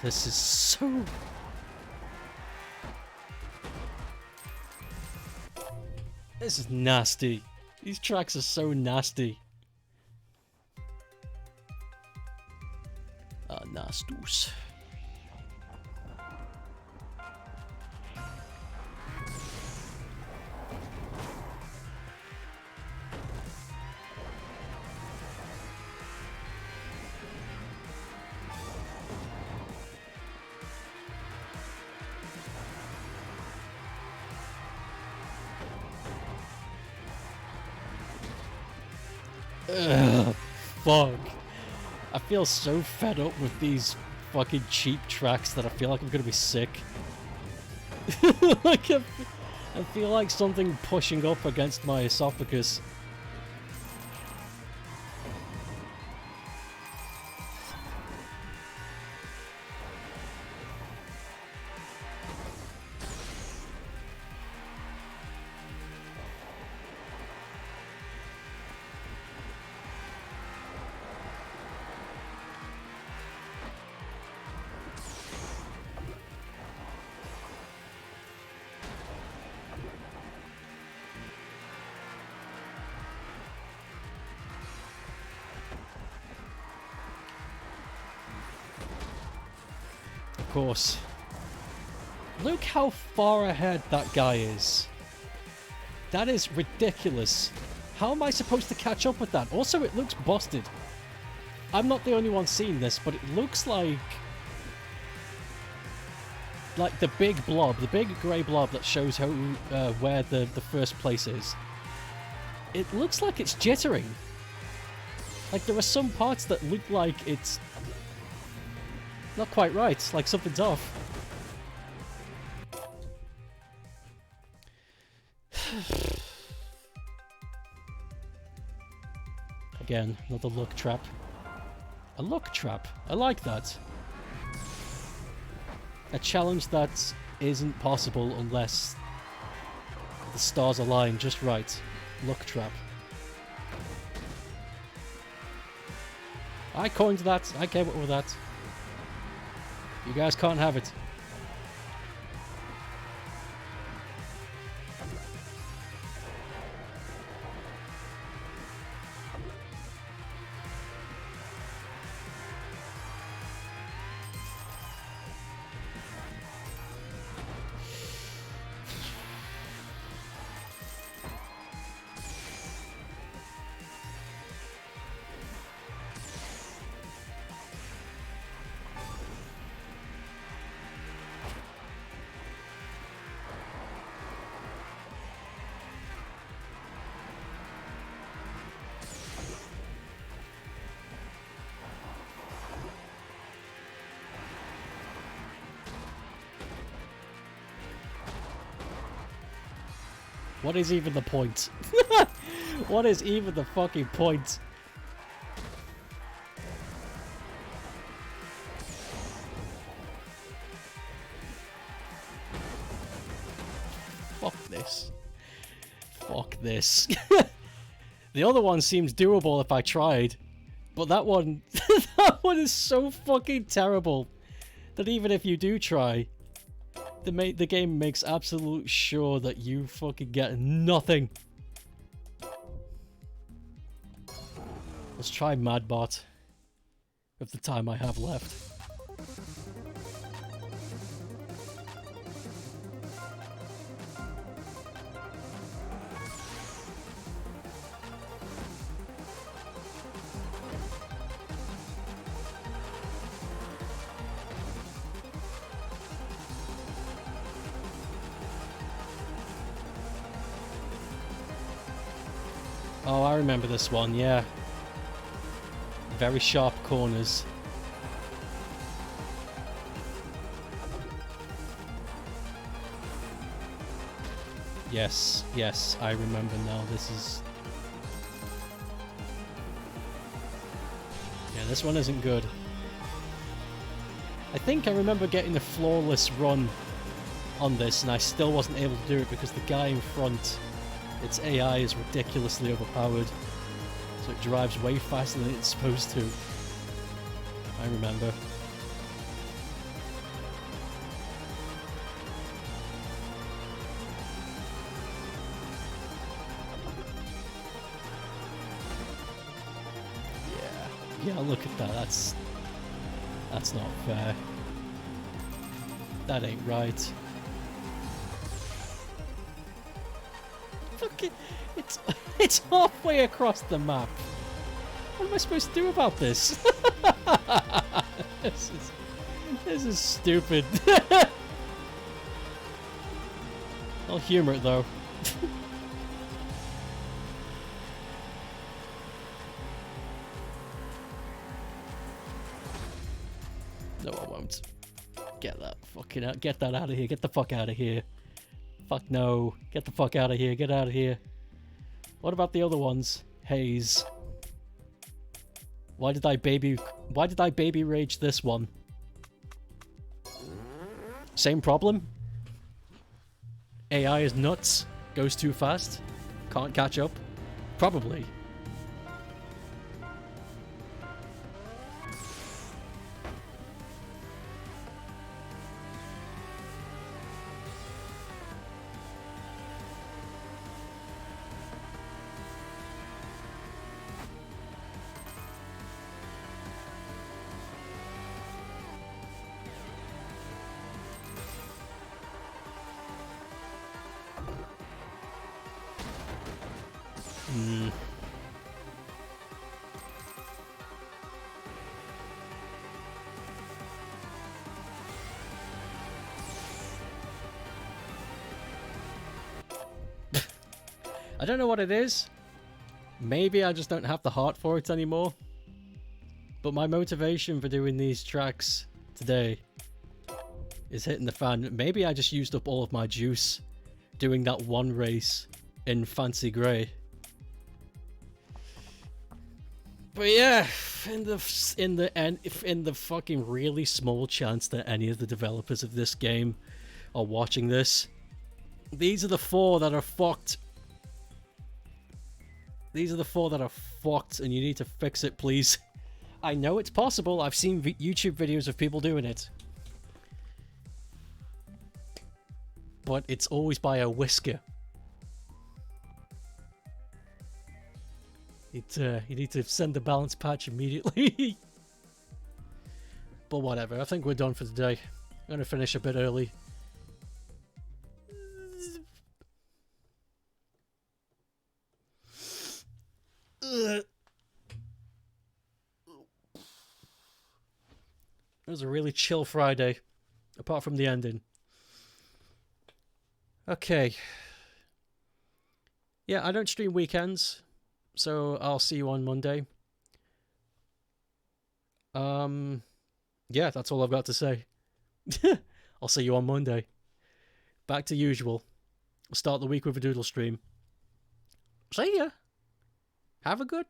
This is so... This is nasty. These tracks are so nasty. Ah, nastus. Ugh, fuck. I feel so fed up with these fucking cheap tracks that I feel like I'm gonna be sick. Like I feel like something pushing up against my esophagus. course. Look how far ahead that guy is. That is ridiculous. How am I supposed to catch up with that? Also, it looks busted. I'm not the only one seeing this, but it looks like the big blob, the big grey blob that shows how where the first place is. It looks like it's jittering. Like, there are some parts that look like it's not quite right, like something's off. Again, another luck trap. A luck trap. I like that. A challenge that isn't possible unless the stars align just right. Luck trap. I coined that. I came up with that. You guys can't have it. What is even the point? What is even the fucking point? Fuck this. Fuck this. The other one seems doable if I tried. But that one... that one is so fucking terrible that even if you do try... The game makes absolute sure that you fucking get nothing. Let's try Madbot with the time I have left. Oh, I remember this one, yeah. Very sharp corners. Yes, yes, I remember now. This is... yeah, this one isn't good. I think I remember getting a flawless run on this, and I still wasn't able to do it because the guy in front... its AI is ridiculously overpowered, so it drives way faster than it's supposed to. I remember. Yeah, look at that. That's not fair. That ain't right. Fuck it. It's halfway across the map. What am I supposed to do about this? This is stupid. I'll humor it though. No, I won't. Get that fucking out. Get that out of here. Get the fuck out of here. Fuck no. Get the fuck out of here. Get out of here. What about the other ones? Haze. Why did I baby rage this one? Same problem? AI is nuts. Goes too fast. Can't catch up. Probably. I don't know what it is. Maybe I just don't have the heart for it anymore. But my motivation for doing these tracks today is hitting the fan. Maybe I just used up all of my juice doing that one race in Fancy Grey. But yeah, in the fucking really small chance that any of the developers of this game are watching this, these are the 4 that are fucked. These are the 4 that are fucked, and you need to fix it, please. I know it's possible. I've seen YouTube videos of people doing it. But it's always by a whisker. You need to send the balance patch immediately. But whatever, I think we're done for today. I'm going to finish a bit early. It was a really chill Friday, apart from the ending. Okay. Yeah, I don't stream weekends, so I'll see you on Monday. Yeah, that's all I've got to say. I'll see you on Monday. Back to usual. I'll start the week with a doodle stream. See ya. Have a good